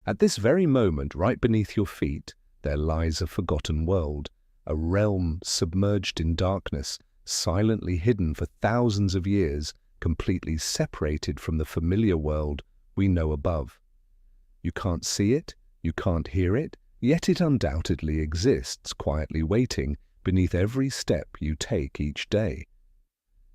At this very moment, right beneath your feet, there lies a forgotten world, a realm submerged in darkness, silently hidden for thousands of years, completely separated from the familiar world we know above. You can't see it, you can't hear it, yet it undoubtedly exists, quietly waiting beneath every step you take each day.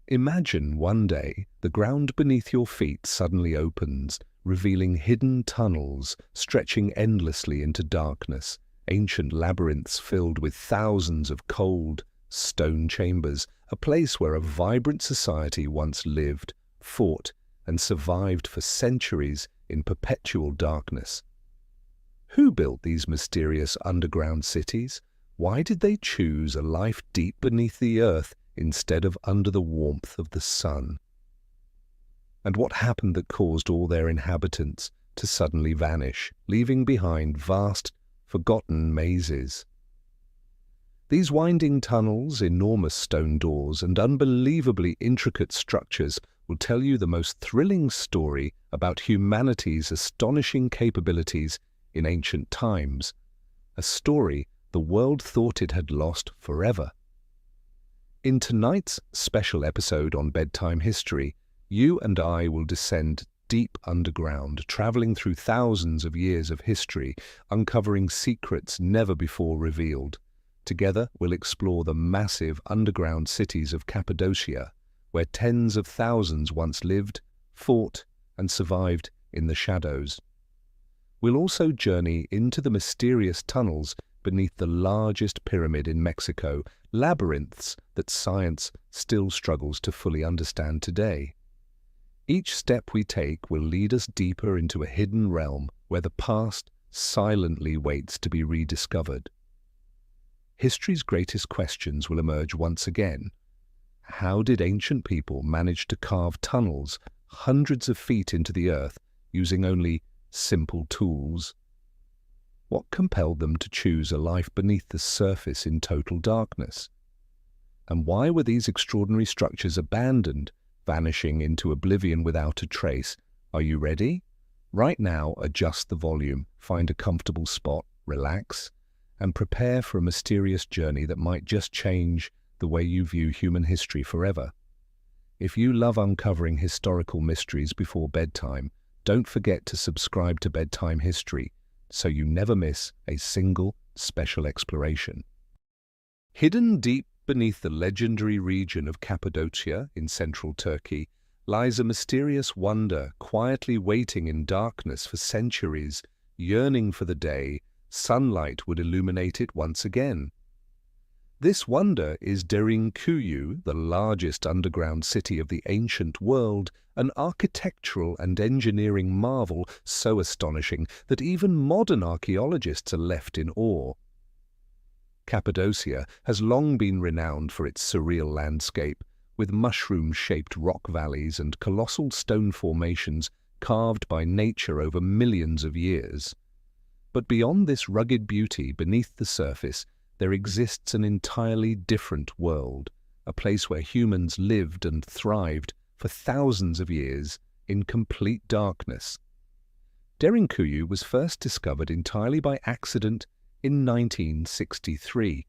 Imagine one day the ground beneath your feet suddenly opens, revealing hidden tunnels stretching endlessly into darkness, ancient labyrinths filled with thousands of cold, stone chambers, a place where a vibrant society once lived, fought, and survived for centuries in perpetual darkness. Who built these mysterious underground cities? Why did they choose a life deep beneath the earth instead of under the warmth of the sun? And what happened that caused all their inhabitants to suddenly vanish, leaving behind vast, forgotten mazes? These winding tunnels, enormous stone doors, and unbelievably intricate structures will tell you the most thrilling story about humanity's astonishing capabilities in ancient times, a story the world thought it had lost forever. In tonight's special episode on Bedtime History, you and I will descend deep underground, traveling through thousands of years of history, uncovering secrets never before revealed. Together, we'll explore the massive underground cities of Cappadocia, where tens of thousands once lived, fought, and survived in the shadows. We'll also journey into the mysterious tunnels beneath the largest pyramid in Mexico, labyrinths that science still struggles to fully understand today. Each step we take will lead us deeper into a hidden realm where the past silently waits to be rediscovered. History's greatest questions will emerge once again. How did ancient people manage to carve tunnels hundreds of feet into the earth using only simple tools? What compelled them to choose a life beneath the surface in total darkness? And why were these extraordinary structures abandoned, vanishing into oblivion without a trace? Are you ready? Right now, adjust the volume, find a comfortable spot, relax, and prepare for a mysterious journey that might just change the way you view human history forever. If you love uncovering historical mysteries before bedtime, don't forget to subscribe to Bedtime History so you never miss a single special exploration. Hidden deep beneath the legendary region of Cappadocia in central Turkey lies a mysterious wonder quietly waiting in darkness for centuries, yearning for the day sunlight would illuminate it once again. This wonder is Derinkuyu, the largest underground city of the ancient world, an architectural and engineering marvel so astonishing that even modern archaeologists are left in awe. Cappadocia has long been renowned for its surreal landscape, with mushroom-shaped rock valleys and colossal stone formations carved by nature over millions of years. But beyond this rugged beauty beneath the surface, there exists an entirely different world, a place where humans lived and thrived for thousands of years in complete darkness. Derinkuyu was first discovered entirely by accident in 1963.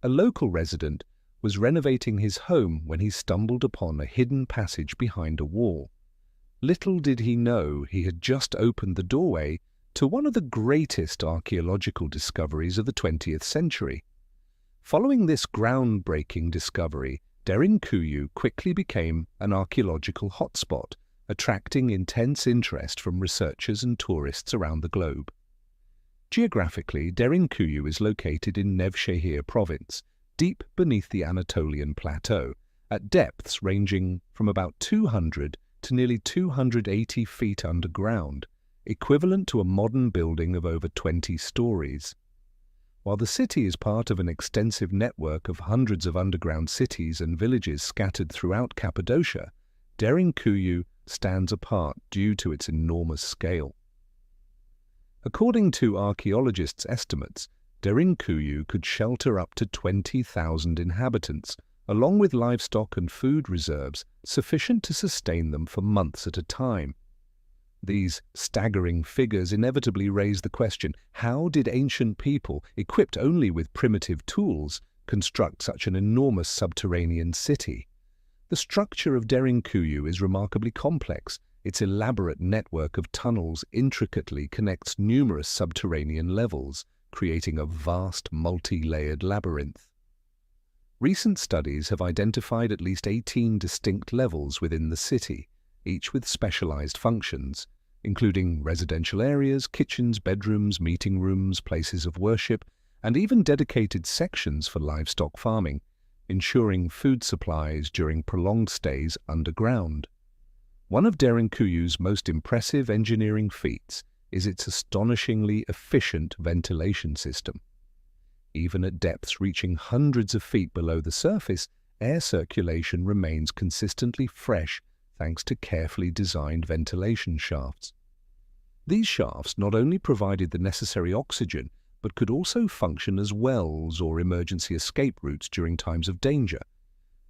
A local resident was renovating his home when he stumbled upon a hidden passage behind a wall. Little did he know he had just opened the doorway to one of the greatest archaeological discoveries of the 20th century. Following this groundbreaking discovery, Derinkuyu quickly became an archaeological hotspot, attracting intense interest from researchers and tourists around the globe. Geographically, Derinkuyu is located in Nevşehir province, deep beneath the Anatolian plateau, at depths ranging from about 200 to nearly 280 feet underground, equivalent to a modern building of over 20 stories. While the city is part of an extensive network of hundreds of underground cities and villages scattered throughout Cappadocia, Derinkuyu stands apart due to its enormous scale. According to archaeologists' estimates, Derinkuyu could shelter up to 20,000 inhabitants, along with livestock and food reserves sufficient to sustain them for months at a time. These staggering figures inevitably raise the question, how did ancient people, equipped only with primitive tools, construct such an enormous subterranean city? The structure of Derinkuyu is remarkably complex. Its elaborate network of tunnels intricately connects numerous subterranean levels, creating a vast multi-layered labyrinth. Recent studies have identified at least 18 distinct levels within the city, each with specialized functions, including residential areas, kitchens, bedrooms, meeting rooms, places of worship, and even dedicated sections for livestock farming, ensuring food supplies during prolonged stays underground. One of Derinkuyu's most impressive engineering feats is its astonishingly efficient ventilation system. Even at depths reaching hundreds of feet below the surface, air circulation remains consistently fresh thanks to carefully designed ventilation shafts. These shafts not only provided the necessary oxygen, but could also function as wells or emergency escape routes during times of danger.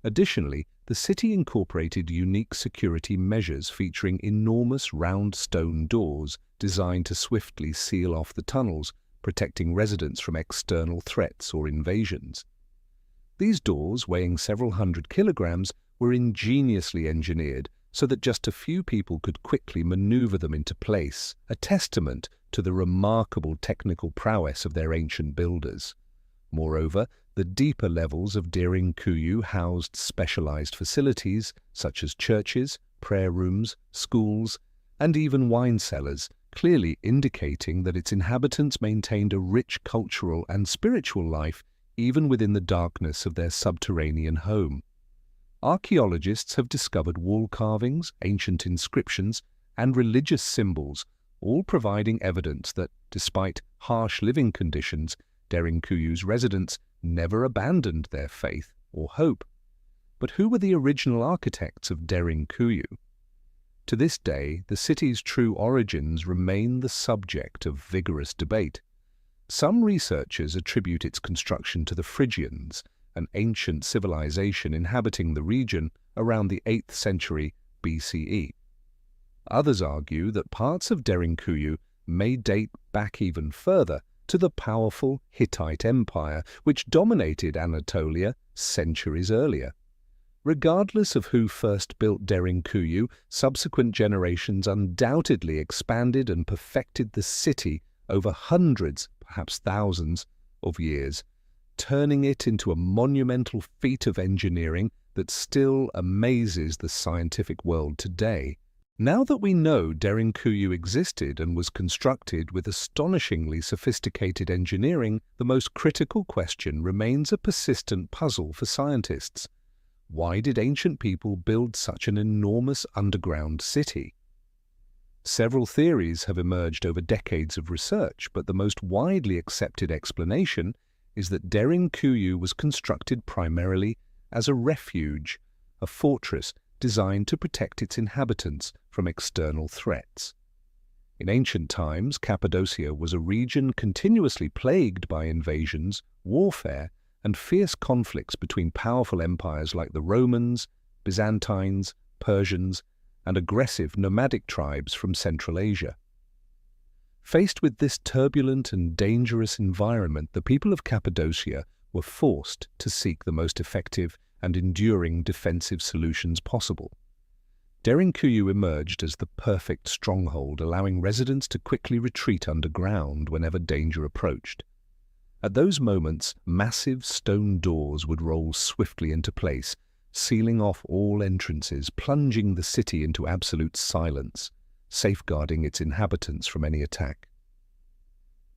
Additionally, the city incorporated unique security measures featuring enormous round stone doors designed to swiftly seal off the tunnels, protecting residents from external threats or invasions. These doors, weighing several hundred kilograms, were ingeniously engineered so that just a few people could quickly maneuver them into place, a testament to the remarkable technical prowess of their ancient builders. Moreover, the deeper levels of Derinkuyu housed specialized facilities such as churches, prayer rooms, schools, and even wine cellars, clearly indicating that its inhabitants maintained a rich cultural and spiritual life even within the darkness of their subterranean home. Archaeologists have discovered wall carvings, ancient inscriptions, and religious symbols, all providing evidence that, despite harsh living conditions, Derinkuyu's residents never abandoned their faith or hope. But who were the original architects of Derinkuyu? To this day, the city's true origins remain the subject of vigorous debate. Some researchers attribute its construction to the Phrygians, an ancient civilization inhabiting the region around the 8th century BCE. Others argue that parts of Derinkuyu may date back even further to the powerful Hittite Empire, which dominated Anatolia centuries earlier. Regardless of who first built Derinkuyu, subsequent generations undoubtedly expanded and perfected the city over hundreds, perhaps thousands, of years, turning it into a monumental feat of engineering that still amazes the scientific world today. Now that we know Derinkuyu existed and was constructed with astonishingly sophisticated engineering, the most critical question remains a persistent puzzle for scientists. Why did ancient people build such an enormous underground city? Several theories have emerged over decades of research, but the most widely accepted explanation is that Derinkuyu was constructed primarily as a refuge, a fortress designed to protect its inhabitants from external threats. In ancient times, Cappadocia was a region continuously plagued by invasions, warfare, and fierce conflicts between powerful empires like the Romans, Byzantines, Persians, and aggressive nomadic tribes from Central Asia. Faced with this turbulent and dangerous environment, the people of Cappadocia were forced to seek the most effective and enduring defensive solutions possible. Derinkuyu emerged as the perfect stronghold, allowing residents to quickly retreat underground whenever danger approached. At those moments, massive stone doors would roll swiftly into place, sealing off all entrances, plunging the city into absolute silence, safeguarding its inhabitants from any attack.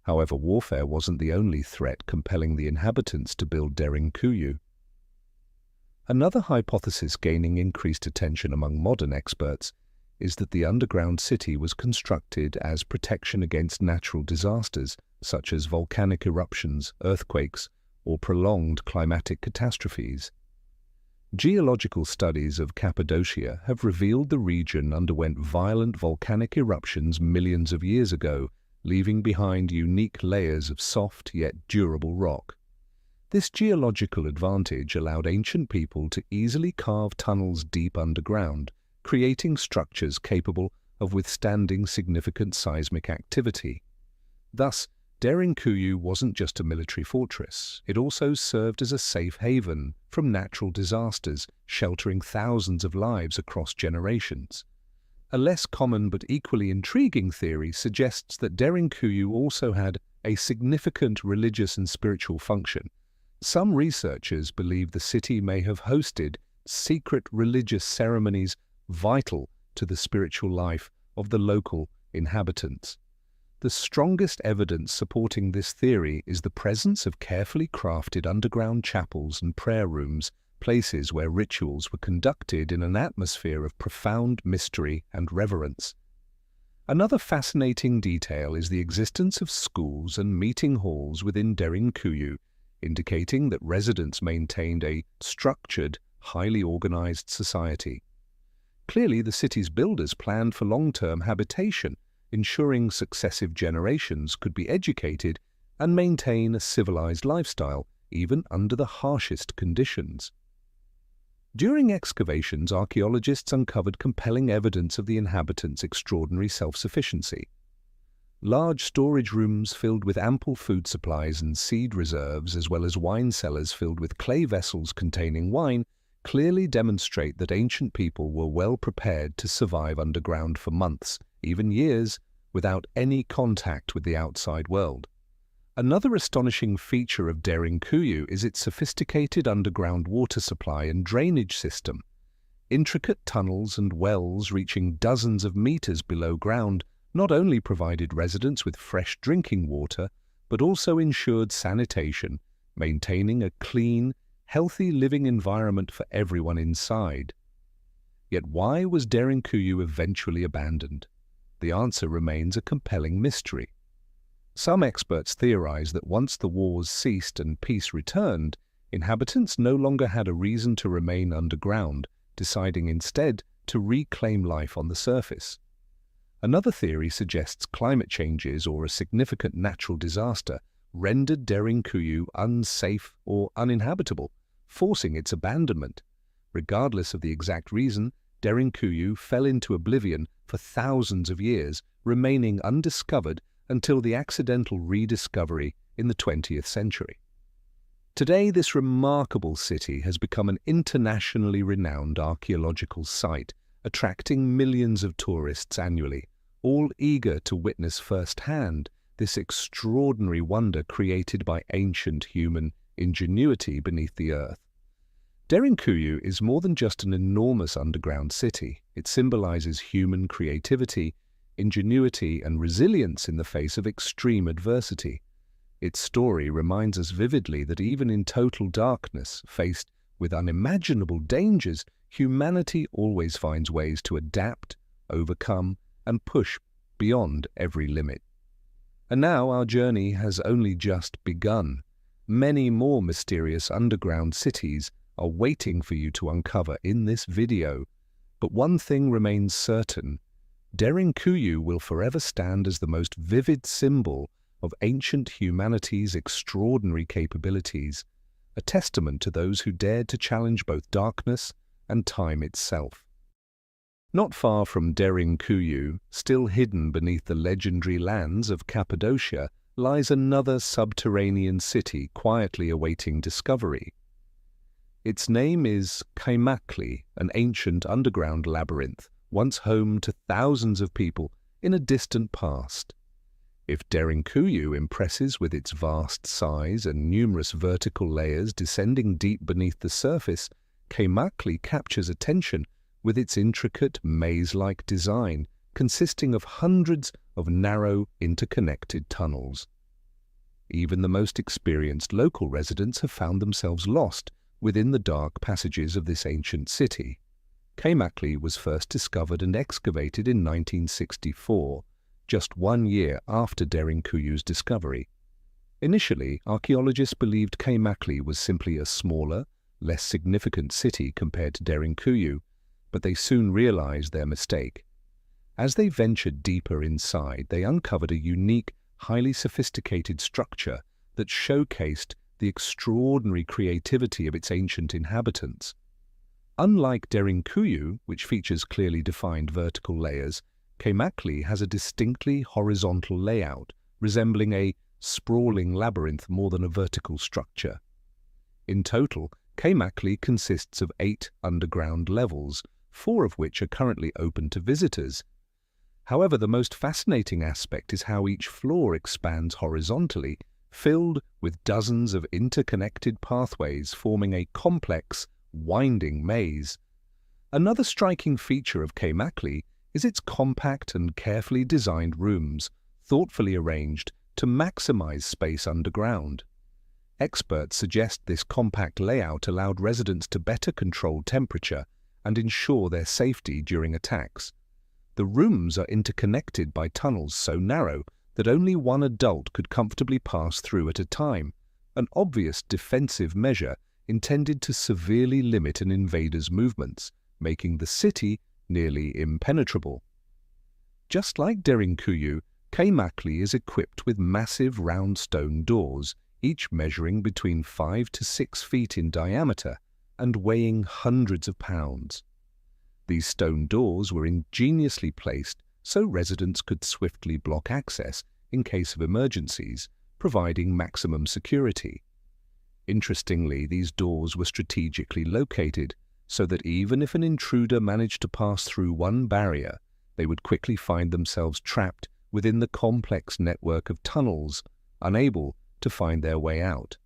However, warfare wasn't the only threat compelling the inhabitants to build Derinkuyu. Another hypothesis gaining increased attention among modern experts is that the underground city was constructed as protection against natural disasters such as volcanic eruptions, earthquakes, or prolonged climatic catastrophes. Geological studies of Cappadocia have revealed the region underwent violent volcanic eruptions millions of years ago, leaving behind unique layers of soft yet durable rock. This geological advantage allowed ancient people to easily carve tunnels deep underground, creating structures capable of withstanding significant seismic activity. Thus, Derinkuyu wasn't just a military fortress, it also served as a safe haven from natural disasters, sheltering thousands of lives across generations. A less common but equally intriguing theory suggests that Derinkuyu also had a significant religious and spiritual function. Some researchers believe the city may have hosted secret religious ceremonies vital to the spiritual life of the local inhabitants. The strongest evidence supporting this theory is the presence of carefully crafted underground chapels and prayer rooms, places where rituals were conducted in an atmosphere of profound mystery and reverence. Another fascinating detail is the existence of schools and meeting halls within Derinkuyu, indicating that residents maintained a structured, highly organized society. Clearly, the city's builders planned for long-term habitation, ensuring successive generations could be educated and maintain a civilized lifestyle, even under the harshest conditions. During excavations, archaeologists uncovered compelling evidence of the inhabitants' extraordinary self-sufficiency. Large storage rooms filled with ample food supplies and seed reserves, as well as wine cellars filled with clay vessels containing wine, clearly demonstrate that ancient people were well prepared to survive underground for months, even years, without any contact with the outside world. Another astonishing feature of Derinkuyu is its sophisticated underground water supply and drainage system. Intricate tunnels and wells reaching dozens of meters below ground not only provided residents with fresh drinking water, but also ensured sanitation, maintaining a clean, healthy living environment for everyone inside. Yet why was Derinkuyu eventually abandoned? The answer remains a compelling mystery. Some experts theorize that once the wars ceased and peace returned, inhabitants no longer had a reason to remain underground, deciding instead to reclaim life on the surface. Another theory suggests climate changes or a significant natural disaster rendered Derinkuyu unsafe or uninhabitable, forcing its abandonment. Regardless of the exact reason, Derinkuyu fell into oblivion for thousands of years, remaining undiscovered until the accidental rediscovery in the 20th century. Today, this remarkable city has become an internationally renowned archaeological site, attracting millions of tourists annually, all eager to witness firsthand this extraordinary wonder created by ancient human ingenuity beneath the earth. Derinkuyu is more than just an enormous underground city. It symbolizes human creativity, ingenuity, and resilience in the face of extreme adversity. Its story reminds us vividly that even in total darkness, faced with unimaginable dangers, humanity always finds ways to adapt, overcome, and push beyond every limit. And now our journey has only just begun. Many more mysterious underground cities are waiting for you to uncover in this video. But one thing remains certain: Derinkuyu will forever stand as the most vivid symbol of ancient humanity's extraordinary capabilities, a testament to those who dared to challenge both darkness and time itself. Not far from Derinkuyu, still hidden beneath the legendary lands of Cappadocia, lies another subterranean city quietly awaiting discovery. Its name is Kaimakli, an ancient underground labyrinth, once home to thousands of people in a distant past. If Derinkuyu impresses with its vast size and numerous vertical layers descending deep beneath the surface, Kaimakli captures attention with its intricate maze-like design, consisting of hundreds of narrow, interconnected tunnels. Even the most experienced local residents have found themselves lost within the dark passages of this ancient city. Kaimakli was first discovered and excavated in 1964, just 1 year after Derinkuyu's discovery. Initially, archaeologists believed Kaimakli was simply a smaller, less significant city compared to Derinkuyu, but they soon realized their mistake. As they ventured deeper inside, they uncovered a unique, highly sophisticated structure that showcased the extraordinary creativity of its ancient inhabitants. Unlike Derinkuyu, which features clearly defined vertical layers, Kaymakli has a distinctly horizontal layout, resembling a sprawling labyrinth more than a vertical structure. In total, Kaymakli consists of 8 underground levels, 4 of which are currently open to visitors. However, the most fascinating aspect is how each floor expands horizontally, filled with dozens of interconnected pathways forming a complex, winding maze. Another striking feature of Kaymakli is its compact and carefully designed rooms, thoughtfully arranged to maximize space underground. Experts suggest this compact layout allowed residents to better control temperature and ensure their safety during attacks. The rooms are interconnected by tunnels so narrow that only one adult could comfortably pass through at a time, an obvious defensive measure intended to severely limit an invader's movements, making the city nearly impenetrable. Just like Derinkuyu, Kaymakli is equipped with massive round stone doors, each measuring between 5 to 6 feet in diameter and weighing hundreds of pounds. These stone doors were ingeniously placed so residents could swiftly block access in case of emergencies, providing maximum security. Interestingly, these doors were strategically located so that even if an intruder managed to pass through one barrier, they would quickly find themselves trapped within the complex network of tunnels, unable to find their way out.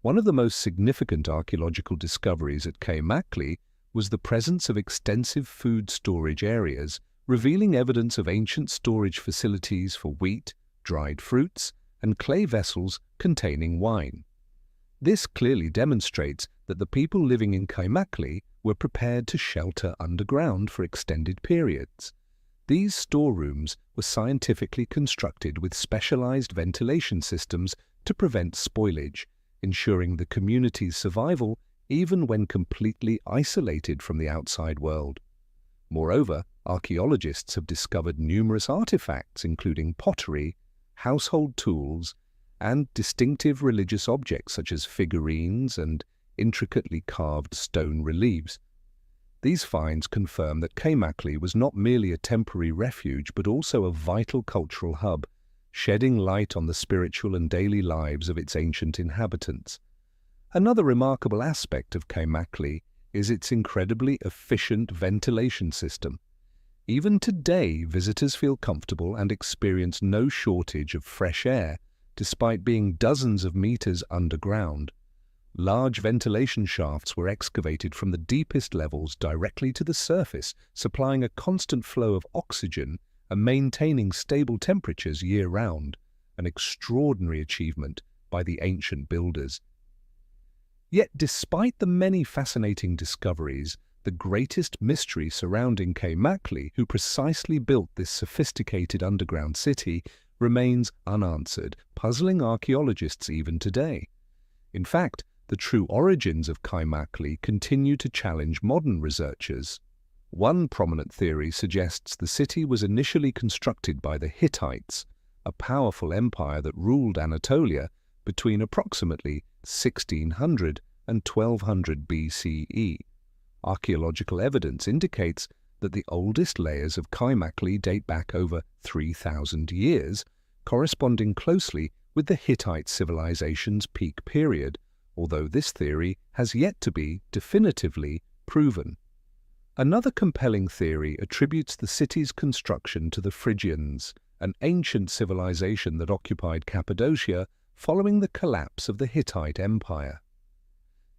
One of the most significant archaeological discoveries at Kaymakli was the presence of extensive food storage areas, revealing evidence of ancient storage facilities for wheat, dried fruits, and clay vessels containing wine. This clearly demonstrates that the people living in Kaymakli were prepared to shelter underground for extended periods. These storerooms were scientifically constructed with specialized ventilation systems to prevent spoilage, ensuring the community's survival even when completely isolated from the outside world. Moreover, archaeologists have discovered numerous artifacts including pottery, household tools, and distinctive religious objects such as figurines and intricately carved stone reliefs. These finds confirm that Kaymakli was not merely a temporary refuge but also a vital cultural hub, shedding light on the spiritual and daily lives of its ancient inhabitants. Another remarkable aspect of Kaymakli is its incredibly efficient ventilation system. Even today, visitors feel comfortable and experience no shortage of fresh air, despite being dozens of meters underground. Large ventilation shafts were excavated from the deepest levels directly to the surface, supplying a constant flow of oxygen and maintaining stable temperatures year-round, an extraordinary achievement by the ancient builders. Yet, despite the many fascinating discoveries, the greatest mystery surrounding Kaymakli, who precisely built this sophisticated underground city, remains unanswered, puzzling archaeologists even today. In fact, the true origins of Kaymakli continue to challenge modern researchers. One prominent theory suggests the city was initially constructed by the Hittites, a powerful empire that ruled Anatolia between approximately 1600 and 1200 BCE. Archaeological evidence indicates that the oldest layers of Kaymakli date back over 3,000 years, corresponding closely with the Hittite civilization's peak period, although this theory has yet to be definitively proven. Another compelling theory attributes the city's construction to the Phrygians, an ancient civilization that occupied Cappadocia following the collapse of the Hittite Empire.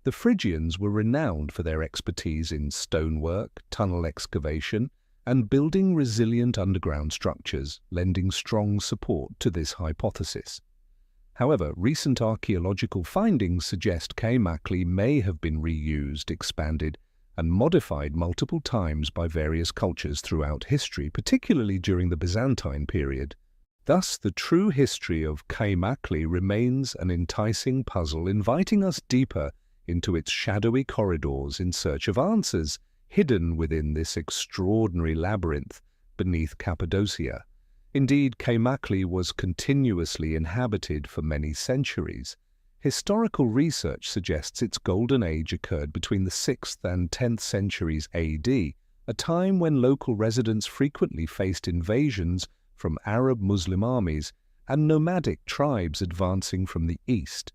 The Phrygians were renowned for their expertise in stonework, tunnel excavation, and building resilient underground structures, lending strong support to this hypothesis. However, recent archaeological findings suggest Kaymakli may have been reused, expanded, and modified multiple times by various cultures throughout history, particularly during the Byzantine period. Thus, the true history of Kaymakli remains an enticing puzzle, inviting us deeper into its shadowy corridors in search of answers hidden within this extraordinary labyrinth beneath Cappadocia. Indeed, Kaymakli was continuously inhabited for many centuries. Historical research suggests its golden age occurred between the 6th and 10th centuries AD, a time when local residents frequently faced invasions from Arab Muslim armies and nomadic tribes advancing from the east.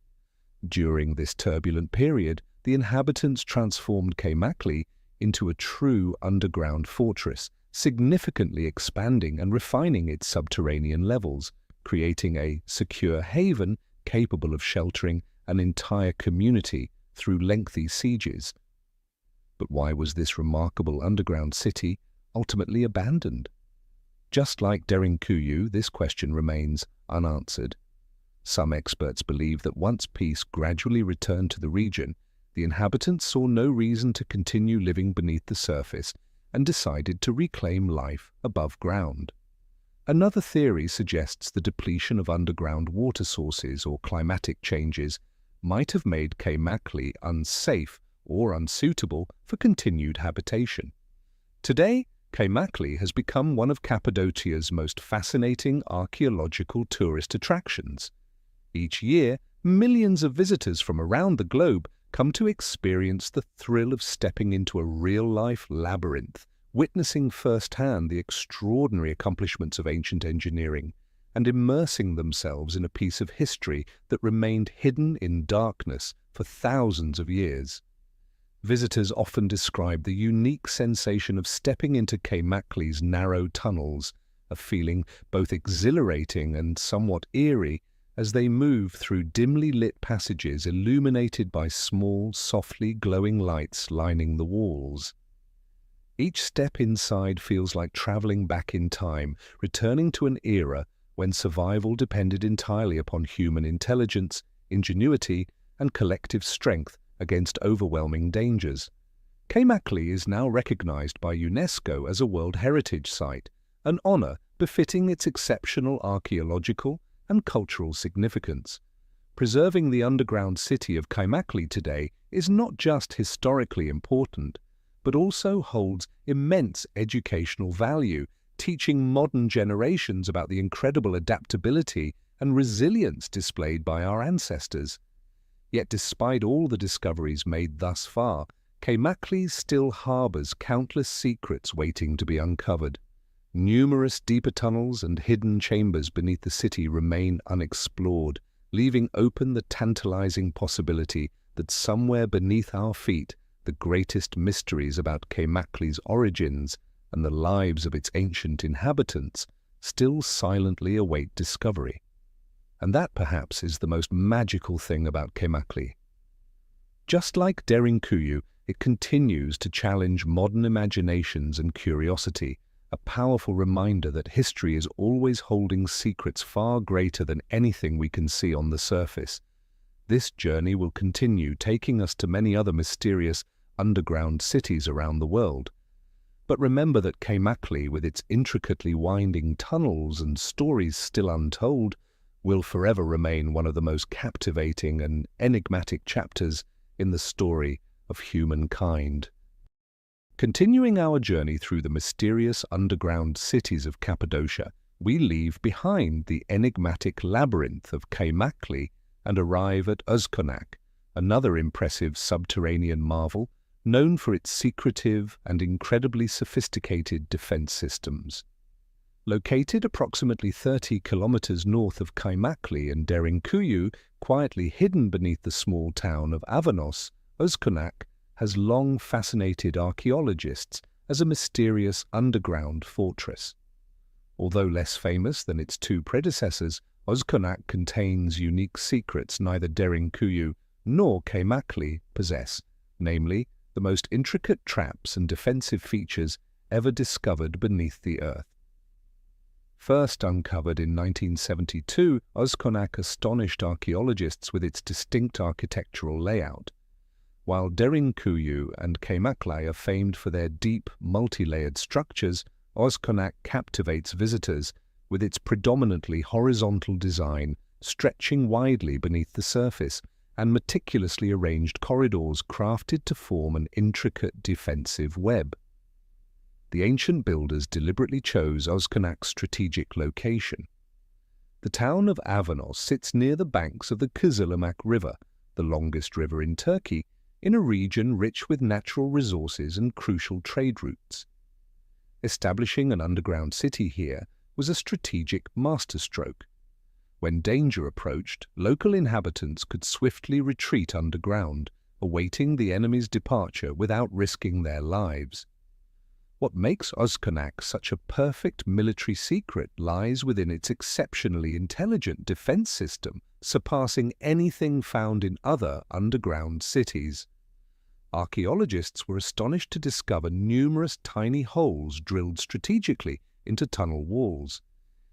During this turbulent period, the inhabitants transformed Kaymakli into a true underground fortress, significantly expanding and refining its subterranean levels, creating a secure haven capable of sheltering an entire community through lengthy sieges. But why was this remarkable underground city ultimately abandoned? Just like Derinkuyu, this question remains unanswered. Some experts believe that once peace gradually returned to the region, the inhabitants saw no reason to continue living beneath the surface and decided to reclaim life above ground. Another theory suggests the depletion of underground water sources or climatic changes might have made Kaymakli unsafe or unsuitable for continued habitation. Today, Kaymakli has become one of Cappadocia's most fascinating archaeological tourist attractions. Each year, millions of visitors from around the globe come to experience the thrill of stepping into a real-life labyrinth, witnessing firsthand the extraordinary accomplishments of ancient engineering, and immersing themselves in a piece of history that remained hidden in darkness for thousands of years. Visitors often describe the unique sensation of stepping into Kaymakli's narrow tunnels, a feeling both exhilarating and somewhat eerie as they move through dimly lit passages illuminated by small, softly glowing lights lining the walls. Each step inside feels like traveling back in time, returning to an era when survival depended entirely upon human intelligence, ingenuity, and collective strength against overwhelming dangers. Kaymakli is now recognized by UNESCO as a World Heritage Site, an honor befitting its exceptional archaeological and cultural significance. Preserving the underground city of Kaymakli today is not just historically important, but also holds immense educational value, teaching modern generations about the incredible adaptability and resilience displayed by our ancestors. Yet despite all the discoveries made thus far, Kaymakli still harbors countless secrets waiting to be uncovered. Numerous deeper tunnels and hidden chambers beneath the city remain unexplored, leaving open the tantalizing possibility that somewhere beneath our feet, the greatest mysteries about Kaymakli's origins and the lives of its ancient inhabitants still silently await discovery. And that perhaps is the most magical thing about Kaymakli. Just like Derinkuyu, it continues to challenge modern imaginations and curiosity, a powerful reminder that history is always holding secrets far greater than anything we can see on the surface. This journey will continue, taking us to many other mysterious underground cities around the world. But remember that Kaymakli, with its intricately winding tunnels and stories still untold, will forever remain one of the most captivating and enigmatic chapters in the story of humankind. Continuing our journey through the mysterious underground cities of Cappadocia, we leave behind the enigmatic labyrinth of Kaymakli and arrive at Özkonak, another impressive subterranean marvel known for its secretive and incredibly sophisticated defense systems. Located approximately 30 kilometers north of Kaymakli and Derinkuyu, quietly hidden beneath the small town of Avanos, Özkonak has long fascinated archaeologists as a mysterious underground fortress. Although less famous than its two predecessors, Özkonak contains unique secrets neither Derinkuyu nor Kaymakli possess, namely the most intricate traps and defensive features ever discovered beneath the earth. First uncovered in 1972, Özkonak astonished archaeologists with its distinct architectural layout. While Derinkuyu and Kaymakli are famed for their deep, multi-layered structures, Özkonak captivates visitors with its predominantly horizontal design, stretching widely beneath the surface, and meticulously arranged corridors crafted to form an intricate defensive web. The ancient builders deliberately chose Özkonak's strategic location. The town of Avanos sits near the banks of the Kızılırmak River, the longest river in Turkey, in a region rich with natural resources and crucial trade routes. Establishing an underground city here was a strategic masterstroke. When danger approached, local inhabitants could swiftly retreat underground, awaiting the enemy's departure without risking their lives. What makes Özkonak such a perfect military secret lies within its exceptionally intelligent defense system, surpassing anything found in other underground cities. Archaeologists were astonished to discover numerous tiny holes drilled strategically into tunnel walls.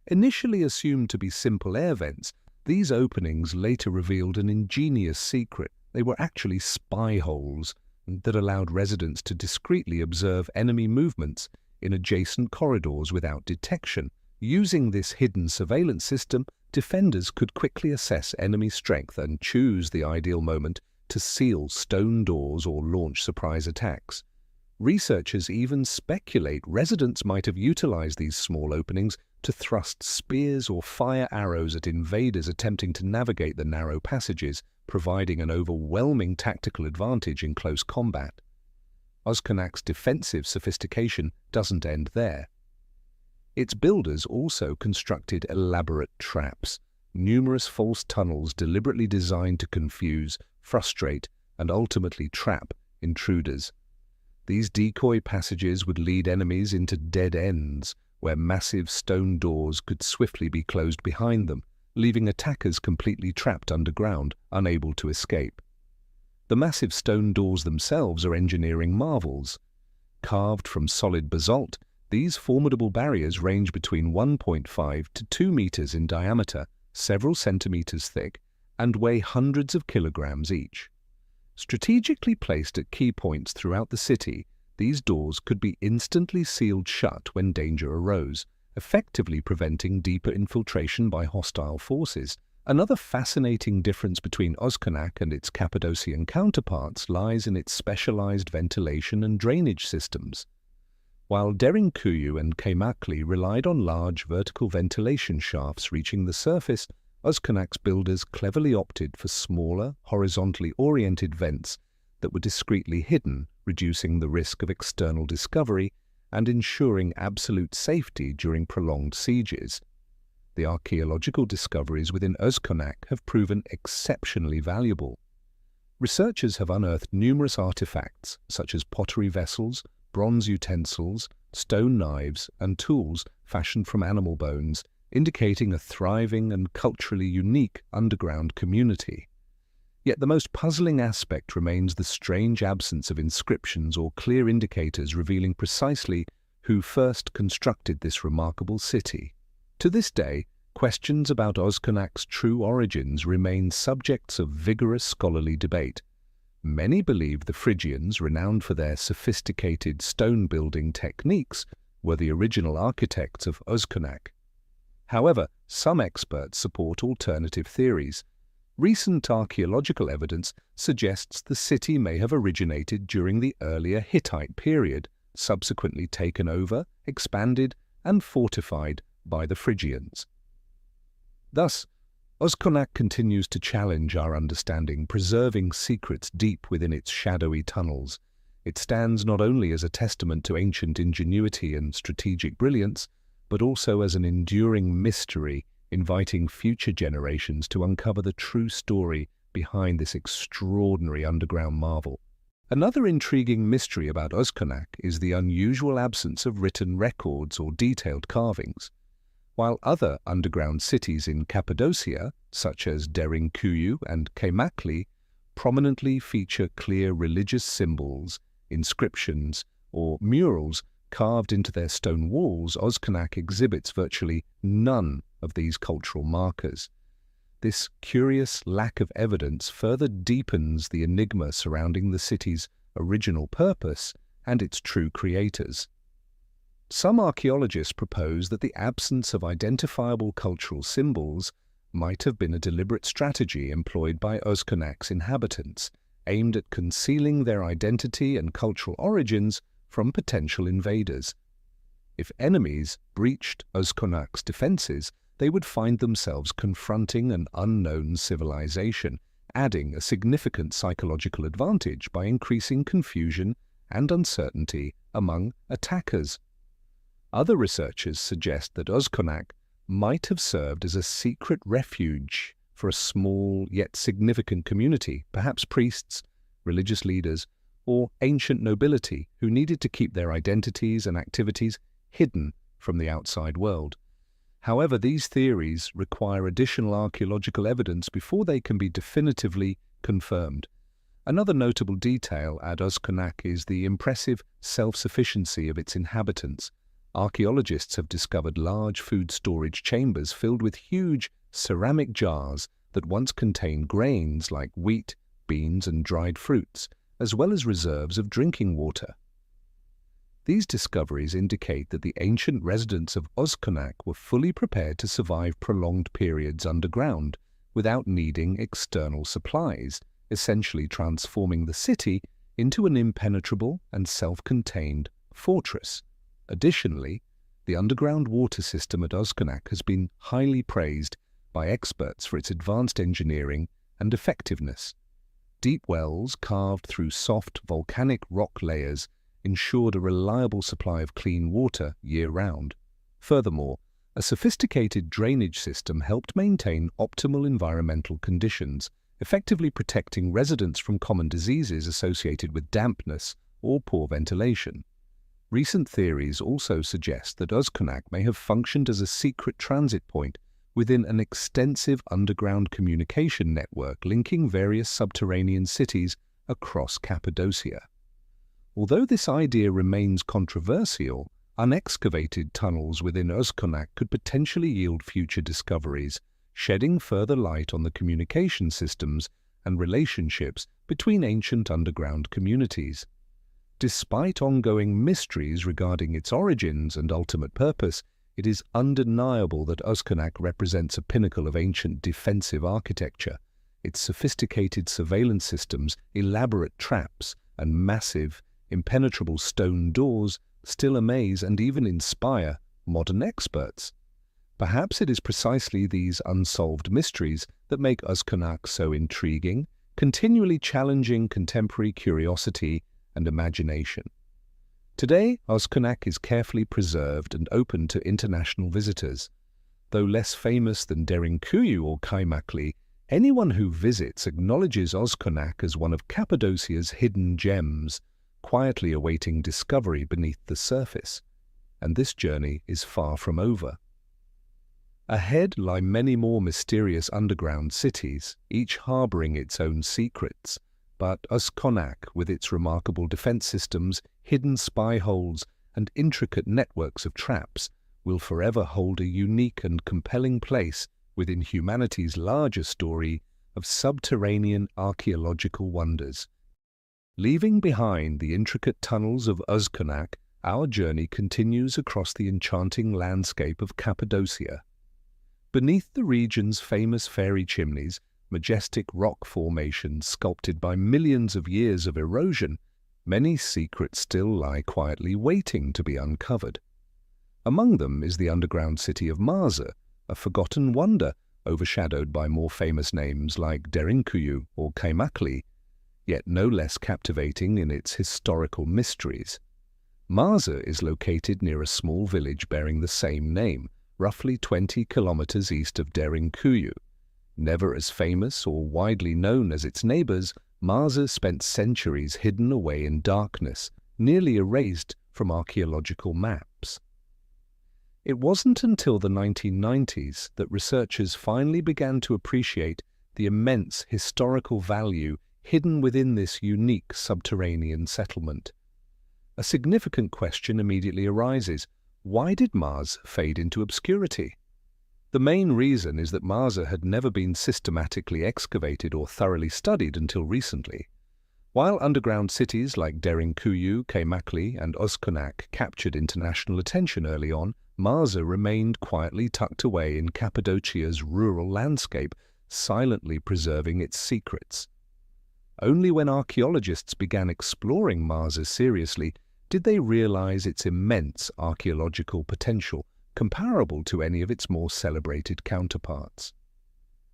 Initially assumed to be simple air vents, these openings later revealed an ingenious secret. They were actually spy holes that allowed residents to discreetly observe enemy movements in adjacent corridors without detection. Using this hidden surveillance system, defenders could quickly assess enemy strength and choose the ideal moment to seal stone doors or launch surprise attacks. Researchers even speculate residents might have utilized these small openings to thrust spears or fire arrows at invaders attempting to navigate the narrow passages, providing an overwhelming tactical advantage in close combat. Özkonak's defensive sophistication doesn't end there. Its builders also constructed elaborate traps, numerous false tunnels deliberately designed to confuse, frustrate, and ultimately trap intruders. These decoy passages would lead enemies into dead ends, where massive stone doors could swiftly be closed behind them, leaving attackers completely trapped underground, unable to escape. The massive stone doors themselves are engineering marvels. Carved from solid basalt, these formidable barriers range between 1.5 to 2 meters in diameter, several centimeters thick, and weigh hundreds of kilograms each. Strategically placed at key points throughout the city, these doors could be instantly sealed shut when danger arose, effectively preventing deeper infiltration by hostile forces. Another fascinating difference between Özkonak and its Cappadocian counterparts lies in its specialized ventilation and drainage systems. While Derinkuyu and Kaymakli relied on large vertical ventilation shafts reaching the surface, Özkonak's builders cleverly opted for smaller, horizontally oriented vents that were discreetly hidden, reducing the risk of external discovery and ensuring absolute safety during prolonged sieges. The archaeological discoveries within Özkonak have proven exceptionally valuable. Researchers have unearthed numerous artifacts, such as pottery vessels, bronze utensils, stone knives, and tools fashioned from animal bones, indicating a thriving and culturally unique underground community. Yet the most puzzling aspect remains the strange absence of inscriptions or clear indicators revealing precisely who first constructed this remarkable city. To this day, questions about Özkonak's true origins remain subjects of vigorous scholarly debate. Many believe the Phrygians, renowned for their sophisticated stone-building techniques, were the original architects of Özkonak. However, some experts support alternative theories. Recent archaeological evidence suggests the city may have originated during the earlier Hittite period, subsequently taken over, expanded, and fortified by the Phrygians. Thus, Özkonak continues to challenge our understanding, preserving secrets deep within its shadowy tunnels. It stands not only as a testament to ancient ingenuity and strategic brilliance, but also as an enduring mystery, inviting future generations to uncover the true story behind this extraordinary underground marvel. Another intriguing mystery about Özkonak is the unusual absence of written records or detailed carvings. While other underground cities in Cappadocia, such as Derinkuyu and Kaymakli, prominently feature clear religious symbols, inscriptions, or murals carved into their stone walls, Özkonak exhibits virtually none of these cultural markers. This curious lack of evidence further deepens the enigma surrounding the city's original purpose and its true creators. Some archaeologists propose that the absence of identifiable cultural symbols might have been a deliberate strategy employed by Özkonak's inhabitants, aimed at concealing their identity and cultural origins from potential invaders. If enemies breached Özkonak's defenses, they would find themselves confronting an unknown civilization, adding a significant psychological advantage by increasing confusion and uncertainty among attackers. Other researchers suggest that Uzkonak might have served as a secret refuge for a small yet significant community, perhaps priests, religious leaders, or ancient nobility who needed to keep their identities and activities hidden from the outside world. However, these theories require additional archaeological evidence before they can be definitively confirmed. Another notable detail at Uzkonak is the impressive self-sufficiency of its inhabitants. Archaeologists have discovered large food storage chambers filled with huge ceramic jars that once contained grains like wheat, beans, and dried fruits, as well as reserves of drinking water. These discoveries indicate that the ancient residents of Uzkonak were fully prepared to survive prolonged periods underground without needing external supplies, essentially transforming the city into an impenetrable and self-contained fortress. Additionally, the underground water system at Uzkonak has been highly praised by experts for its advanced engineering and effectiveness. Deep wells carved through soft volcanic rock layers ensured a reliable supply of clean water year-round. Furthermore, a sophisticated drainage system helped maintain optimal environmental conditions, effectively protecting residents from common diseases associated with dampness or poor ventilation. Recent theories also suggest that Uzkonak may have functioned as a secret transit point within an extensive underground communication network linking various subterranean cities across Cappadocia. Although this idea remains controversial, unexcavated tunnels within Uzkonak could potentially yield future discoveries, shedding further light on the communication systems and relationships between ancient underground communities. Despite ongoing mysteries regarding its origins and ultimate purpose, it is undeniable that Uzkonak represents a pinnacle of ancient defensive architecture. Its sophisticated surveillance systems, elaborate traps, and massive, impenetrable stone doors still amaze and even inspire modern experts. Perhaps it is precisely these unsolved mysteries that make Uzkonak so intriguing, continually challenging contemporary curiosity and imagination. Today, Uzkonak is carefully preserved and open to international visitors. Though less famous than Derinkuyu or Kaymakli, anyone who visits acknowledges Uzkonak as one of Cappadocia's hidden gems, quietly awaiting discovery beneath the surface. And this journey is far from over. Ahead lie many more mysterious underground cities, each harboring its own secrets. But Uzkonak, with its remarkable defense systems, hidden spy holes, and intricate networks of traps, will forever hold a unique and compelling place within humanity's larger story of subterranean archaeological wonders. Leaving behind the intricate tunnels of Uzkonak, our journey continues across the enchanting landscape of Cappadocia. Beneath the region's famous fairy chimneys, majestic rock formations sculpted by millions of years of erosion, many secrets still lie quietly waiting to be uncovered. Among them is the underground city of Marza, a forgotten wonder overshadowed by more famous names like Derinkuyu or Kaymakli, yet no less captivating in its historical mysteries. Marza is located near a small village bearing the same name, roughly 20 kilometers east of Derinkuyu. Never as famous or widely known as its neighbors, Marza spent centuries hidden away in darkness, nearly erased from archaeological maps. It wasn't until the 1990s that researchers finally began to appreciate the immense historical value hidden within this unique subterranean settlement. A significant question immediately arises: why did Marza fade into obscurity? The main reason is that Marza had never been systematically excavated or thoroughly studied until recently. While underground cities like Derinkuyu, Kaymakli, and Uzkonak captured international attention early on, Marza remained quietly tucked away in Cappadocia's rural landscape, silently preserving its secrets. Only when archaeologists began exploring Marza seriously did they realize its immense archaeological potential, comparable to any of its more celebrated counterparts.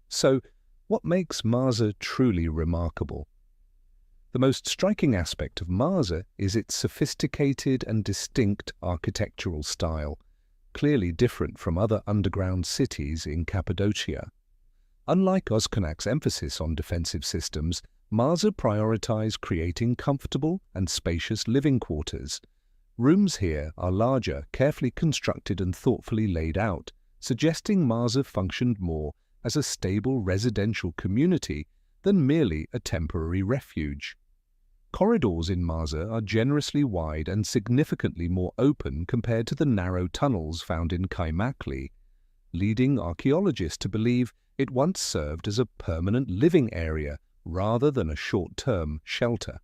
So, what makes Marza truly remarkable? The most striking aspect of Marsa is its sophisticated and distinct architectural style, clearly different from other underground cities in Cappadocia. Unlike Ozkanak's emphasis on defensive systems, Marsa prioritized creating comfortable and spacious living quarters. Rooms here are larger, carefully constructed and thoughtfully laid out, suggesting Marsa functioned more as a stable residential community than merely a temporary refuge. Corridors in Marsa are generously wide and significantly more open compared to the narrow tunnels found in Kaimakli, leading archaeologists to believe it once served as a permanent living area rather than a short-term shelter.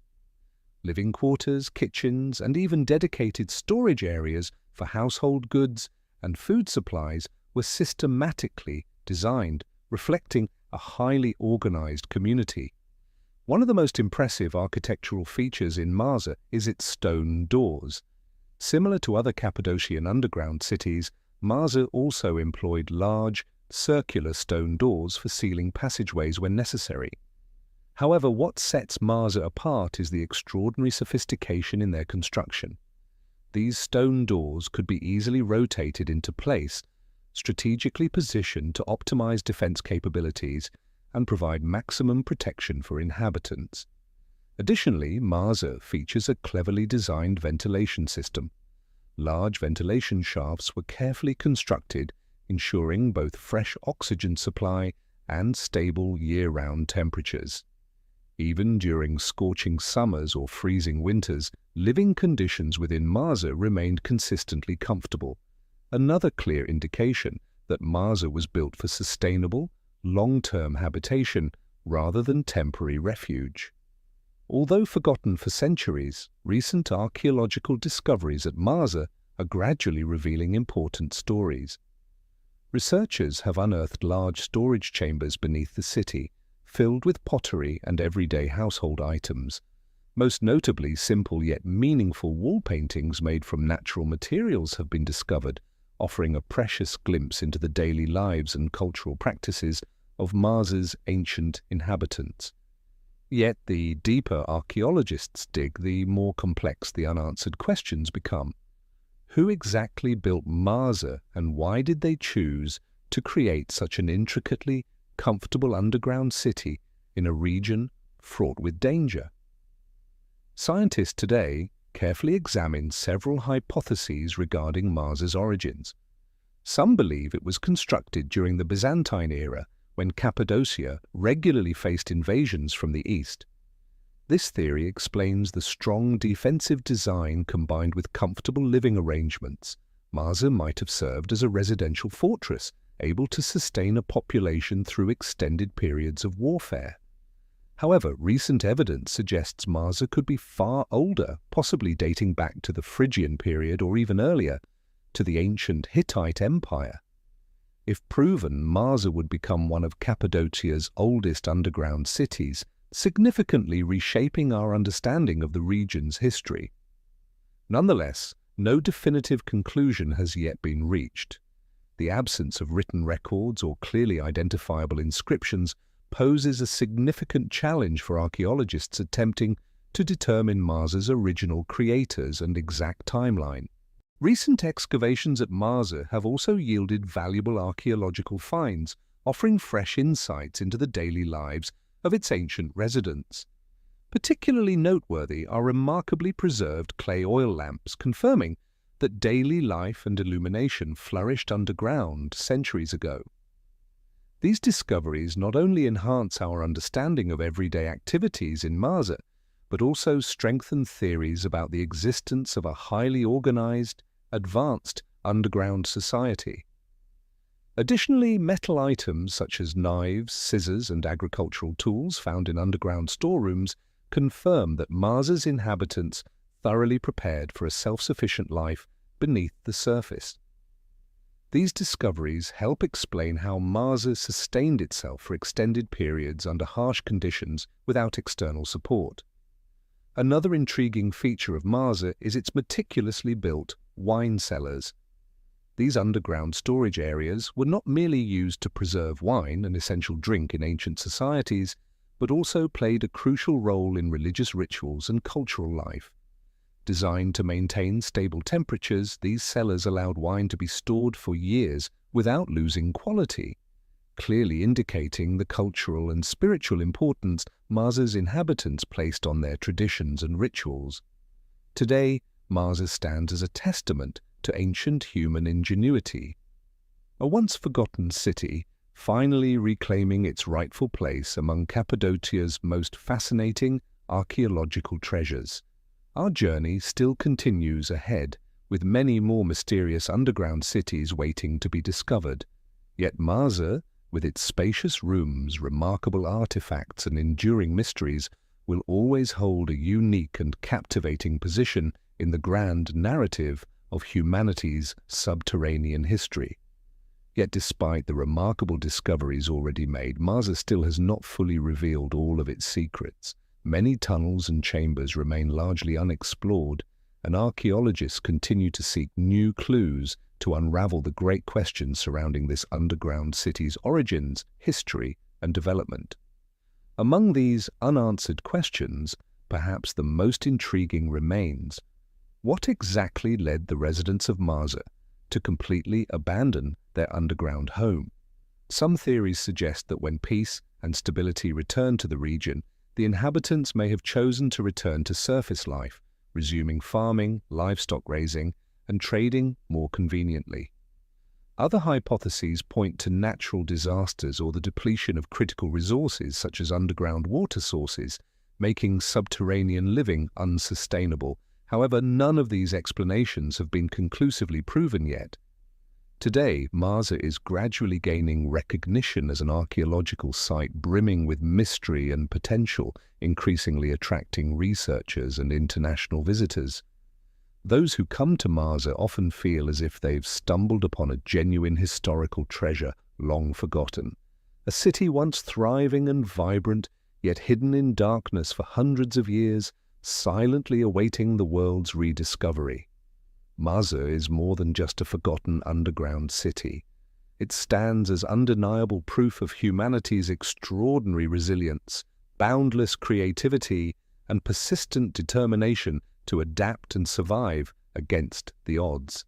Living quarters, kitchens, and even dedicated storage areas for household goods and food supplies were systematically designed, reflecting a highly organized community. One of the most impressive architectural features in Marsa is its stone doors. Similar to other Cappadocian underground cities, Marsa also employed large, circular stone doors for sealing passageways when necessary. However, what sets Marsa apart is the extraordinary sophistication in their construction. These stone doors could be easily rotated into place, strategically positioned to optimize defense capabilities and provide maximum protection for inhabitants. Additionally, Marsa features a cleverly designed ventilation system. Large ventilation shafts were carefully constructed, ensuring both fresh oxygen supply and stable year-round temperatures. Even during scorching summers or freezing winters, living conditions within Marsa remained consistently comfortable, another clear indication that Marsa was built for sustainable, long-term habitation rather than temporary refuge. Although forgotten for centuries, recent archaeological discoveries at Marsa are gradually revealing important stories. Researchers have unearthed large storage chambers beneath the city, filled with pottery and everyday household items. Most notably, simple yet meaningful wall paintings made from natural materials have been discovered, offering a precious glimpse into the daily lives and cultural practices of Marsa's ancient inhabitants. Yet the deeper archaeologists dig, the more complex the unanswered questions become. Who exactly built Marsa, and why did they choose to create such an intricately comfortable underground city in a region fraught with danger? Scientists today carefully examine several hypotheses regarding Marsa's origins. Some believe it was constructed during the Byzantine era, when Cappadocia regularly faced invasions from the east. This theory explains the strong defensive design combined with comfortable living arrangements. Marsa might have served as a residential fortress, able to sustain a population through extended periods of warfare. However, recent evidence suggests Marsa could be far older, possibly dating back to the Phrygian period or even earlier, to the ancient Hittite Empire. If proven, Marsa would become one of Cappadocia's oldest underground cities, significantly reshaping our understanding of the region's history. Nonetheless, no definitive conclusion has yet been reached. The absence of written records or clearly identifiable inscriptions poses a significant challenge for archaeologists attempting to determine Marsa's original creators and exact timeline. Recent excavations at Marsa have also yielded valuable archaeological finds, offering fresh insights into the daily lives of its ancient residents. Particularly noteworthy are remarkably preserved clay oil lamps, confirming that daily life and illumination flourished underground centuries ago. These discoveries not only enhance our understanding of everyday activities in Marsa, but also strengthen theories about the existence of a highly organized, advanced underground society. Additionally, metal items such as knives, scissors, and agricultural tools found in underground storerooms confirm that Marsa's inhabitants thoroughly prepared for a self-sufficient life beneath the surface. These discoveries help explain how Marsa sustained itself for extended periods under harsh conditions without external support. Another intriguing feature of Marsa is its meticulously built wine cellars. These underground storage areas were not merely used to preserve wine, an essential drink in ancient societies, but also played a crucial role in religious rituals and cultural life. Designed to maintain stable temperatures, these cellars allowed wine to be stored for years without losing quality, clearly indicating the cultural and spiritual importance Marsa's inhabitants placed on their traditions and rituals. Today, Marsa stands as a testament to ancient human ingenuity. A once-forgotten city, finally reclaiming its rightful place among Cappadocia's most fascinating archaeological treasures. Our journey still continues ahead, with many more mysterious underground cities waiting to be discovered. Yet Marsa, with its spacious rooms, remarkable artifacts and enduring mysteries, will always hold a unique and captivating position in the grand narrative of humanity's subterranean history. Yet despite the remarkable discoveries already made, Marsa still has not fully revealed all of its secrets. Many tunnels and chambers remain largely unexplored, and archaeologists continue to seek new clues to unravel the great questions surrounding this underground city's origins, history, and development. Among these unanswered questions, perhaps the most intriguing remains: what exactly led the residents of Marsa to completely abandon their underground home? Some theories suggest that when peace and stability returned to the region, the inhabitants may have chosen to return to surface life, resuming farming, livestock raising, and trading more conveniently. Other hypotheses point to natural disasters or the depletion of critical resources such as underground water sources, making subterranean living unsustainable. However, none of these explanations have been conclusively proven yet. Today, Marsa is gradually gaining recognition as an archaeological site brimming with mystery and potential, increasingly attracting researchers and international visitors. Those who come to Marsa often feel as if they've stumbled upon a genuine historical treasure long forgotten. A city once thriving and vibrant, yet hidden in darkness for hundreds of years, silently awaiting the world's rediscovery. Marsa is more than just a forgotten underground city. It stands as undeniable proof of humanity's extraordinary resilience, boundless creativity, and persistent determination to adapt and survive against the odds.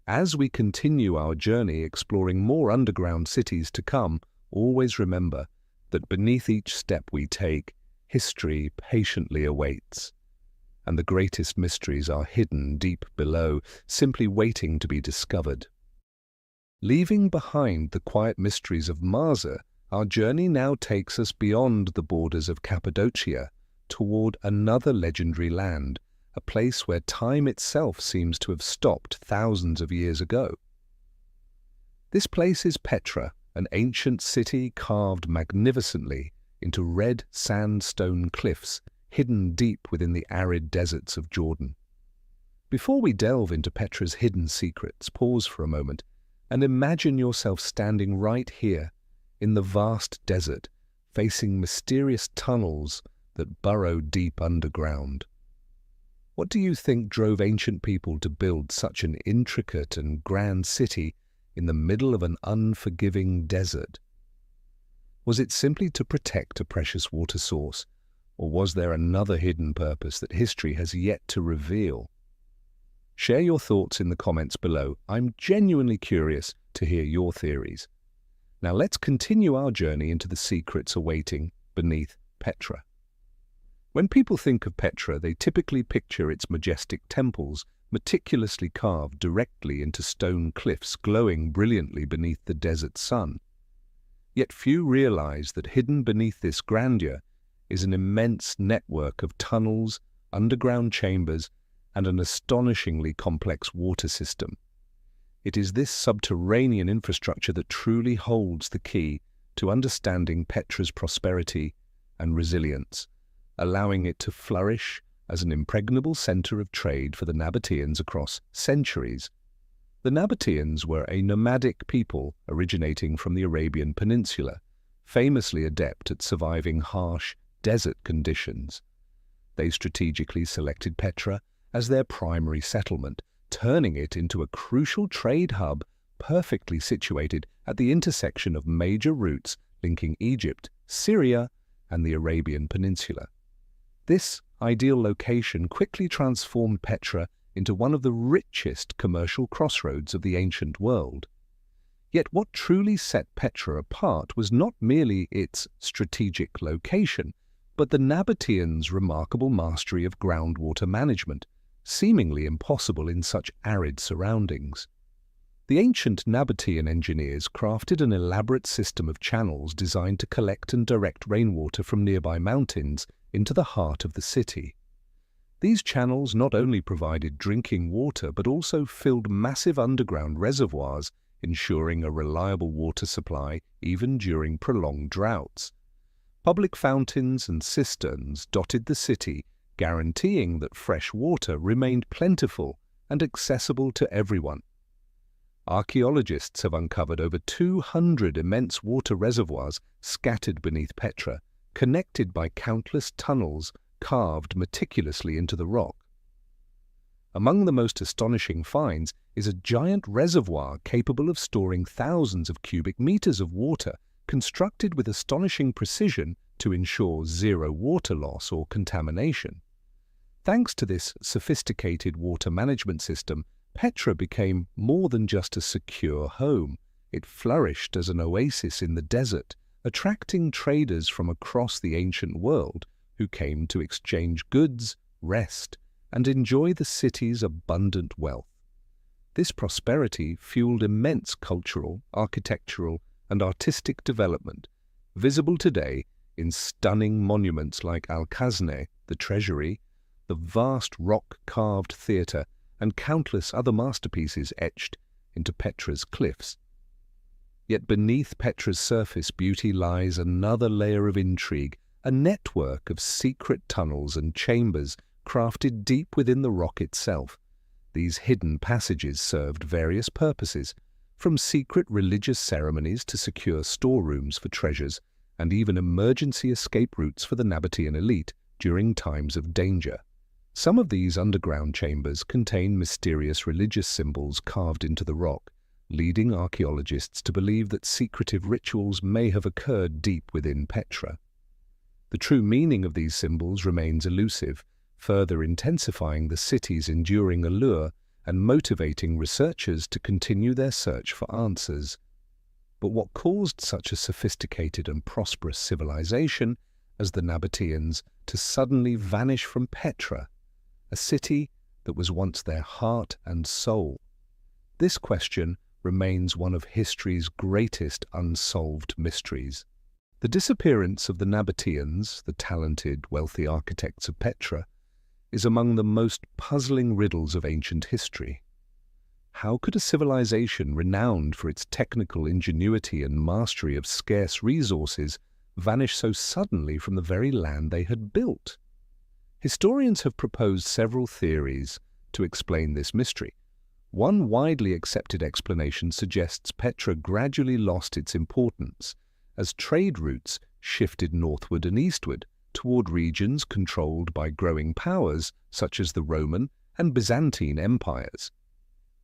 As we continue our journey exploring more underground cities to come, always remember that beneath each step we take, history patiently awaits, and the greatest mysteries are hidden deep below, simply waiting to be discovered. Leaving behind the quiet mysteries of Marsa, our journey now takes us beyond the borders of Cappadocia, toward another legendary land, a place where time itself seems to have stopped thousands of years ago. This place is Petra, an ancient city carved magnificently into red sandstone cliffs hidden deep within the arid deserts of Jordan. Before we delve into Petra's hidden secrets, pause for a moment and imagine yourself standing right here in the vast desert, facing mysterious tunnels that burrow deep underground. What do you think drove ancient people to build such an intricate and grand city in the middle of an unforgiving desert? Was it simply to protect a precious water source, or was there another hidden purpose that history has yet to reveal? Share your thoughts in the comments below. I'm genuinely curious to hear your theories. Now let's continue our journey into the secrets awaiting beneath Petra. When people think of Petra, they typically picture its majestic temples, meticulously carved directly into stone cliffs glowing brilliantly beneath the desert sun. Yet few realize that hidden beneath this grandeur is an immense network of tunnels, underground chambers, and an astonishingly complex water system. It is this subterranean infrastructure that truly holds the key to understanding Petra's prosperity and resilience, allowing it to flourish as an impregnable center of trade for the Nabateans across centuries. The Nabateans were a nomadic people originating from the Arabian Peninsula, famously adept at surviving harsh desert conditions. They strategically selected Petra as their primary settlement, turning it into a crucial trade hub perfectly situated at the intersection of major routes linking Egypt, Syria, and the Arabian Peninsula. This ideal location quickly transformed Petra into one of the richest commercial crossroads of the ancient world. Yet what truly set Petra apart was not merely its strategic location, but the Nabateans' remarkable mastery of groundwater management, seemingly impossible in such arid surroundings. The ancient Nabatean engineers crafted an elaborate system of channels designed to collect and direct rainwater from nearby mountains into the heart of the city. These channels not only provided drinking water but also filled massive underground reservoirs, ensuring a reliable water supply even during prolonged droughts. Public fountains and cisterns dotted the city, guaranteeing that fresh water remained plentiful and accessible to everyone. Archaeologists have uncovered over 200 immense water reservoirs scattered beneath Petra, connected by countless tunnels carved meticulously into the rock. Among the most astonishing finds is a giant reservoir capable of storing thousands of cubic meters of water, constructed with astonishing precision to ensure zero water loss or contamination. Thanks to this sophisticated water management system, Petra became more than just a secure home. It flourished as an oasis in the desert, attracting traders from across the ancient world who came to exchange goods, rest, and enjoy the city's abundant wealth. This prosperity fueled immense cultural, architectural, and artistic development, visible today in stunning monuments like Al-Khazneh, the treasury, the vast rock-carved theatre, and countless other masterpieces etched into Petra's cliffs. Yet beneath Petra's surface beauty lies another layer of intrigue, a network of secret tunnels and chambers crafted deep within the rock itself. These hidden passages served various purposes, from secret religious ceremonies to secure storerooms for treasures, and even emergency escape routes for the Nabatean elite during times of danger. Some of these underground chambers contain mysterious religious symbols carved into the rock, leading archaeologists to believe that secretive rituals may have occurred deep within Petra. The true meaning of these symbols remains elusive, further intensifying the city's enduring allure and motivating researchers to continue their search for answers. But what caused such a sophisticated and prosperous civilization as the Nabateans to suddenly vanish from Petra, a city that was once their heart and soul? This question remains one of history's greatest unsolved mysteries. The disappearance of the Nabateans, the talented, wealthy architects of Petra, is among the most puzzling riddles of ancient history. How could a civilization renowned for its technical ingenuity and mastery of scarce resources vanish so suddenly from the very land they had built? Historians have proposed several theories to explain this mystery. One widely accepted explanation suggests Petra gradually lost its importance as trade routes shifted northward and eastward toward regions controlled by growing powers such as the Roman and Byzantine empires.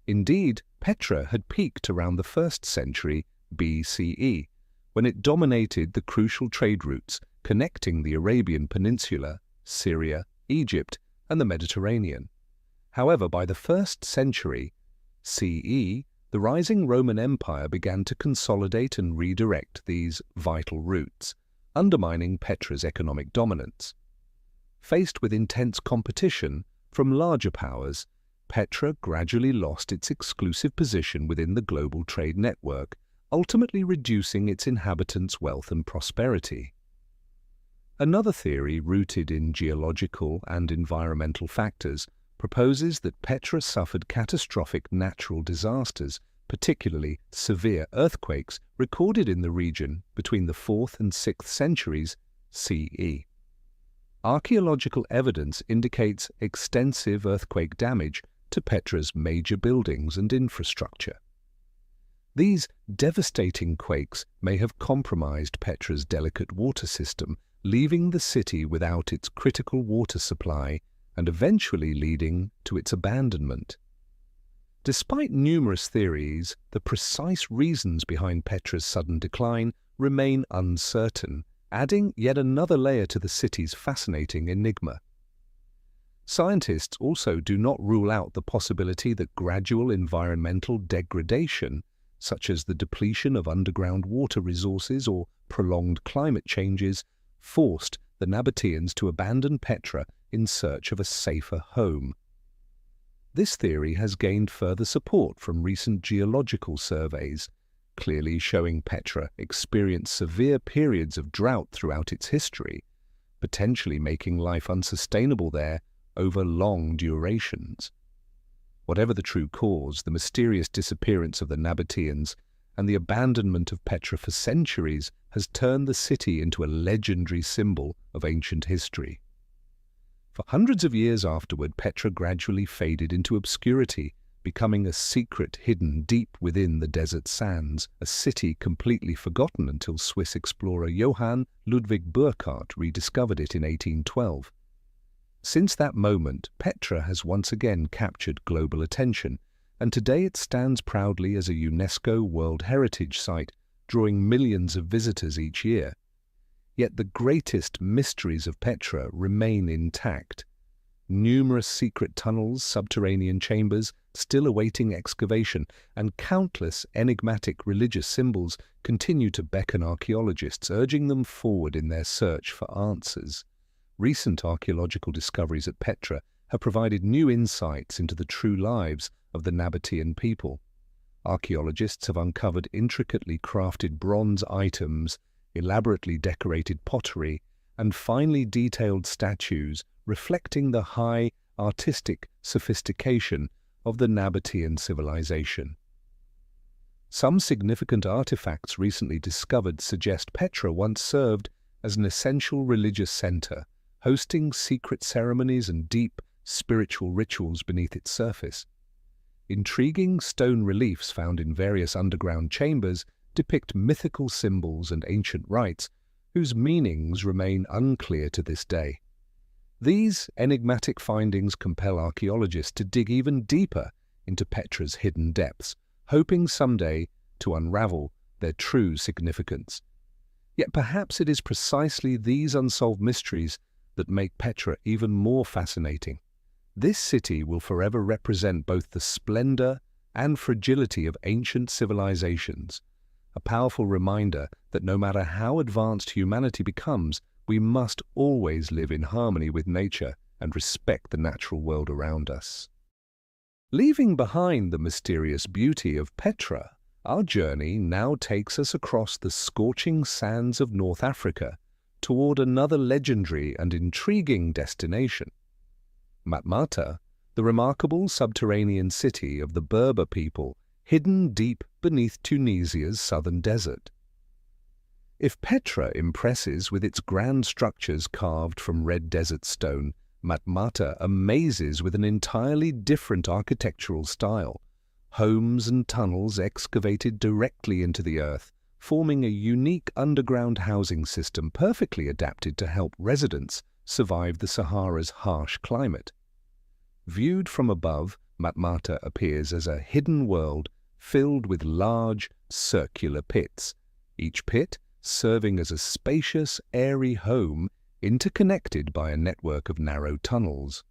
Indeed, Petra had peaked around the 1st century BCE, when it dominated the crucial trade routes connecting the Arabian Peninsula, Syria, Egypt, and the Mediterranean. However, by the 1st century CE, the rising Roman Empire began to consolidate and redirect these vital routes, undermining Petra's economic dominance. Faced with intense competition from larger powers, Petra gradually lost its exclusive position within the global trade network, ultimately reducing its inhabitants' wealth and prosperity. Another theory, rooted in geological and environmental factors, proposes that Petra suffered catastrophic natural disasters, particularly severe earthquakes recorded in the region between the 4th and 6th centuries CE. Archaeological evidence indicates extensive earthquake damage to Petra's major buildings and infrastructure. These devastating quakes may have compromised Petra's delicate water system, leaving the city without its critical water supply and eventually leading to its abandonment. Despite numerous theories, the precise reasons behind Petra's sudden decline remain uncertain, adding yet another layer to the city's fascinating enigma. Scientists also do not rule out the possibility that gradual environmental degradation, such as the depletion of underground water resources or prolonged climate changes, forced the Nabateans to abandon Petra in search of a safer home. This theory has gained further support from recent geological surveys, clearly showing Petra experienced severe periods of drought throughout its history, potentially making life unsustainable there over long durations. Whatever the true cause, the mysterious disappearance of the Nabateans and the abandonment of Petra for centuries has turned the city into a legendary symbol of ancient history. For hundreds of years afterward, Petra gradually faded into obscurity, becoming a secret hidden deep within the desert sands, a city completely forgotten until Swiss explorer Johann Ludwig Burckhardt rediscovered it in 1812. Since that moment, Petra has once again captured global attention, and today it stands proudly as a UNESCO World Heritage Site, drawing millions of visitors each year. Yet the greatest mysteries of Petra remain intact. Numerous secret tunnels, subterranean chambers, still awaiting excavation, and countless enigmatic religious symbols continue to beckon archaeologists, urging them forward in their search for answers. Recent archaeological discoveries at Petra have provided new insights into the true lives of the Nabatean people. Archaeologists have uncovered intricately crafted bronze items, elaborately decorated pottery, and finely detailed statues reflecting the high artistic sophistication of the Nabatean civilization. Some significant artifacts recently discovered suggest Petra once served as an essential religious center, hosting secret ceremonies and deep spiritual rituals beneath its surface. Intriguing stone reliefs found in various underground chambers depict mythical symbols and ancient rites whose meanings remain unclear to this day. These enigmatic findings compel archaeologists to dig even deeper into Petra's hidden depths, hoping someday to unravel their true significance. Yet perhaps it is precisely these unsolved mysteries that make Petra even more fascinating. This city will forever represent both the splendor and fragility of ancient civilizations, a powerful reminder that no matter how advanced humanity becomes, we must always live in harmony with nature and respect the natural world around us. Leaving behind the mysterious beauty of Petra, our journey now takes us across the scorching sands of North Africa toward another legendary and intriguing destination. Matmata, the remarkable subterranean city of the Berber people, hidden deep beneath Tunisia's southern desert. If Petra impresses with its grand structures carved from red desert stone, Matmata amazes with an entirely different architectural style. Homes and tunnels excavated directly into the earth, forming a unique underground housing system perfectly adapted to help residents survive the Sahara's harsh climate. Viewed from above, Matmata appears as a hidden world filled with large, circular pits, each pit serving as a spacious, airy home interconnected by a network of narrow tunnels.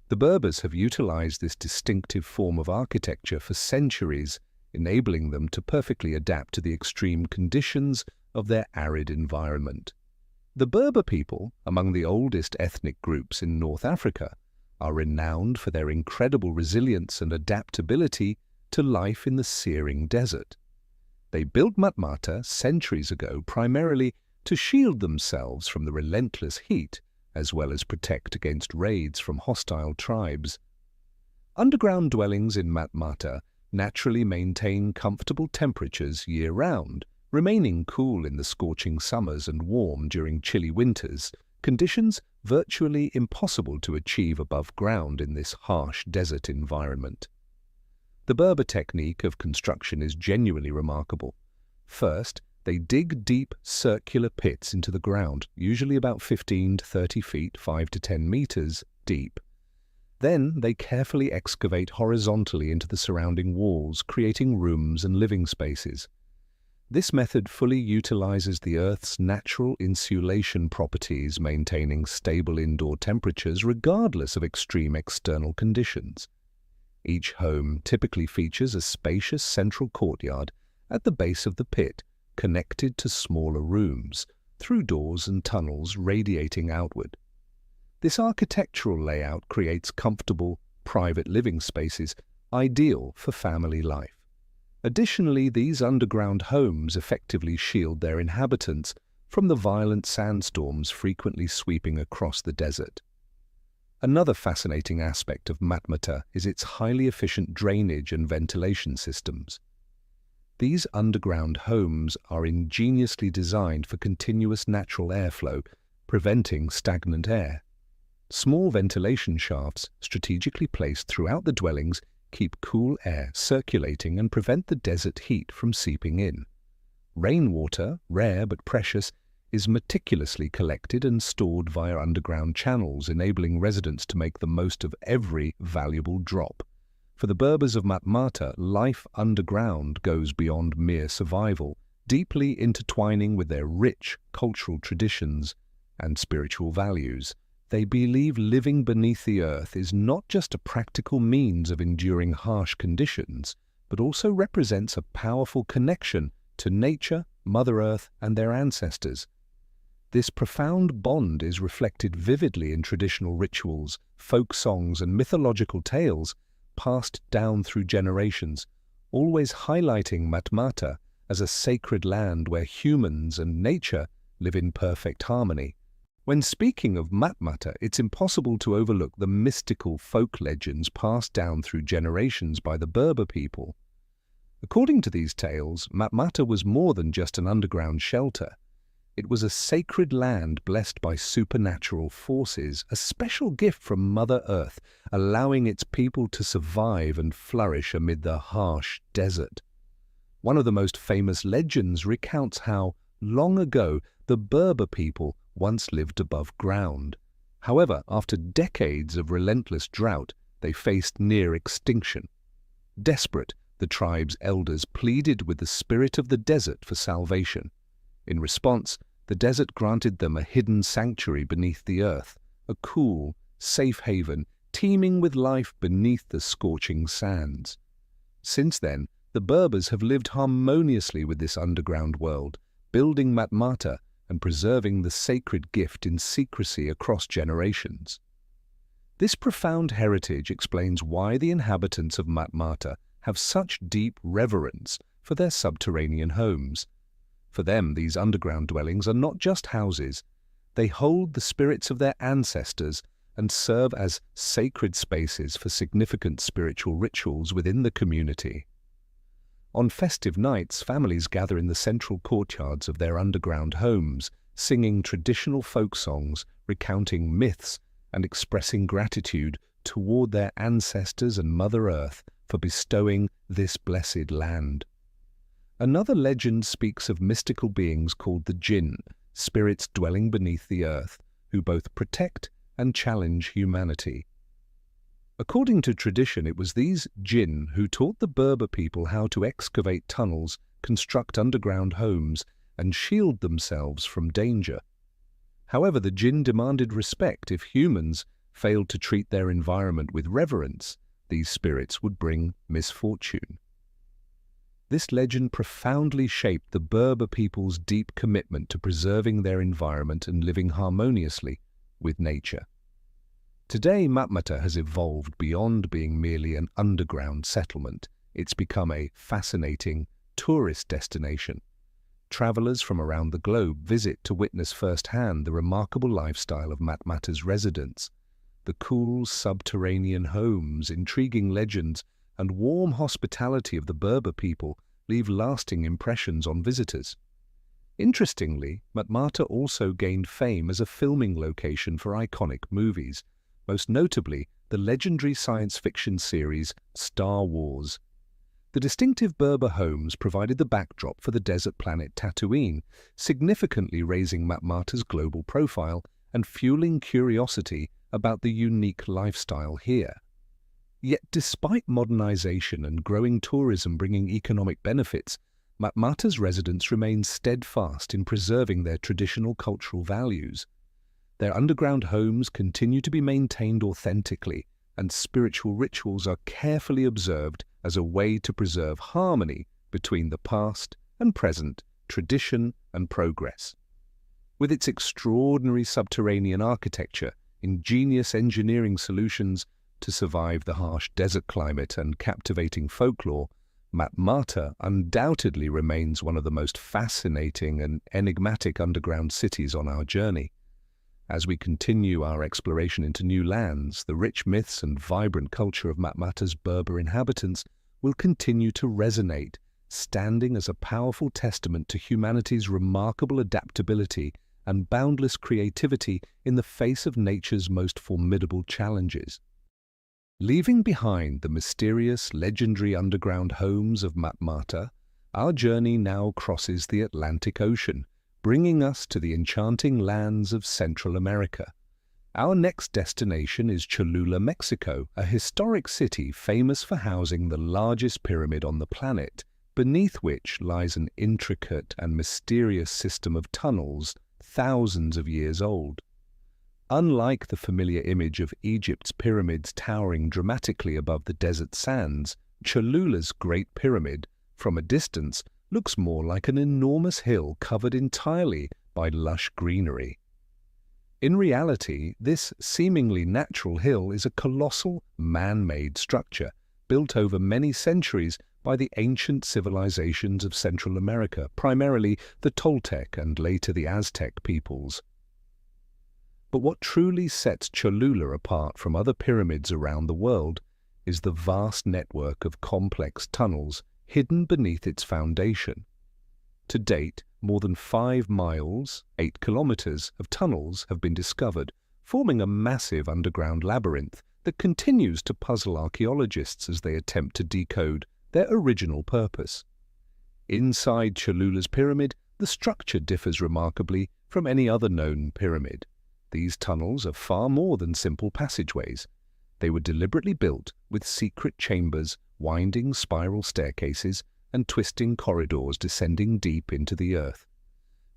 The Berbers have utilized this distinctive form of architecture for centuries, enabling them to perfectly adapt to the extreme conditions of their arid environment. The Berber people, among the oldest ethnic groups in North Africa, are renowned for their incredible resilience and adaptability to life in the searing desert. They built Matmata centuries ago primarily to shield themselves from the relentless heat, as well as protect against raids from hostile tribes. Underground dwellings in Matmata naturally maintain comfortable temperatures year-round, remaining cool in the scorching summers and warm during chilly winters, conditions virtually impossible to achieve above ground in this harsh desert environment. The Berber technique of construction is genuinely remarkable. First, they dig deep circular pits into the ground, usually about 15 to 30 feet, 5 to 10 meters deep. Then they carefully excavate horizontally into the surrounding walls, creating rooms and living spaces. This method fully utilizes the Earth's natural insulation properties, maintaining stable indoor temperatures regardless of extreme external conditions. Each home typically features a spacious central courtyard at the base of the pit, connected to smaller rooms, through doors and tunnels radiating outward. This architectural layout creates comfortable, private living spaces, ideal for family life. Additionally, these underground homes effectively shield their inhabitants from the violent sandstorms frequently sweeping across the desert. Another fascinating aspect of Matmata is its highly efficient drainage and ventilation systems. These underground homes are ingeniously designed for continuous natural airflow, preventing stagnant air. Small ventilation shafts, strategically placed throughout the dwellings, keep cool air circulating and prevent the desert heat from seeping in. Rainwater, rare but precious, is meticulously collected and stored via underground channels, enabling residents to make the most of every valuable drop. For the Berbers of Matmata, life underground goes beyond mere survival, deeply intertwining with their rich cultural traditions and spiritual values. They believe living beneath the earth is not just a practical means of enduring harsh conditions, but also represents a powerful connection to nature, Mother Earth, and their ancestors. This profound bond is reflected vividly in traditional rituals, folk songs, and mythological tales passed down through generations, always highlighting Matmata as a sacred land where humans and nature live in perfect harmony. When speaking of Matmata, it's impossible to overlook the mystical folk legends passed down through generations by the Berber people. According to these tales, Matmata was more than just an underground shelter. It was a sacred land blessed by supernatural forces, a special gift from Mother Earth, allowing its people to survive and flourish amid the harsh desert. One of the most famous legends recounts how, long ago, the Berber people once lived above ground. However, after decades of relentless drought, they faced near extinction. Desperate, the tribe's elders pleaded with the spirit of the desert for salvation. In response, the desert granted them a hidden sanctuary beneath the earth, a cool, safe haven teeming with life beneath the scorching sands. Since then, the Berbers have lived harmoniously with this underground world, building Matmata and preserving the sacred gift in secrecy across generations. This profound heritage explains why the inhabitants of Matmata have such deep reverence for their subterranean homes. For them, these underground dwellings are not just houses. They hold the spirits of their ancestors and serve as sacred spaces for significant spiritual rituals within the community. On festive nights, families gather in the central courtyards of their underground homes, singing traditional folk songs, recounting myths, and expressing gratitude toward their ancestors and Mother Earth for bestowing this blessed land. Another legend speaks of mystical beings called the jinn, spirits dwelling beneath the earth, who both protect and challenge humanity. According to tradition, it was these jinn who taught the Berber people how to excavate tunnels, construct underground homes, and shield themselves from danger. However, the jinn demanded respect. If humans failed to treat their environment with reverence, these spirits would bring misfortune. This legend profoundly shaped the Berber people's deep commitment to preserving their environment and living harmoniously with nature. Today, Matmata has evolved beyond being merely an underground settlement. It's become a fascinating tourist destination. Travelers from around the globe visit to witness firsthand the remarkable lifestyle of Matmata's residents. The cool subterranean homes, intriguing legends, and warm hospitality of the Berber people leave lasting impressions on visitors. Interestingly, Matmata also gained fame as a filming location for iconic movies, most notably the legendary science fiction series Star Wars. The distinctive Berber homes provided the backdrop for the desert planet Tatooine, significantly raising Matmata's global profile and fueling curiosity about the unique lifestyle here. Yet despite modernization and growing tourism bringing economic benefits, Matmata's residents remain steadfast in preserving their traditional cultural values. Their underground homes continue to be maintained authentically, and spiritual rituals are carefully observed as a way to preserve harmony between the past and present, tradition and progress. With its extraordinary subterranean architecture, ingenious engineering solutions to survive the harsh desert climate and captivating folklore, Matmata undoubtedly remains one of the most fascinating and enigmatic underground cities on our journey. As we continue our exploration into new lands, the rich myths and vibrant culture of Matmata's Berber inhabitants will continue to resonate, standing as a powerful testament to humanity's remarkable adaptability and boundless creativity in the face of nature's most formidable challenges. Leaving behind the mysterious, legendary underground homes of Matmata, our journey now crosses the Atlantic Ocean, bringing us to the enchanting lands of Central America. Our next destination is Cholula, Mexico, a historic city famous for housing the largest pyramid on the planet, beneath which lies an intricate and mysterious system of tunnels thousands of years old. Unlike the familiar image of Egypt's pyramids towering dramatically above the desert sands, Cholula's Great Pyramid, from a distance, looks more like an enormous hill covered entirely by lush greenery. In reality, this seemingly natural hill is a colossal, man-made structure built over many centuries by the ancient civilizations of Central America, primarily the Toltec and later the Aztec peoples. But what truly sets Cholula apart from other pyramids around the world is the vast network of complex tunnels hidden beneath its foundation. To date, more than 5 miles, 8 kilometers of tunnels have been discovered, forming a massive underground labyrinth that continues to puzzle archaeologists as they attempt to decode their original purpose. Inside Cholula's pyramid, the structure differs remarkably from any other known pyramid. These tunnels are far more than simple passageways. They were deliberately built with secret chambers, winding spiral staircases, and twisting corridors descending deep into the earth.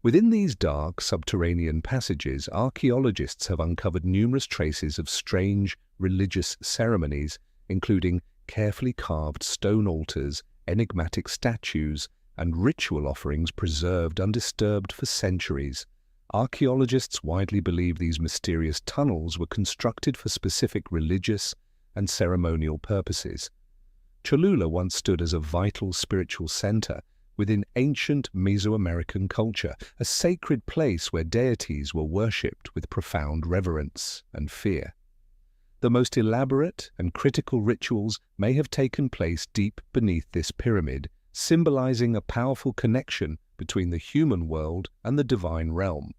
Within these dark subterranean passages, archaeologists have uncovered numerous traces of strange religious ceremonies, including carefully carved stone altars, enigmatic statues, and ritual offerings preserved undisturbed for centuries. Archaeologists widely believe these mysterious tunnels were constructed for specific religious and ceremonial purposes. Cholula once stood as a vital spiritual center within ancient Mesoamerican culture, a sacred place where deities were worshipped with profound reverence and fear. The most elaborate and critical rituals may have taken place deep beneath this pyramid, symbolizing a powerful connection between the human world and the divine realm.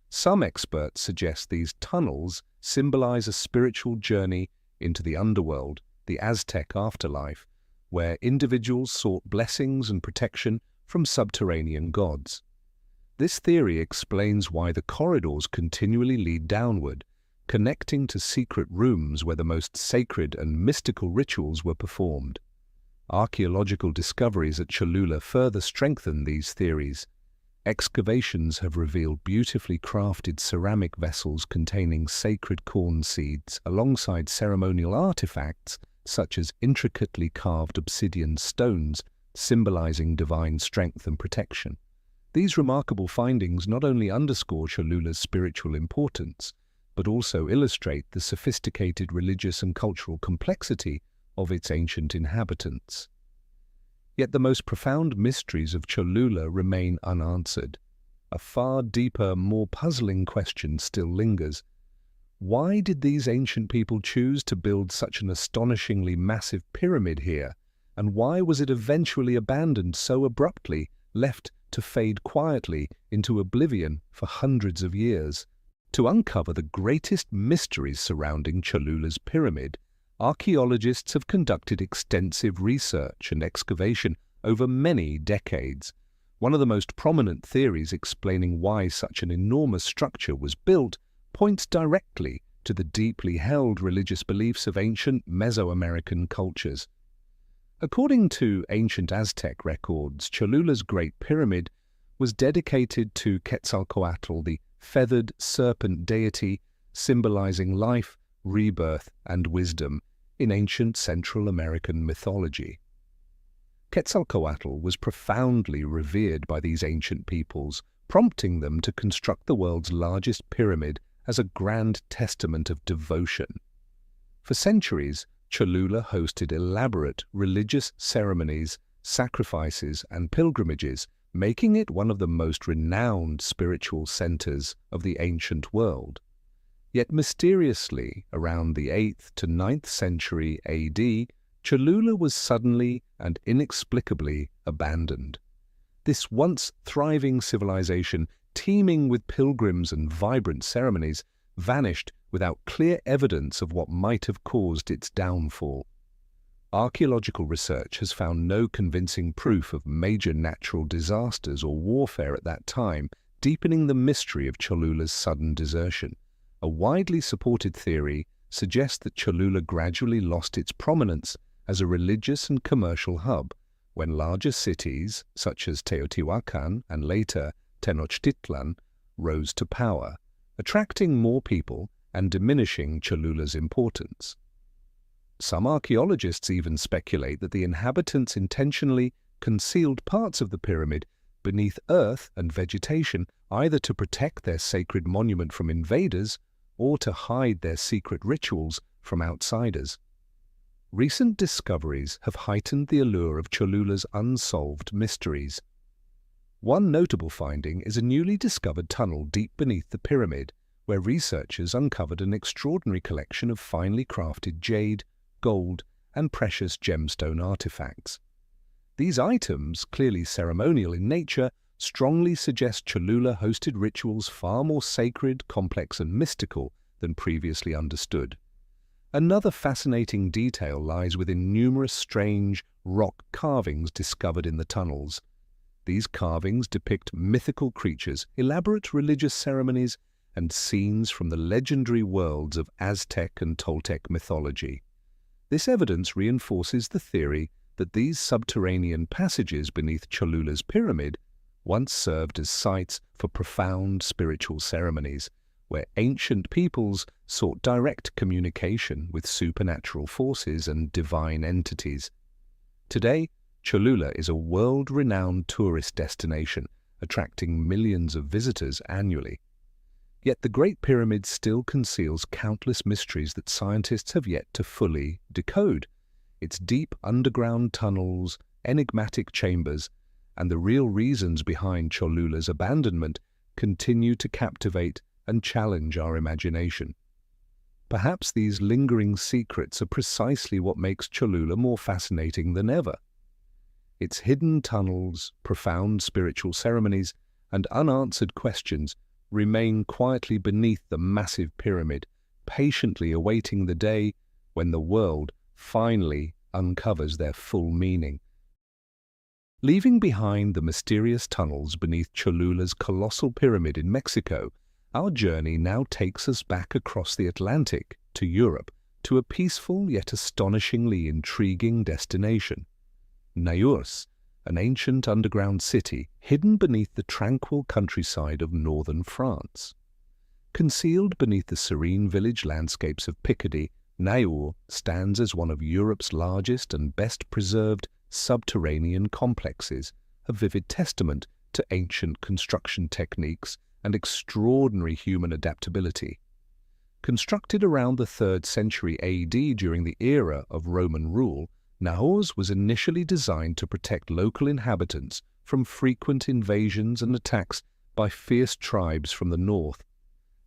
Some experts suggest these tunnels symbolize a spiritual journey into the underworld, the Aztec afterlife, where individuals sought blessings and protection from subterranean gods. This theory explains why the corridors continually lead downward, connecting to secret rooms where the most sacred and mystical rituals were performed. Archaeological discoveries at Cholula further strengthen these theories. Excavations have revealed beautifully crafted ceramic vessels containing sacred corn seeds alongside ceremonial artifacts such as intricately carved obsidian stones symbolizing divine strength and protection. These remarkable findings not only underscore Cholula's spiritual importance, but also illustrate the sophisticated religious and cultural complexity of its ancient inhabitants. Yet the most profound mysteries of Cholula remain unanswered. A far deeper, more puzzling question still lingers. Why did these ancient people choose to build such an astonishingly massive pyramid here, and why was it eventually abandoned so abruptly, left to fade quietly into oblivion for hundreds of years? To uncover the greatest mysteries surrounding Cholula's pyramid, archaeologists have conducted extensive research and excavation over many decades. One of the most prominent theories explaining why such an enormous structure was built points directly to the deeply held religious beliefs of ancient Mesoamerican cultures. According to ancient Aztec records, Cholula's Great Pyramid was dedicated to Quetzalcoatl, the feathered serpent deity symbolizing life, rebirth, and wisdom in ancient Central American mythology. Quetzalcoatl was profoundly revered by these ancient peoples, prompting them to construct the world's largest pyramid as a grand testament of devotion. For centuries, Cholula hosted elaborate religious ceremonies, sacrifices, and pilgrimages, making it one of the most renowned spiritual centers of the ancient world. Yet mysteriously, around the 8th to 9th century AD, Cholula was suddenly and inexplicably abandoned. This once thriving civilization, teeming with pilgrims and vibrant ceremonies, vanished without clear evidence of what might have caused its downfall. Archaeological research has found no convincing proof of major natural disasters or warfare at that time, deepening the mystery of Cholula's sudden desertion. A widely supported theory suggests that Cholula gradually lost its prominence as a religious and commercial hub when larger cities, such as Teotihuacan and later Tenochtitlan, rose to power, attracting more people and diminishing Cholula's importance. Some archaeologists even speculate that the inhabitants intentionally concealed parts of the pyramid beneath earth and vegetation, either to protect their sacred monument from invaders or to hide their secret rituals from outsiders. Recent discoveries have heightened the allure of Cholula's unsolved mysteries. One notable finding is a newly discovered tunnel deep beneath the pyramid, where researchers uncovered an extraordinary collection of finely crafted jade, gold, and precious gemstone artifacts. These items, clearly ceremonial in nature, strongly suggest Cholula hosted rituals far more sacred, complex, and mystical than previously understood. Another fascinating detail lies within numerous strange rock carvings discovered in the tunnels. These carvings depict mythical creatures, elaborate religious ceremonies, and scenes from the legendary worlds of Aztec and Toltec mythology. This evidence reinforces the theory that these subterranean passages beneath Cholula's pyramid once served as sites for profound spiritual ceremonies, where ancient peoples sought direct communication with supernatural forces and divine entities. Today, Cholula is a world-renowned tourist destination, attracting millions of visitors annually. Yet the Great Pyramid still conceals countless mysteries that scientists have yet to fully decode. Its deep underground tunnels, enigmatic chambers, and the real reasons behind Cholula's abandonment continue to captivate and challenge our imagination. Perhaps these lingering secrets are precisely what makes Cholula more fascinating than ever. Its hidden tunnels, profound spiritual ceremonies, and unanswered questions remain quietly beneath the massive pyramid, patiently awaiting the day when the world finally uncovers their full meaning. Leaving behind the mysterious tunnels beneath Cholula's colossal pyramid in Mexico, our journey now takes us back across the Atlantic to Europe, to a peaceful yet astonishingly intriguing destination. Naurs, an ancient underground city hidden beneath the tranquil countryside of northern France. Concealed beneath the serene village landscapes of Picardy, Naurs stands as one of Europe's largest and best-preserved subterranean complexes, a vivid testament to ancient construction techniques and extraordinary human adaptability. Constructed around the 3rd century AD during the era of Roman rule, Naurs was initially designed to protect local inhabitants from frequent invasions and attacks by fierce tribes from the north.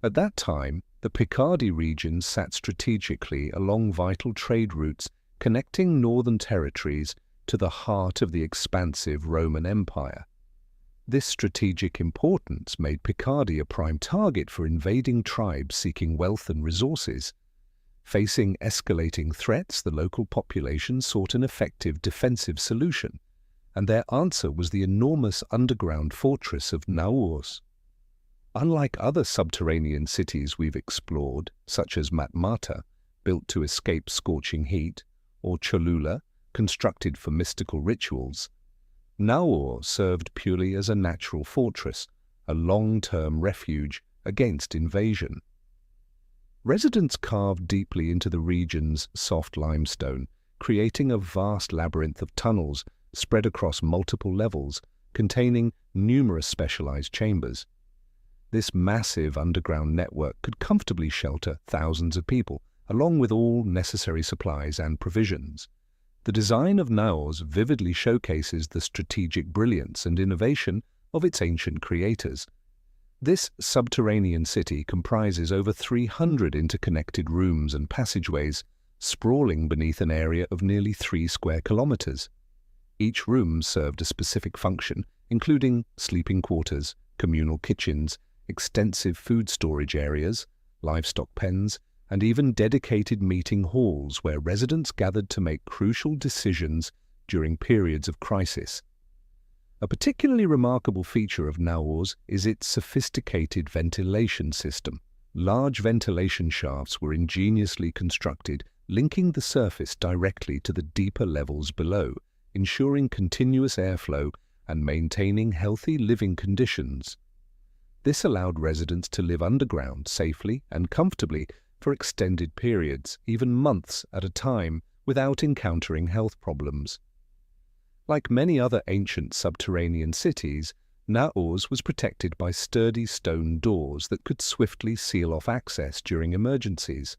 At that time, the Picardy region sat strategically along vital trade routes connecting northern territories to the heart of the expansive Roman Empire. This strategic importance made Picardy a prime target for invading tribes seeking wealth and resources. Facing escalating threats, the local population sought an effective defensive solution, and their answer was the enormous underground fortress of Naurs. Unlike other subterranean cities we've explored, such as Matmata, built to escape scorching heat, or Cholula, constructed for mystical rituals. Naur served purely as a natural fortress, a long-term refuge against invasion. Residents carved deeply into the region's soft limestone, creating a vast labyrinth of tunnels spread across multiple levels, containing numerous specialized chambers. This massive underground network could comfortably shelter thousands of people, along with all necessary supplies and provisions. The design of Naurs vividly showcases the strategic brilliance and innovation of its ancient creators. This subterranean city comprises over 300 interconnected rooms and passageways, sprawling beneath an area of nearly 3 square kilometers. Each room served a specific function, including sleeping quarters, communal kitchens, extensive food storage areas, livestock pens, and even dedicated meeting halls where residents gathered to make crucial decisions during periods of crisis. A particularly remarkable feature of Naurs is its sophisticated ventilation system. Large ventilation shafts were ingeniously constructed, linking the surface directly to the deeper levels below, ensuring continuous airflow and maintaining healthy living conditions. This allowed residents to live underground safely and comfortably for extended periods, even months at a time, without encountering health problems. Like many other ancient subterranean cities, Naurs was protected by sturdy stone doors that could swiftly seal off access during emergencies.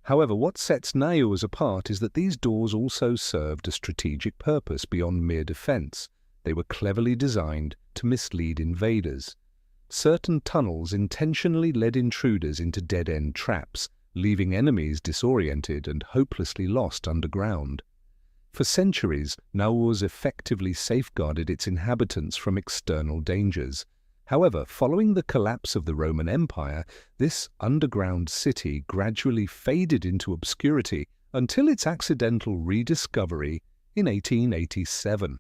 However, what sets Naurs apart is that these doors also served a strategic purpose beyond mere defense. They were cleverly designed to mislead invaders. Certain tunnels intentionally led intruders into dead-end traps, leaving enemies disoriented and hopelessly lost underground. For centuries, Naurs effectively safeguarded its inhabitants from external dangers. However, following the collapse of the Roman Empire, this underground city gradually faded into obscurity until its accidental rediscovery in 1887.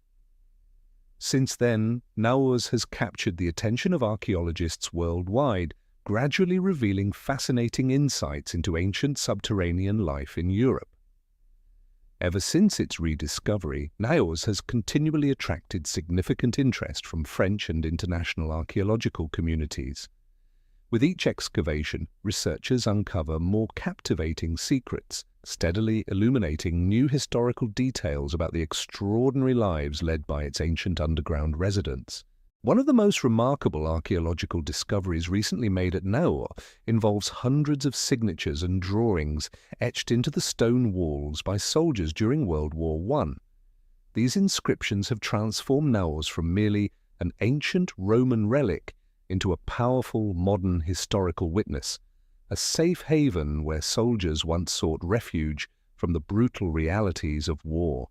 Since then, Naurs has captured the attention of archaeologists worldwide, gradually revealing fascinating insights into ancient subterranean life in Europe. Ever since its rediscovery, Naurs has continually attracted significant interest from French and international archaeological communities. With each excavation, researchers uncover more captivating secrets, steadily illuminating new historical details about the extraordinary lives led by its ancient underground residents. One of the most remarkable archaeological discoveries recently made at Naur involves hundreds of signatures and drawings etched into the stone walls by soldiers during World War I. These inscriptions have transformed Naurs from merely an ancient Roman relic into a powerful modern historical witness, a safe haven where soldiers once sought refuge from the brutal realities of war.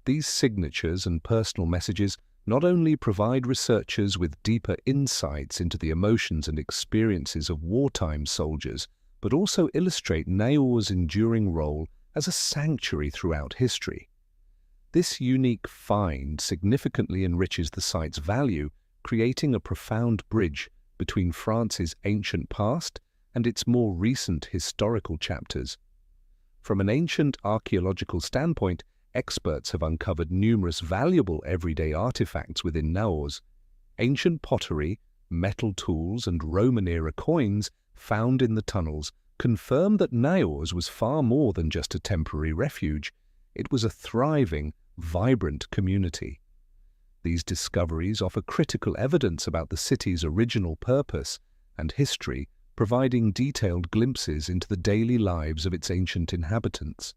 These signatures and personal messages not only provide researchers with deeper insights into the emotions and experiences of wartime soldiers, but also illustrate Naur's enduring role as a sanctuary throughout history. This unique find significantly enriches the site's value, creating a profound bridge between France's ancient past and its more recent historical chapters. From an ancient archaeological standpoint, experts have uncovered numerous valuable everyday artifacts within Naurs. Ancient pottery, metal tools, and Roman-era coins found in the tunnels confirm that Naurs was far more than just a temporary refuge. It was a thriving, vibrant community. These discoveries offer critical evidence about the city's original purpose and history, providing detailed glimpses into the daily lives of its ancient inhabitants.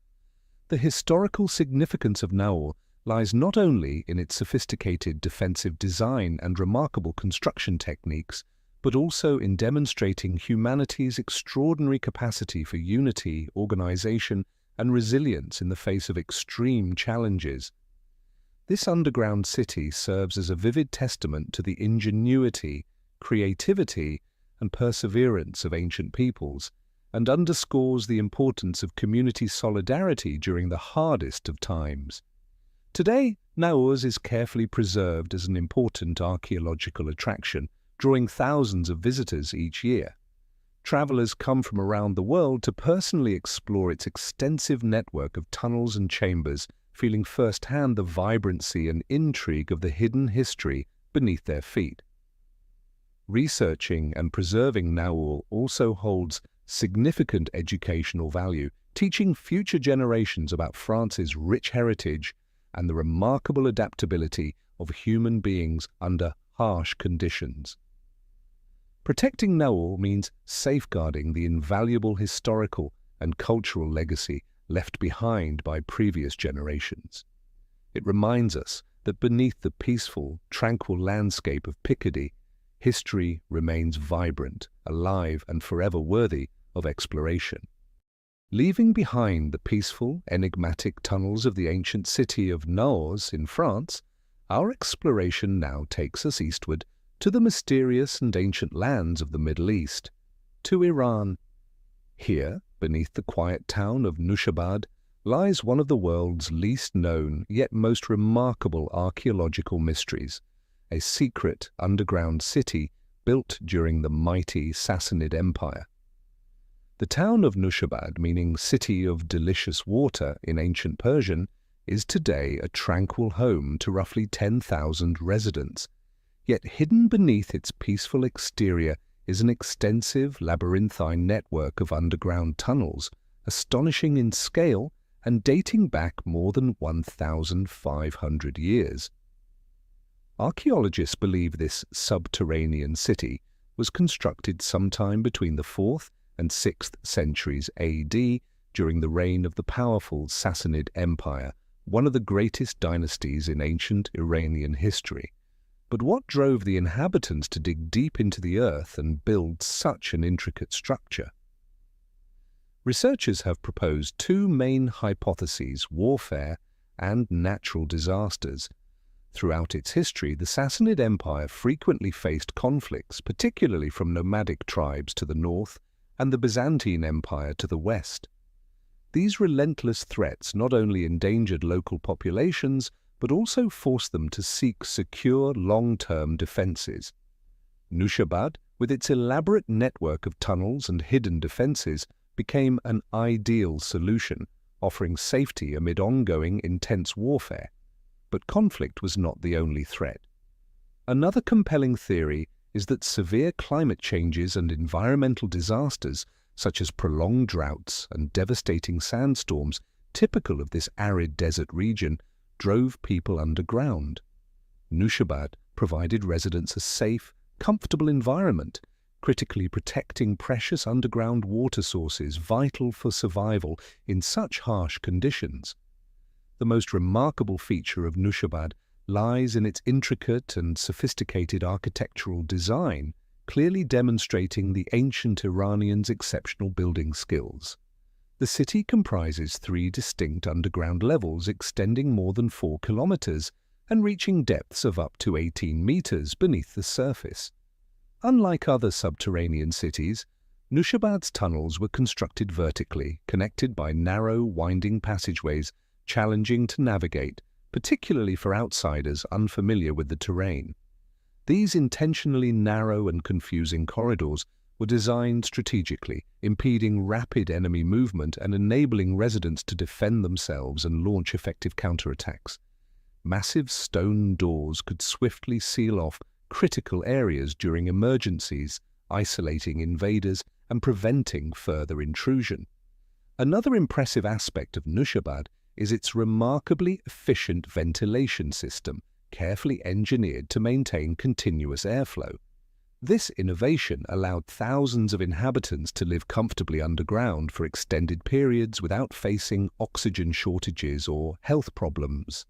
The historical significance of Naur lies not only in its sophisticated defensive design and remarkable construction techniques, but also in demonstrating humanity's extraordinary capacity for unity, organization, and resilience in the face of extreme challenges. This underground city serves as a vivid testament to the ingenuity, creativity, and perseverance of ancient peoples, and underscores the importance of community solidarity during the hardest of times. Today, Naurs is carefully preserved as an important archaeological attraction, drawing thousands of visitors each year. Travelers come from around the world to personally explore its extensive network of tunnels and chambers, feeling firsthand the vibrancy and intrigue of the hidden history beneath their feet. Researching and preserving Naur also holds significant educational value, teaching future generations about France's rich heritage and the remarkable adaptability of human beings under harsh conditions. Protecting Naur means safeguarding the invaluable historical and cultural legacy left behind by previous generations. It reminds us that beneath the peaceful, tranquil landscape of Picardy, history remains vibrant, alive, and forever worthy of exploration. Leaving behind the peaceful, enigmatic tunnels of the ancient city of Naurs in France, our exploration now takes us eastward to the mysterious and ancient lands of the Middle East, to Iran. Here, beneath the quiet town of Nushabad, lies one of the world's least known yet most remarkable archaeological mysteries, a secret underground city built during the mighty Sassanid Empire. The town of Nushabad, meaning City of Delicious Water in ancient Persian, is today a tranquil home to roughly 10,000 residents. Yet hidden beneath its peaceful exterior is an extensive labyrinthine network of underground tunnels, astonishing in scale and dating back more than 1,500 years. Archaeologists believe this subterranean city was constructed sometime between the 4th and 6th centuries AD during the reign of the powerful Sassanid Empire, one of the greatest dynasties in ancient Iranian history. But what drove the inhabitants to dig deep into the earth and build such an intricate structure? Researchers have proposed two main hypotheses: warfare and natural disasters. Throughout its history, the Sassanid Empire frequently faced conflicts, particularly from nomadic tribes to the north and the Byzantine Empire to the west. These relentless threats not only endangered local populations, but also forced them to seek secure long-term defenses. Nushabad, with its elaborate network of tunnels and hidden defenses, became an ideal solution, offering safety amid ongoing intense warfare. But conflict was not the only threat. Another compelling theory is that severe climate changes and environmental disasters, such as prolonged droughts and devastating sandstorms typical of this arid desert region, drove people underground. Nushabad provided residents a safe, comfortable environment, critically protecting precious underground water sources vital for survival in such harsh conditions. The most remarkable feature of Nushabad lies in its intricate and sophisticated architectural design, clearly demonstrating the ancient Iranians' exceptional building skills. The city comprises 3 distinct underground levels extending more than 4 kilometers and reaching depths of up to 18 meters beneath the surface. Unlike other subterranean cities, Nushabad's tunnels were constructed vertically, connected by narrow, winding passageways, challenging to navigate, particularly for outsiders unfamiliar with the terrain. These intentionally narrow and confusing corridors were designed strategically, impeding rapid enemy movement and enabling residents to defend themselves and launch effective counterattacks. Massive stone doors could swiftly seal off critical areas during emergencies, isolating invaders and preventing further intrusion. Another impressive aspect of Nushabad is its remarkably efficient ventilation system, carefully engineered to maintain continuous airflow. This innovation allowed thousands of inhabitants to live comfortably underground for extended periods without facing oxygen shortages or health problems.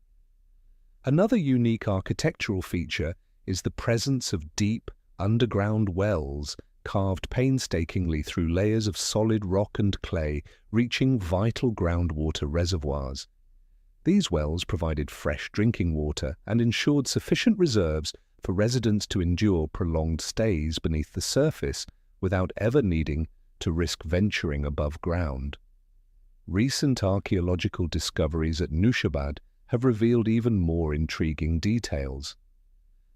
Another unique architectural feature is the presence of deep, underground wells carved painstakingly through layers of solid rock and clay, reaching vital groundwater reservoirs. These wells provided fresh drinking water and ensured sufficient reserves for residents to endure prolonged stays beneath the surface without ever needing to risk venturing above ground. Recent archaeological discoveries at Nushabad have revealed even more intriguing details.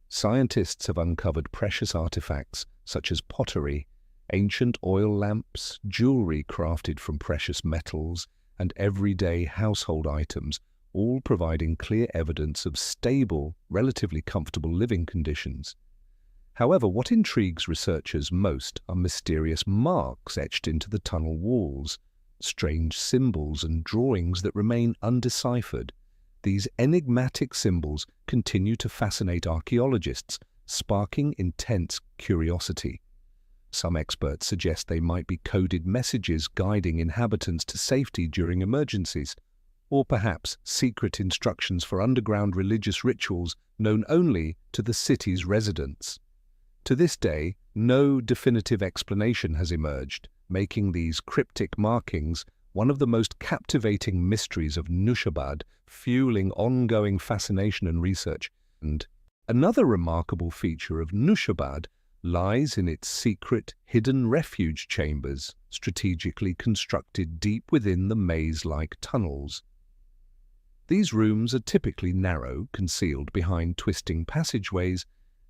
Scientists have uncovered precious artifacts such as pottery, ancient oil lamps, jewelry crafted from precious metals, and everyday household items, all providing clear evidence of stable, relatively comfortable living conditions. However, what intrigues researchers most are mysterious marks etched into the tunnel walls, strange symbols and drawings that remain undeciphered. These enigmatic symbols continue to fascinate archaeologists, sparking intense curiosity. Some experts suggest they might be coded messages guiding inhabitants to safety during emergencies, or perhaps secret instructions for underground religious rituals known only to the city's residents. To this day, no definitive explanation has emerged, making these cryptic markings one of the most captivating mysteries of Nushabad, fueling ongoing fascination and research. And another remarkable feature of Nushabad lies in its secret, hidden refuge chambers, strategically constructed deep within the maze-like tunnels. These rooms are typically narrow, concealed behind twisting passageways,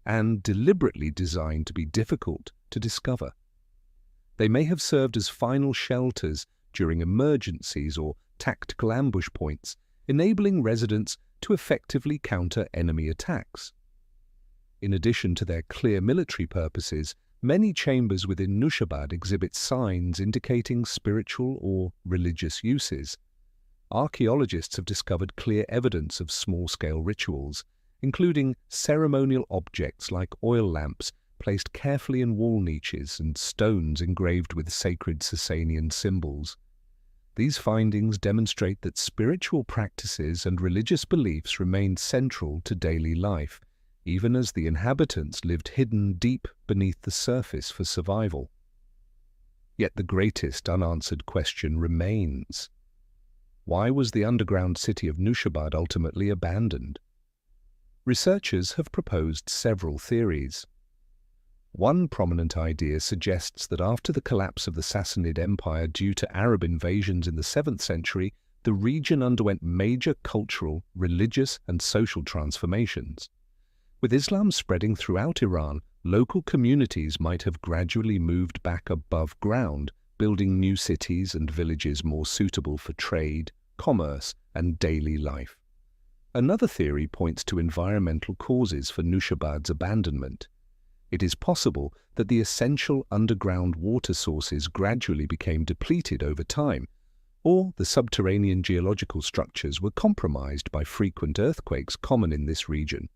and deliberately designed to be difficult to discover. They may have served as final shelters during emergencies or tactical ambush points, enabling residents to effectively counter enemy attacks. In addition to their clear military purposes, many chambers within Nushabad exhibit signs indicating spiritual or religious uses. Archaeologists have discovered clear evidence of small-scale rituals, including ceremonial objects like oil lamps placed carefully in wall niches and stones engraved with sacred Sasanian symbols. These findings demonstrate that spiritual practices and religious beliefs remained central to daily life, even as the inhabitants lived hidden deep beneath the surface for survival. Yet the greatest unanswered question remains: why was the underground city of Nushabad ultimately abandoned? Researchers have proposed several theories. One prominent idea suggests that after the collapse of the Sassanid Empire due to Arab invasions in the 7th century, the region underwent major cultural, religious, and social transformations. With Islam spreading throughout Iran, local communities might have gradually moved back above ground, building new cities and villages more suitable for trade, commerce, and daily life. Another theory points to environmental causes for Nushabad's abandonment. It is possible that the essential underground water sources gradually became depleted over time, or the subterranean geological structures were compromised by frequent earthquakes common in this region.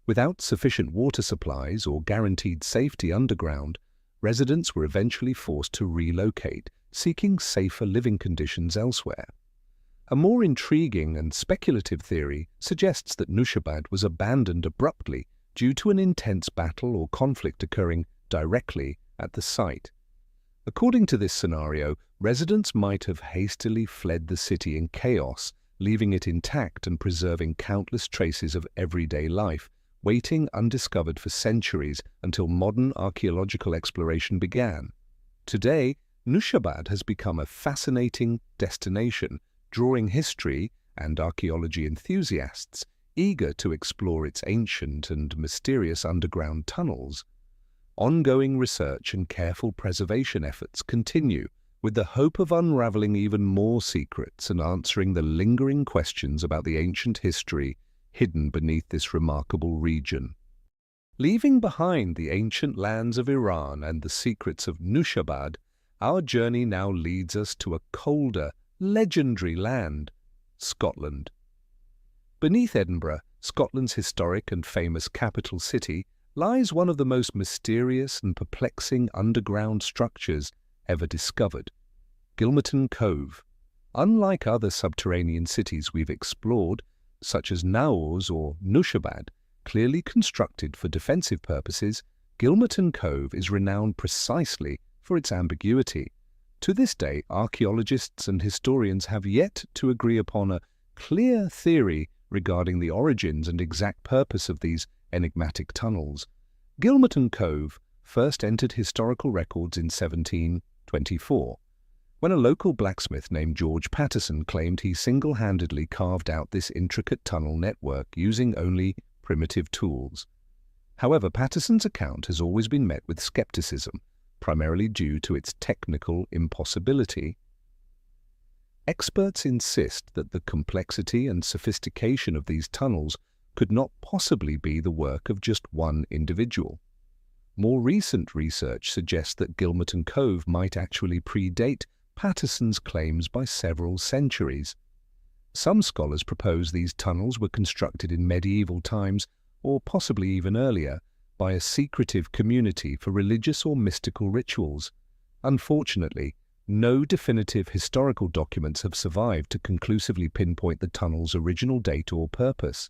Without sufficient water supplies or guaranteed safety underground, residents were eventually forced to relocate, seeking safer living conditions elsewhere. A more intriguing and speculative theory suggests that Nushabad was abandoned abruptly due to an intense battle or conflict occurring directly at the site. According to this scenario, residents might have hastily fled the city in chaos, leaving it intact and preserving countless traces of everyday life, waiting undiscovered for centuries until modern archaeological exploration began. Today, Nushabad has become a fascinating destination, drawing history and archaeology enthusiasts eager to explore its ancient and mysterious underground tunnels. Ongoing research and careful preservation efforts continue, with the hope of unraveling even more secrets and answering the lingering questions about the ancient history hidden beneath this remarkable region. Leaving behind the ancient lands of Iran and the secrets of Nushabad, our journey now leads us to a colder, legendary land, Scotland. Beneath Edinburgh, Scotland's historic and famous capital city, lies one of the most mysterious and perplexing underground structures ever discovered, Gilmerton Cove. Unlike other subterranean cities we've explored, such as Naurs or Nushabad, clearly constructed for defensive purposes, Gilmerton Cove is renowned precisely for its ambiguity. To this day, archaeologists and historians have yet to agree upon a clear theory regarding the origins and exact purpose of these enigmatic tunnels. Gilmerton Cove first entered historical records in 1724, when a local blacksmith named George Patterson claimed he single-handedly carved out this intricate tunnel network using only primitive tools. However, Patterson's account has always been met with skepticism, primarily due to its technical impossibility. experts insist that the complexity and sophistication of these tunnels could not possibly be the work of just one individual. More recent research suggests that Gilmerton Cove might actually predate Patterson's claims by several centuries. Some scholars propose these tunnels were constructed in medieval times, or possibly even earlier, by a secretive community for religious or mystical rituals. Unfortunately, no definitive historical documents have survived to conclusively pinpoint the tunnel's original date or purpose.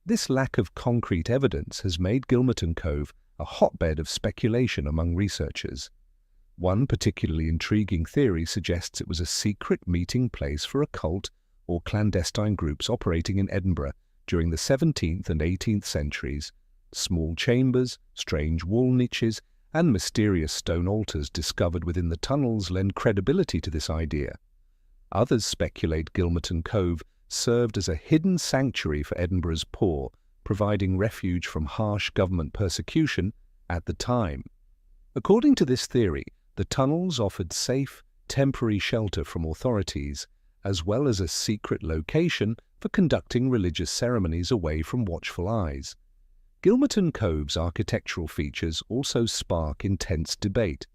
This lack of concrete evidence has made Gilmerton Cove a hotbed of speculation among researchers. One particularly intriguing theory suggests it was a secret meeting place for occult or clandestine groups operating in Edinburgh during the 17th and 18th centuries. Small chambers, strange wall niches, and mysterious stone altars discovered within the tunnels lend credibility to this idea. Others speculate Gilmerton Cove served as a hidden sanctuary for Edinburgh's poor, providing refuge from harsh government persecution at the time. According to this theory, the tunnels offered safe, temporary shelter from authorities, as well as a secret location for conducting religious ceremonies away from watchful eyes. Gilmerton Cove's architectural features also spark intense debate.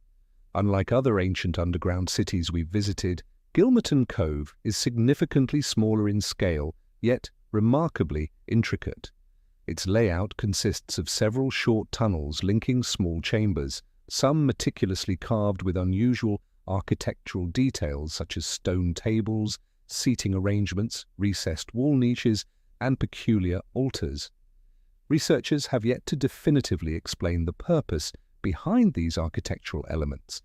Unlike other ancient underground cities we've visited, Gilmerton Cove is significantly smaller in scale, yet remarkably intricate. Its layout consists of several short tunnels linking small chambers, some meticulously carved with unusual architectural details such as stone tables, seating arrangements, recessed wall niches, and peculiar altars. Researchers have yet to definitively explain the purpose behind these architectural elements.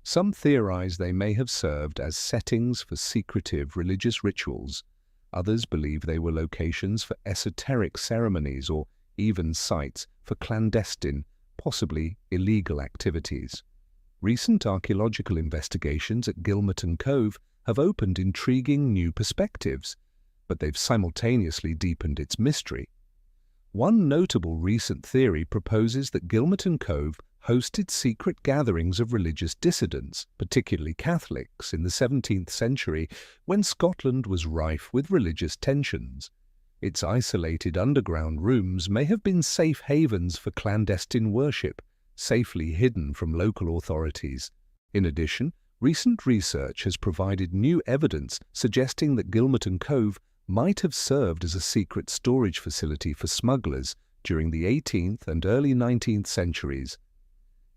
Some theorize they may have served as settings for secretive religious rituals. Others believe they were locations for esoteric ceremonies or even sites for clandestine, possibly illegal activities. Recent archaeological investigations at Gilmerton Cove have opened intriguing new perspectives, but they've simultaneously deepened its mystery. One notable recent theory proposes that Gilmerton Cove hosted secret gatherings of religious dissidents, particularly Catholics, in the 17th century when Scotland was rife with religious tensions. Its isolated underground rooms may have been safe havens for clandestine worship, safely hidden from local authorities. In addition, recent research has provided new evidence suggesting that Gilmerton Cove might have served as a secret storage facility for smugglers during the 18th and early 19th centuries.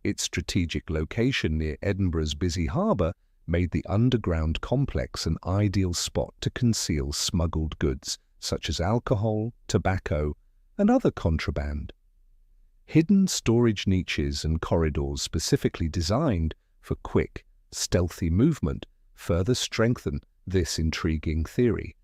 Its strategic location near Edinburgh's busy harbour made the underground complex an ideal spot to conceal smuggled goods such as alcohol, tobacco, and other contraband. Hidden storage niches and corridors specifically designed for quick, stealthy movement further strengthen this intriguing theory.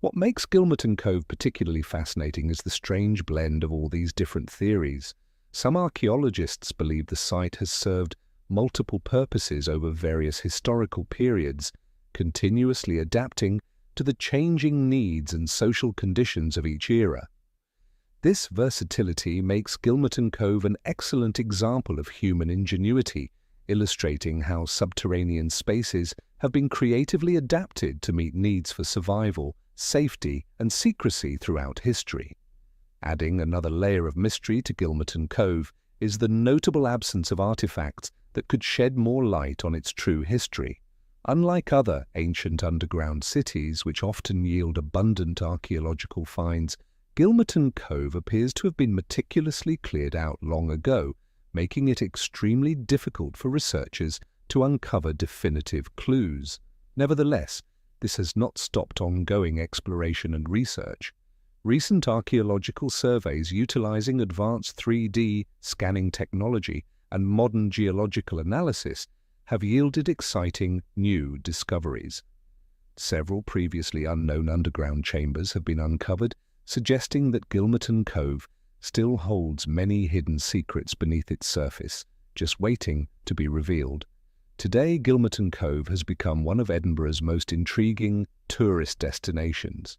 What makes Gilmerton Cove particularly fascinating is the strange blend of all these different theories. Some archaeologists believe the site has served multiple purposes over various historical periods, continuously adapting to the changing needs and social conditions of each era. This versatility makes Gilmerton Cove an excellent example of human ingenuity, illustrating how subterranean spaces have been creatively adapted to meet needs for survival, safety, and secrecy throughout history. Adding another layer of mystery to Gilmerton Cove is the notable absence of artifacts that could shed more light on its true history. Unlike other ancient underground cities, which often yield abundant archaeological finds, Gilmerton Cove appears to have been meticulously cleared out long ago, making it extremely difficult for researchers to uncover definitive clues. Nevertheless, this has not stopped ongoing exploration and research. Recent archaeological surveys utilizing advanced 3D scanning technology and modern geological analysis have yielded exciting new discoveries. Several previously unknown underground chambers have been uncovered, suggesting that Gilmerton Cove still holds many hidden secrets beneath its surface, just waiting to be revealed. Today, Gilmerton Cove has become one of Edinburgh's most intriguing tourist destinations.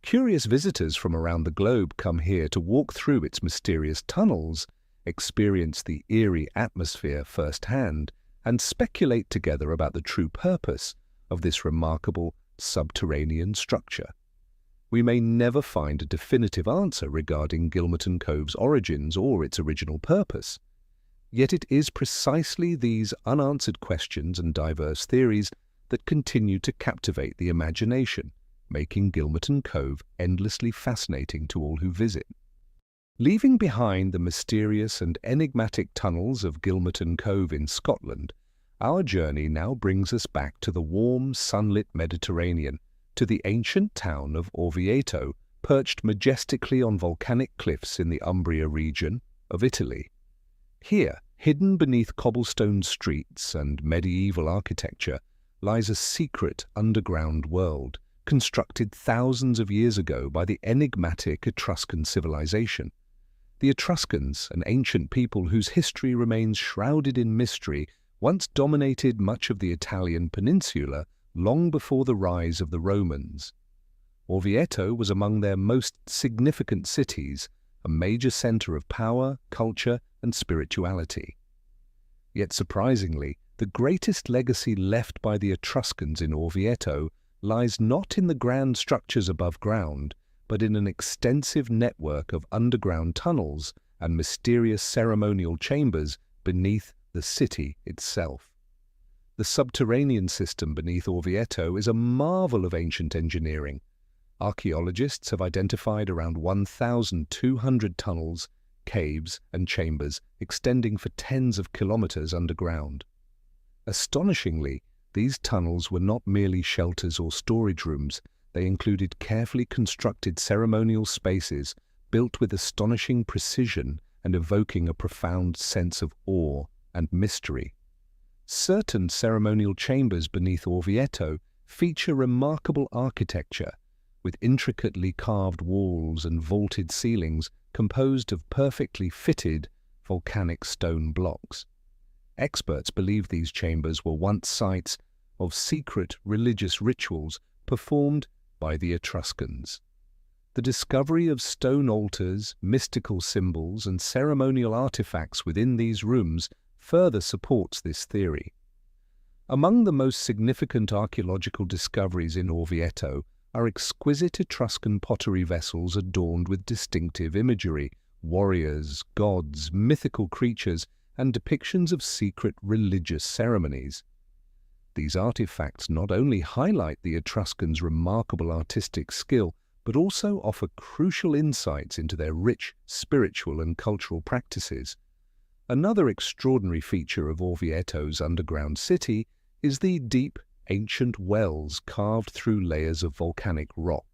Curious visitors from around the globe come here to walk through its mysterious tunnels, experience the eerie atmosphere firsthand, and speculate together about the true purpose of this remarkable subterranean structure. We may never find a definitive answer regarding Gilmerton Cove's origins or its original purpose. Yet it is precisely these unanswered questions and diverse theories that continue to captivate the imagination, making Gilmerton Cove endlessly fascinating to all who visit. Leaving behind the mysterious and enigmatic tunnels of Gilmerton Cove in Scotland, our journey now brings us back to the warm, sunlit Mediterranean, to the ancient town of Orvieto, perched majestically on volcanic cliffs in the Umbria region of Italy. Here, hidden beneath cobblestone streets and medieval architecture, lies a secret underground world, constructed thousands of years ago by the enigmatic Etruscan civilization. The Etruscans, an ancient people whose history remains shrouded in mystery, once dominated much of the Italian peninsula long before the rise of the Romans. Orvieto was among their most significant cities, a major center of power, culture, and spirituality. Yet surprisingly, the greatest legacy left by the Etruscans in Orvieto lies not in the grand structures above ground, but in an extensive network of underground tunnels and mysterious ceremonial chambers beneath the city itself. The subterranean system beneath Orvieto is a marvel of ancient engineering. Archaeologists have identified around 1,200 tunnels, caves, and chambers extending for tens of kilometers underground. Astonishingly, these tunnels were not merely shelters or storage rooms. They included carefully constructed ceremonial spaces built with astonishing precision and evoking a profound sense of awe and mystery. Certain ceremonial chambers beneath Orvieto feature remarkable architecture, with intricately carved walls and vaulted ceilings composed of perfectly fitted volcanic stone blocks. Experts believe these chambers were once sites of secret religious rituals performed by the Etruscans. The discovery of stone altars, mystical symbols, and ceremonial artifacts within these rooms further supports this theory. Among the most significant archaeological discoveries in Orvieto are exquisite Etruscan pottery vessels adorned with distinctive imagery, warriors, gods, mythical creatures, and depictions of secret religious ceremonies. These artifacts not only highlight the Etruscans' remarkable artistic skill, but also offer crucial insights into their rich spiritual and cultural practices. Another extraordinary feature of Orvieto's underground city is the deep, ancient wells carved through layers of volcanic rock.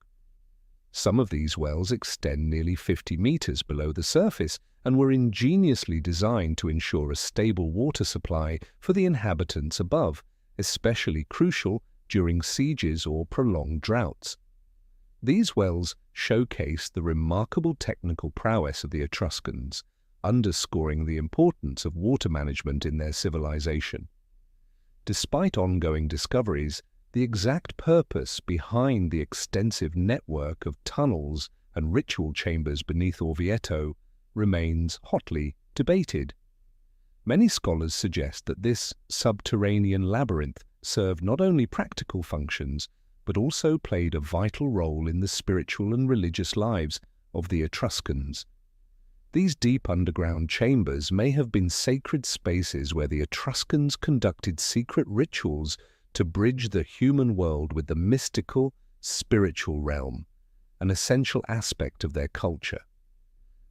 Some of these wells extend nearly 50 meters below the surface and were ingeniously designed to ensure a stable water supply for the inhabitants above, especially crucial during sieges or prolonged droughts. These wells showcase the remarkable technical prowess of the Etruscans, underscoring the importance of water management in their civilization. Despite ongoing discoveries, the exact purpose behind the extensive network of tunnels and ritual chambers beneath Orvieto remains hotly debated. Many scholars suggest that this subterranean labyrinth served not only practical functions, but also played a vital role in the spiritual and religious lives of the Etruscans. These deep underground chambers may have been sacred spaces where the Etruscans conducted secret rituals to bridge the human world with the mystical, spiritual realm, an essential aspect of their culture.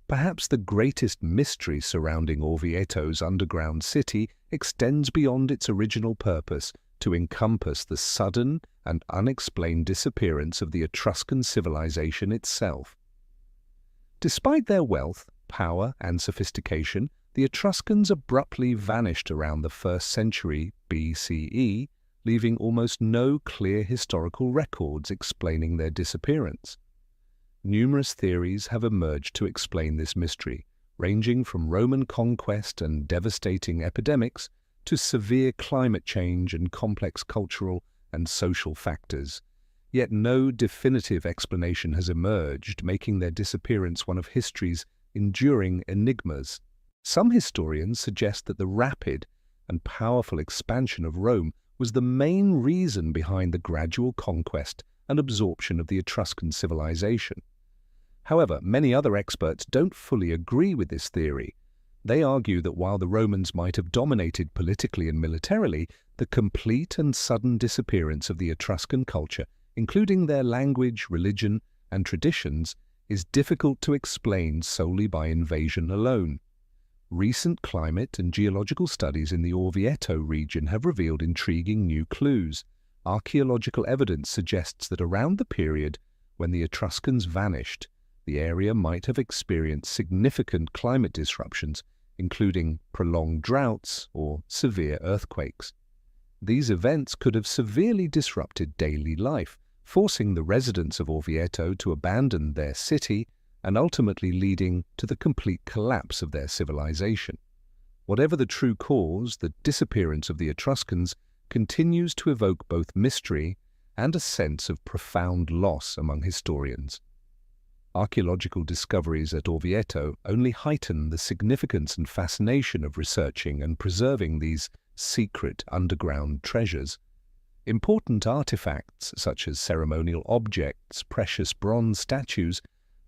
Perhaps the greatest mystery surrounding Orvieto's underground city extends beyond its original purpose to encompass the sudden and unexplained disappearance of the Etruscan civilization itself. Despite their wealth, power, and sophistication, the Etruscans abruptly vanished around the 1st century BCE, leaving almost no clear historical records explaining their disappearance. Numerous theories have emerged to explain this mystery, ranging from Roman conquest and devastating epidemics to severe climate change and complex cultural and social factors. Yet no definitive explanation has emerged, making their disappearance one of history's enduring enigmas. Some historians suggest that the rapid and powerful expansion of Rome was the main reason behind the gradual conquest and absorption of the Etruscan civilization. However, many other experts don't fully agree with this theory. They argue that while the Romans might have dominated politically and militarily, the complete and sudden disappearance of the Etruscan culture, including their language, religion, and traditions, is difficult to explain solely by invasion alone. Recent climate and geological studies in the Orvieto region have revealed intriguing new clues. Archaeological evidence suggests that around the period when the Etruscans vanished, the area might have experienced significant climate disruptions, including prolonged droughts or severe earthquakes. These events could have severely disrupted daily life, forcing the residents of Orvieto to abandon their city and ultimately leading to the complete collapse of their civilization. Whatever the true cause, the disappearance of the Etruscans continues to evoke both mystery and a sense of profound loss among historians. Archaeological discoveries at Orvieto only heighten the significance and fascination of researching and preserving these secret underground treasures. Important artifacts such as ceremonial objects, precious bronze statues,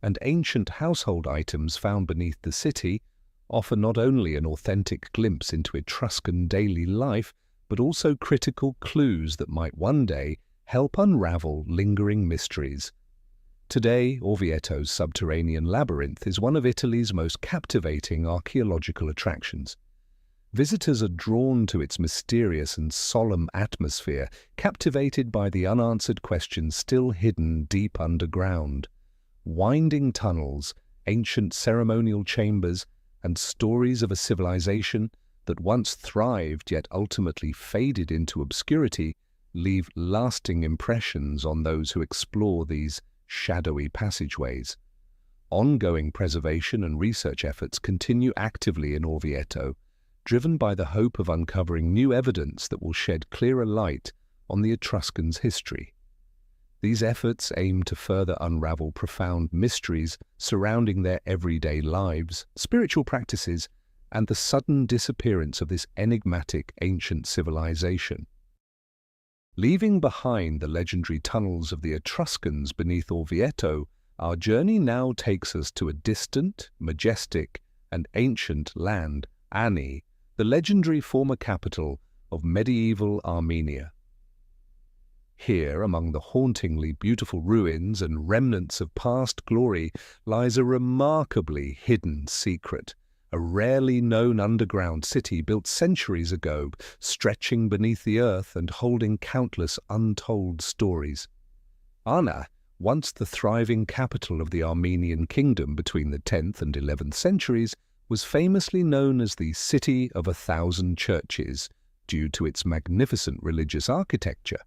and ancient household items found beneath the city offer not only an authentic glimpse into Etruscan daily life, but also critical clues that might one day help unravel lingering mysteries. Today, Orvieto's subterranean labyrinth is one of Italy's most captivating archaeological attractions. Visitors are drawn to its mysterious and solemn atmosphere, captivated by the unanswered questions still hidden deep underground. Winding tunnels, ancient ceremonial chambers, and stories of a civilization that once thrived yet ultimately faded into obscurity leave lasting impressions on those who explore these shadowy passageways. Ongoing preservation and research efforts continue actively in Orvieto, driven by the hope of uncovering new evidence that will shed clearer light on the Etruscans' history. These efforts aim to further unravel profound mysteries surrounding their everyday lives, spiritual practices, and the sudden disappearance of this enigmatic ancient civilization. Leaving behind the legendary tunnels of the Etruscans beneath Orvieto, our journey now takes us to a distant, majestic, and ancient land, Ani, the legendary former capital of medieval Armenia. Here, among the hauntingly beautiful ruins and remnants of past glory, lies a remarkably hidden secret, a rarely known underground city built centuries ago, stretching beneath the earth and holding countless untold stories. Ana, once the thriving capital of the Armenian kingdom between the 10th and 11th centuries, was famously known as the City of 1,000 Churches due to its magnificent religious architecture.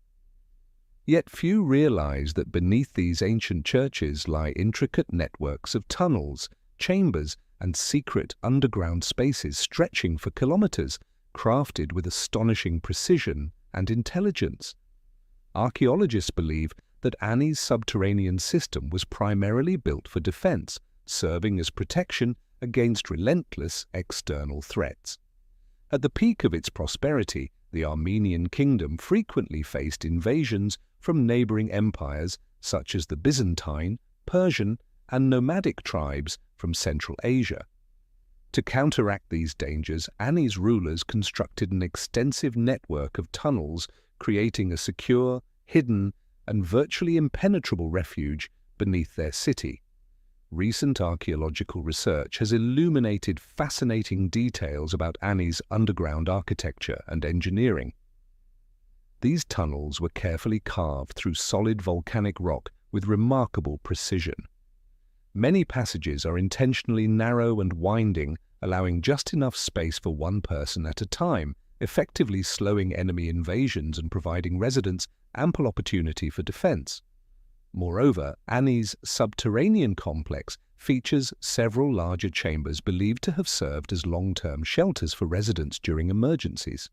Yet few realize that beneath these ancient churches lie intricate networks of tunnels, chambers, and secret underground spaces stretching for kilometers, crafted with astonishing precision and intelligence. Archaeologists believe that Ani's subterranean system was primarily built for defense, serving as protection against relentless external threats. At the peak of its prosperity, the Armenian kingdom frequently faced invasions from neighboring empires such as the Byzantine, Persian, and nomadic tribes from Central Asia. To counteract these dangers, Ani's rulers constructed an extensive network of tunnels, creating a secure, hidden, and virtually impenetrable refuge beneath their city. Recent archaeological research has illuminated fascinating details about Ani's underground architecture and engineering. These tunnels were carefully carved through solid volcanic rock with remarkable precision. Many passages are intentionally narrow and winding, allowing just enough space for one person at a time, effectively slowing enemy invasions and providing residents ample opportunity for defense. Moreover, Ani's subterranean complex features several larger chambers believed to have served as long-term shelters for residents during emergencies.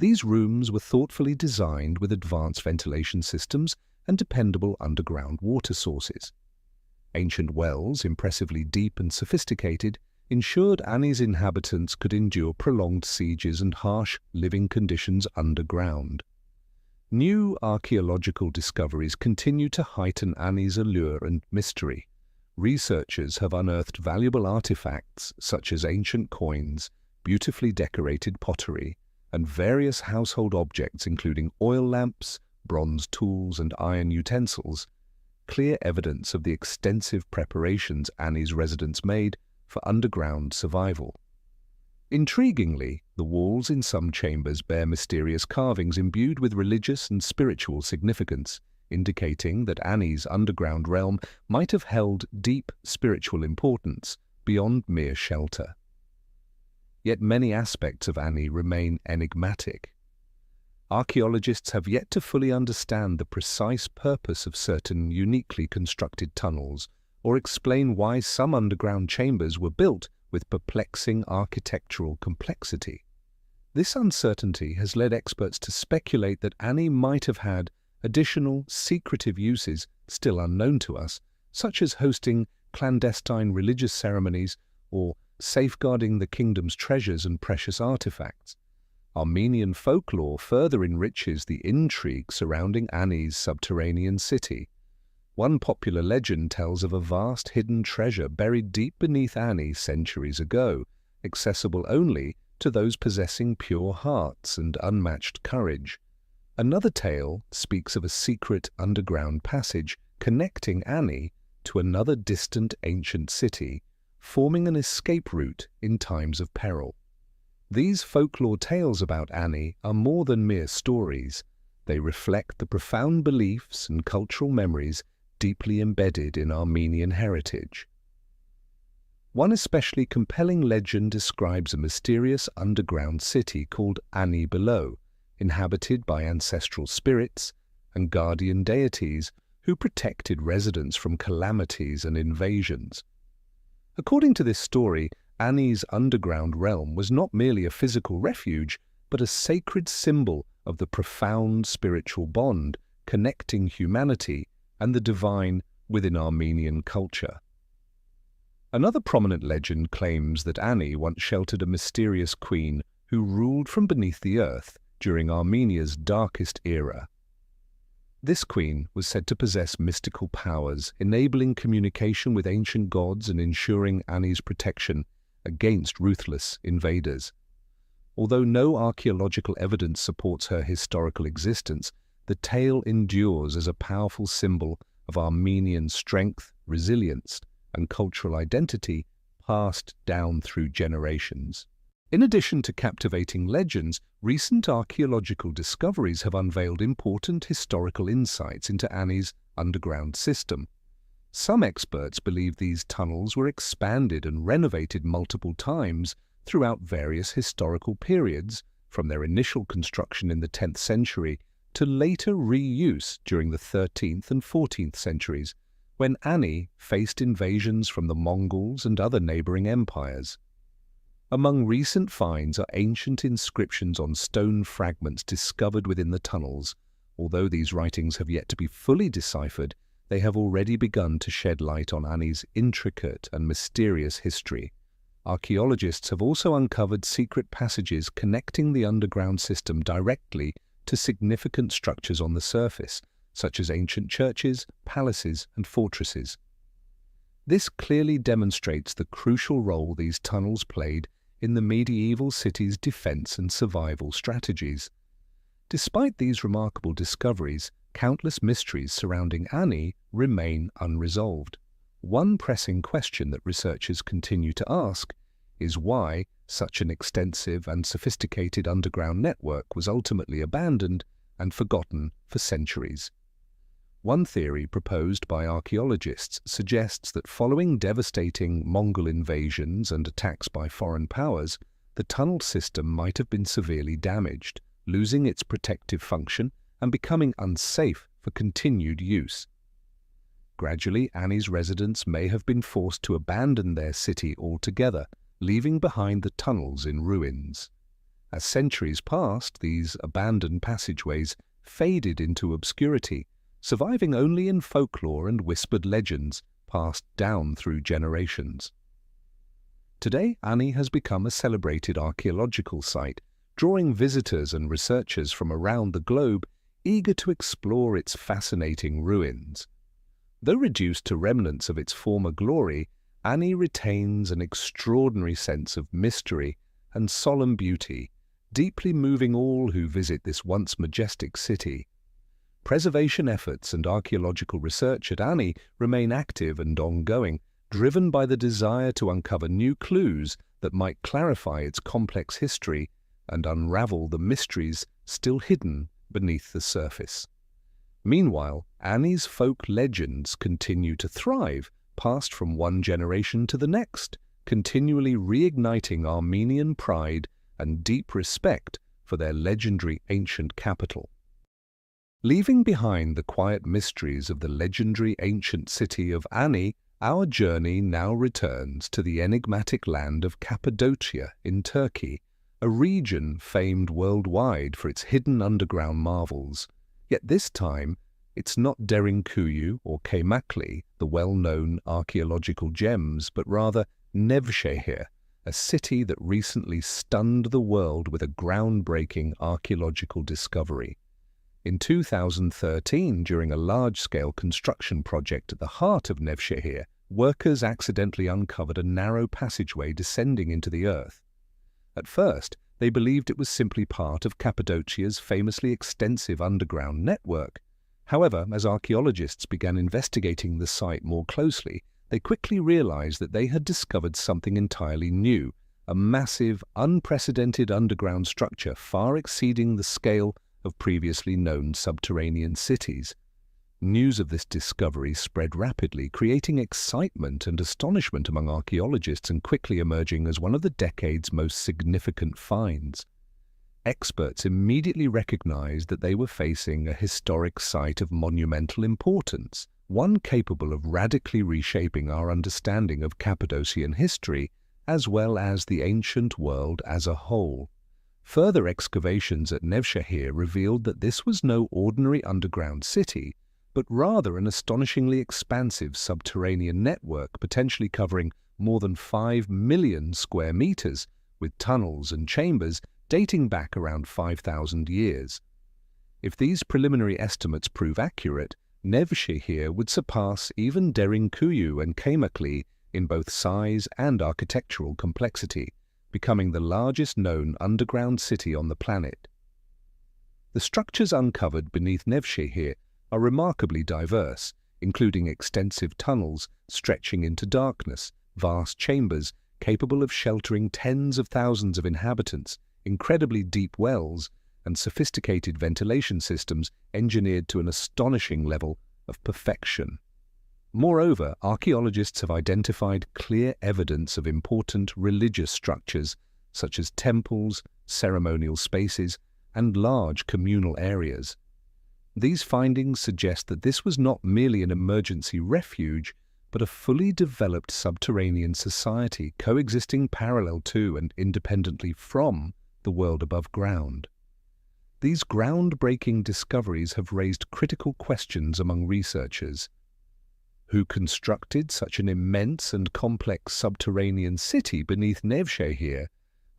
These rooms were thoughtfully designed with advanced ventilation systems and dependable underground water sources. Ancient wells, impressively deep and sophisticated, ensured Annie's inhabitants could endure prolonged sieges and harsh living conditions underground. New archaeological discoveries continue to heighten Annie's allure and mystery. Researchers have unearthed valuable artifacts such as ancient coins, beautifully decorated pottery, and various household objects including oil lamps, bronze tools, and iron utensils, clear evidence of the extensive preparations Annie's residents made for underground survival. Intriguingly, the walls in some chambers bear mysterious carvings imbued with religious and spiritual significance, indicating that Annie's underground realm might have held deep spiritual importance beyond mere shelter. Yet many aspects of Annie remain enigmatic. Archaeologists have yet to fully understand the precise purpose of certain uniquely constructed tunnels, or explain why some underground chambers were built with perplexing architectural complexity. This uncertainty has led experts to speculate that Annie might have had additional secretive uses still unknown to us, such as hosting clandestine religious ceremonies or safeguarding the kingdom's treasures and precious artifacts. Armenian folklore further enriches the intrigue surrounding Annie's subterranean city. One popular legend tells of a vast hidden treasure buried deep beneath Annie centuries ago, accessible only to those possessing pure hearts and unmatched courage. Another tale speaks of a secret underground passage connecting Annie to another distant ancient city, forming an escape route in times of peril. These folklore tales about Annie are more than mere stories. They reflect the profound beliefs and cultural memories deeply embedded in Armenian heritage. One especially compelling legend describes a mysterious underground city called Annie Below, inhabited by ancestral spirits and guardian deities who protected residents from calamities and invasions. According to this story, Annie's underground realm was not merely a physical refuge, but a sacred symbol of the profound spiritual bond connecting humanity and the divine within Armenian culture. Another prominent legend claims that Annie once sheltered a mysterious queen who ruled from beneath the earth during Armenia's darkest era. This queen was said to possess mystical powers, enabling communication with ancient gods and ensuring Annie's protection against ruthless invaders. Although no archaeological evidence supports her historical existence, the tale endures as a powerful symbol of Armenian strength, resilience, and cultural identity passed down through generations. In addition to captivating legends, recent archaeological discoveries have unveiled important historical insights into Annie's underground system. Some experts believe these tunnels were expanded and renovated multiple times throughout various historical periods, from their initial construction in the 10th century to later reuse during the 13th and 14th centuries, when Annie faced invasions from the Mongols and other neighboring empires. Among recent finds are ancient inscriptions on stone fragments discovered within the tunnels. Although these writings have yet to be fully deciphered, they have already begun to shed light on Annie's intricate and mysterious history. Archaeologists have also uncovered secret passages connecting the underground system directly to significant structures on the surface, such as ancient churches, palaces, and fortresses. This clearly demonstrates the crucial role these tunnels played in the medieval city's defense and survival strategies. Despite these remarkable discoveries, countless mysteries surrounding Annie remain unresolved. One pressing question that researchers continue to ask is why such an extensive and sophisticated underground network was ultimately abandoned and forgotten for centuries. One theory proposed by archaeologists suggests that following devastating Mongol invasions and attacks by foreign powers, the tunnel system might have been severely damaged, losing its protective function and becoming unsafe for continued use. Gradually, Annie's residents may have been forced to abandon their city altogether, leaving behind the tunnels in ruins. As centuries passed, these abandoned passageways faded into obscurity, surviving only in folklore and whispered legends passed down through generations. Today, Ani has become a celebrated archaeological site, drawing visitors and researchers from around the globe eager to explore its fascinating ruins. Though reduced to remnants of its former glory, Ani retains an extraordinary sense of mystery and solemn beauty, deeply moving all who visit this once majestic city. Preservation efforts and archaeological research at Ani remain active and ongoing, driven by the desire to uncover new clues that might clarify its complex history and unravel the mysteries still hidden beneath the surface. Meanwhile, Ani's folk legends continue to thrive, passed from one generation to the next, continually reigniting Armenian pride and deep respect for their legendary ancient capital. Leaving behind the quiet mysteries of the legendary ancient city of Ani, our journey now returns to the enigmatic land of Cappadocia in Turkey, a region famed worldwide for its hidden underground marvels. Yet this time, it's not Derinkuyu or Kaymakli, the well-known archaeological gems, but rather Nevşehir, a city that recently stunned the world with a groundbreaking archaeological discovery. In 2013, during a large-scale construction project at the heart of Nevşehir, workers accidentally uncovered a narrow passageway descending into the earth. At first, they believed it was simply part of Cappadocia's famously extensive underground network. However, as archaeologists began investigating the site more closely, they quickly realized that they had discovered something entirely new, a massive, unprecedented underground structure far exceeding the scale of previously known subterranean cities. News of this discovery spread rapidly, creating excitement and astonishment among archaeologists and quickly emerging as one of the decade's most significant finds. Experts immediately recognized that they were facing a historic site of monumental importance, one capable of radically reshaping our understanding of Cappadocian history as well as the ancient world as a whole. Further excavations at Nevşehir revealed that this was no ordinary underground city, but rather an astonishingly expansive subterranean network potentially covering more than 5 million square meters, with tunnels and chambers dating back around 5,000 years. If these preliminary estimates prove accurate, Nevşehir would surpass even Derinkuyu and Kaymakli in both size and architectural complexity, becoming the largest known underground city on the planet. The structures uncovered beneath Nevşehir are remarkably diverse, including extensive tunnels stretching into darkness, vast chambers capable of sheltering tens of thousands of inhabitants, incredibly deep wells, and sophisticated ventilation systems engineered to an astonishing level of perfection. Moreover, archaeologists have identified clear evidence of important religious structures, such as temples, ceremonial spaces, and large communal areas. These findings suggest that this was not merely an emergency refuge, but a fully developed subterranean society coexisting parallel to and independently from the world above ground. These groundbreaking discoveries have raised critical questions among researchers. Who constructed such an immense and complex subterranean city beneath Nevşehir,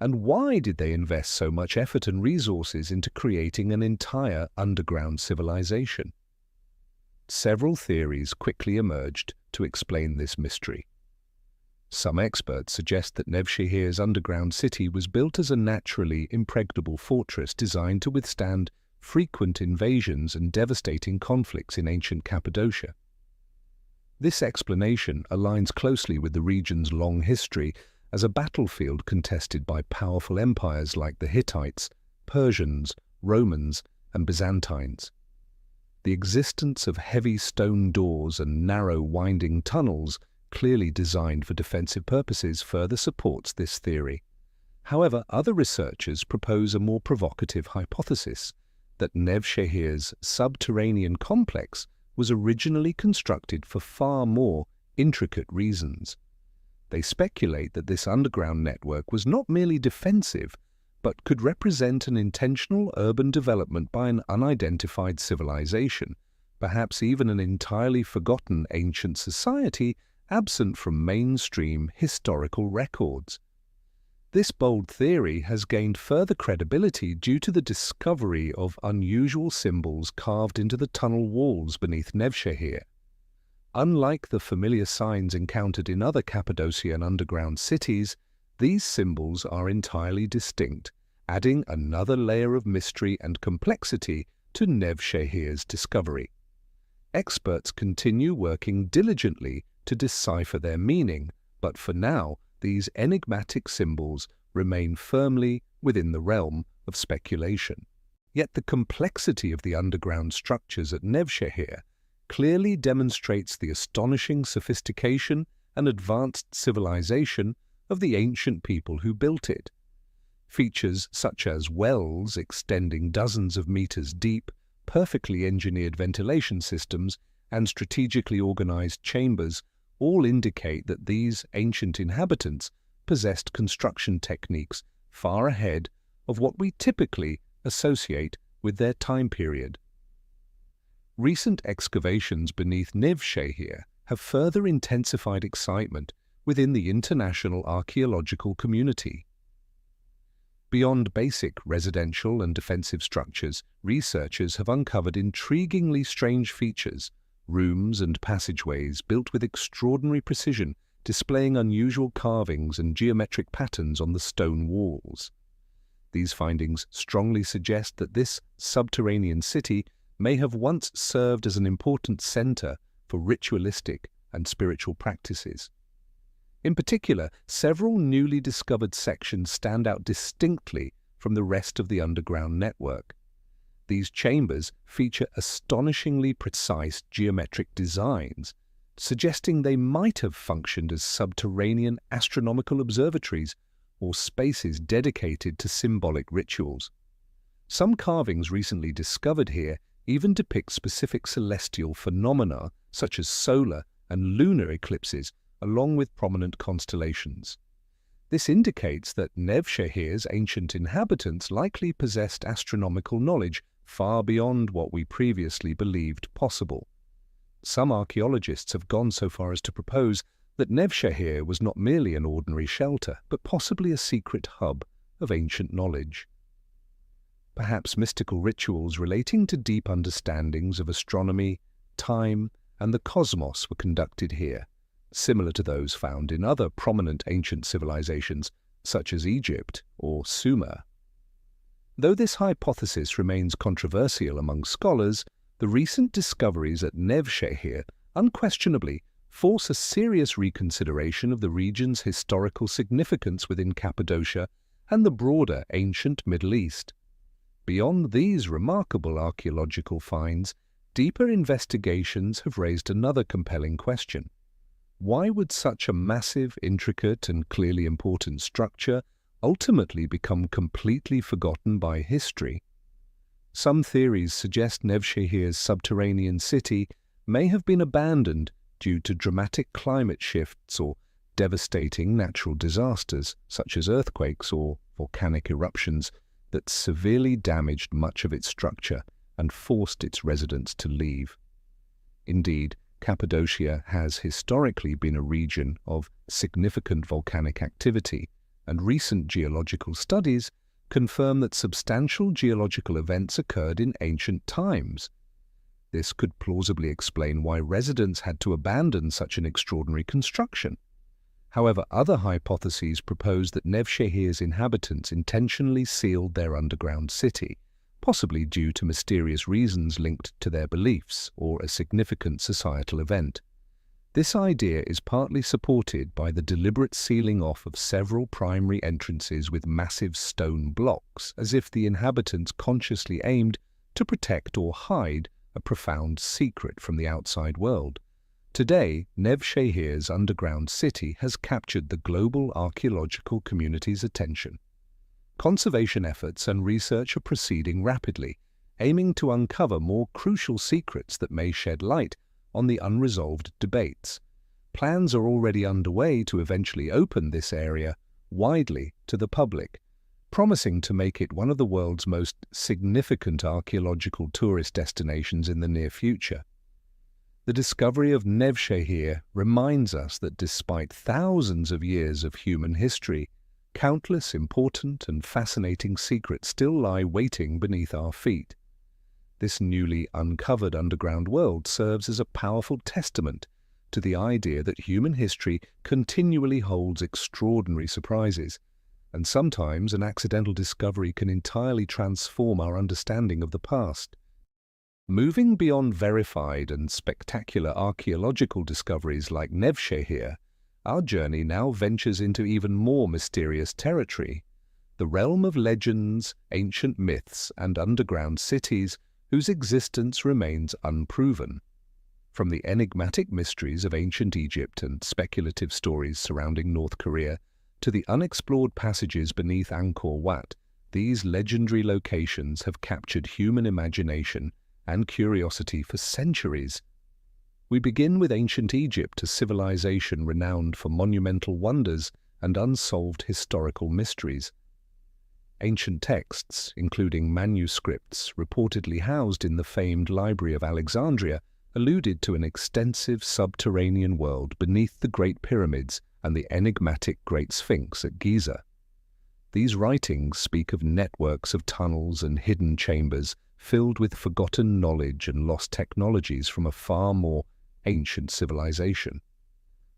and why did they invest so much effort and resources into creating an entire underground civilization? Several theories quickly emerged to explain this mystery. Some experts suggest that Nevşehir's underground city was built as a naturally impregnable fortress designed to withstand frequent invasions and devastating conflicts in ancient Cappadocia. This explanation aligns closely with the region's long history as a battlefield contested by powerful empires like the Hittites, Persians, Romans, and Byzantines. The existence of heavy stone doors and narrow winding tunnels, clearly designed for defensive purposes, further supports this theory. However, other researchers propose a more provocative hypothesis that Nevşehir's subterranean complex was originally constructed for far more intricate reasons. They speculate that this underground network was not merely defensive, but could represent an intentional urban development by an unidentified civilization, perhaps even an entirely forgotten ancient society, absent from mainstream historical records. This bold theory has gained further credibility due to the discovery of unusual symbols carved into the tunnel walls beneath Nevşehir. Unlike the familiar signs encountered in other Cappadocian underground cities, these symbols are entirely distinct, adding another layer of mystery and complexity to Nevşehir's discovery. Experts continue working diligently to decipher their meaning, but for now, these enigmatic symbols remain firmly within the realm of speculation. Yet the complexity of the underground structures at Nevşehir clearly demonstrates the astonishing sophistication and advanced civilization of the ancient people who built it. Features such as wells extending dozens of meters deep, perfectly engineered ventilation systems, and strategically organized chambers all indicate that these ancient inhabitants possessed construction techniques far ahead of what we typically associate with their time period. Recent excavations beneath Nevşehir have further intensified excitement within the international archaeological community. Beyond basic residential and defensive structures, researchers have uncovered intriguingly strange features, rooms and passageways built with extraordinary precision, displaying unusual carvings and geometric patterns on the stone walls. These findings strongly suggest that this subterranean city may have once served as an important center for ritualistic and spiritual practices. In particular, several newly discovered sections stand out distinctly from the rest of the underground network. These chambers feature astonishingly precise geometric designs, suggesting they might have functioned as subterranean astronomical observatories or spaces dedicated to symbolic rituals. Some carvings recently discovered here even depict specific celestial phenomena such as solar and lunar eclipses, along with prominent constellations. This indicates that Nevşehir's ancient inhabitants likely possessed astronomical knowledge far beyond what we previously believed possible. Some archaeologists have gone so far as to propose that Nevşehir was not merely an ordinary shelter, but possibly a secret hub of ancient knowledge. Perhaps mystical rituals relating to deep understandings of astronomy, time, and the cosmos were conducted here, similar to those found in other prominent ancient civilizations, such as Egypt or Sumer. Though this hypothesis remains controversial among scholars, the recent discoveries at Nevşehir unquestionably force a serious reconsideration of the region's historical significance within Cappadocia and the broader ancient Middle East. Beyond these remarkable archaeological finds, deeper investigations have raised another compelling question. Why would such a massive, intricate, and clearly important structure ultimately become completely forgotten by history? Some theories suggest Nevşehir's subterranean city may have been abandoned due to dramatic climate shifts or devastating natural disasters, such as earthquakes or volcanic eruptions, that severely damaged much of its structure and forced its residents to leave. Indeed, Cappadocia has historically been a region of significant volcanic activity, and recent geological studies confirm that substantial geological events occurred in ancient times. This could plausibly explain why residents had to abandon such an extraordinary construction. However, other hypotheses propose that Nevşehir's inhabitants intentionally sealed their underground city, possibly due to mysterious reasons linked to their beliefs or a significant societal event. This idea is partly supported by the deliberate sealing off of several primary entrances with massive stone blocks, as if the inhabitants consciously aimed to protect or hide a profound secret from the outside world. Today, Nevşehir's underground city has captured the global archaeological community's attention. Conservation efforts and research are proceeding rapidly, aiming to uncover more crucial secrets that may shed light on the unresolved debates. Plans are already underway to eventually open this area widely to the public, promising to make it one of the world's most significant archaeological tourist destinations in the near future. The discovery of Nevşehir reminds us that despite thousands of years of human history, countless important and fascinating secrets still lie waiting beneath our feet. This newly uncovered underground world serves as a powerful testament to the idea that human history continually holds extraordinary surprises, and sometimes an accidental discovery can entirely transform our understanding of the past. Moving beyond verified and spectacular archaeological discoveries like Nevşehir, our journey now ventures into even more mysterious territory, the realm of legends, ancient myths, and underground cities whose existence remains unproven. From the enigmatic mysteries of ancient Egypt and speculative stories surrounding North Korea to the unexplored passages beneath Angkor Wat, these legendary locations have captured human imagination and curiosity for centuries. We begin with ancient Egypt, a civilization renowned for monumental wonders and unsolved historical mysteries. Ancient texts, including manuscripts reportedly housed in the famed Library of Alexandria, alluded to an extensive subterranean world beneath the Great Pyramids and the enigmatic Great Sphinx at Giza. These writings speak of networks of tunnels and hidden chambers filled with forgotten knowledge and lost technologies from a far more ancient civilization.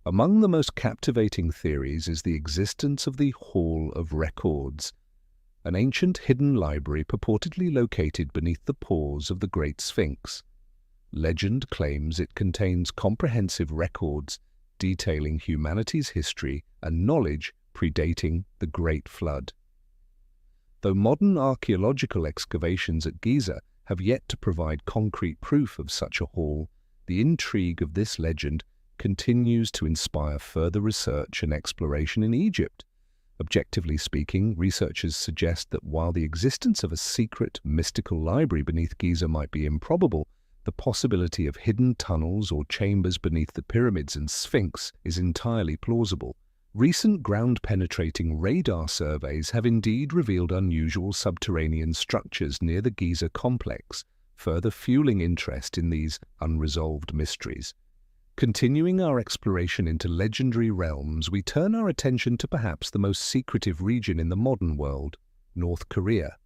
Among the most captivating theories is the existence of the Hall of Records, an ancient hidden library purportedly located beneath the paws of the Great Sphinx. Legend claims it contains comprehensive records detailing humanity's history and knowledge predating the Great Flood. Though modern archaeological excavations at Giza have yet to provide concrete proof of such a hall, the intrigue of this legend continues to inspire further research and exploration in Egypt. Objectively speaking, researchers suggest that while the existence of a secret, mystical library beneath Giza might be improbable, the possibility of hidden tunnels or chambers beneath the pyramids and Sphinx is entirely plausible. Recent ground-penetrating radar surveys have indeed revealed unusual subterranean structures near the Giza complex, further fueling interest in these unresolved mysteries. Continuing our exploration into legendary realms, we turn our attention to perhaps the most secretive region in the modern world, North Korea.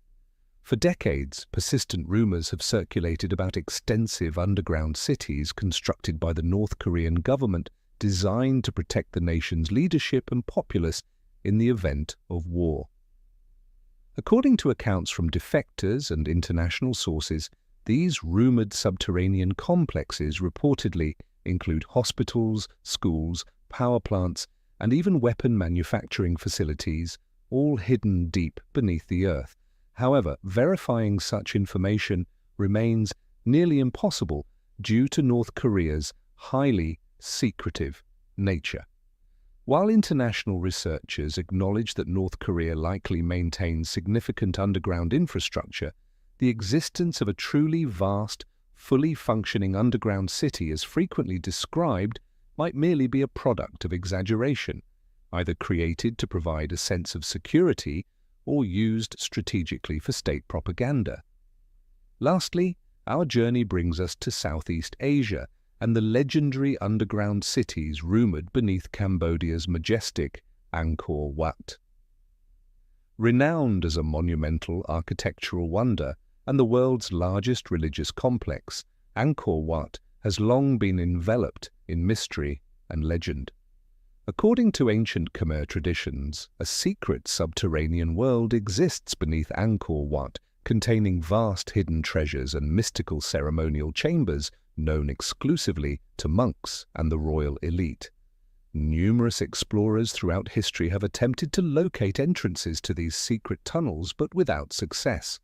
For decades, persistent rumors have circulated about extensive underground cities constructed by the North Korean government designed to protect the nation's leadership and populace in the event of war. According to accounts from defectors and international sources, these rumored subterranean complexes reportedly include hospitals, schools, power plants, and even weapon manufacturing facilities, all hidden deep beneath the earth. However, verifying such information remains nearly impossible due to North Korea's highly secretive nature. While international researchers acknowledge that North Korea likely maintains significant underground infrastructure, the existence of a truly vast, fully functioning underground city as frequently described might merely be a product of exaggeration, either created to provide a sense of security or used strategically for state propaganda. Lastly, our journey brings us to Southeast Asia and the legendary underground cities rumored beneath Cambodia's majestic Angkor Wat. Renowned as a monumental architectural wonder and the world's largest religious complex, Angkor Wat has long been enveloped in mystery and legend. According to ancient Khmer traditions, a secret subterranean world exists beneath Angkor Wat, containing vast hidden treasures and mystical ceremonial chambers known exclusively to monks and the royal elite. Numerous explorers throughout history have attempted to locate entrances to these secret tunnels, but without success.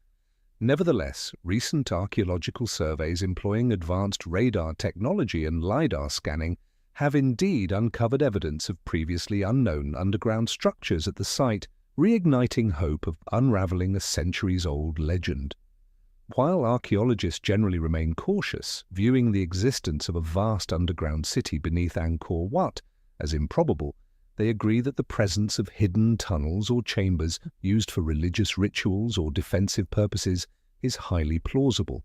Nevertheless, recent archaeological surveys employing advanced radar technology and LiDAR scanning have indeed uncovered evidence of previously unknown underground structures at the site, reigniting hope of unraveling a centuries-old legend. While archaeologists generally remain cautious, viewing the existence of a vast underground city beneath Angkor Wat as improbable, they agree that the presence of hidden tunnels or chambers used for religious rituals or defensive purposes is highly plausible.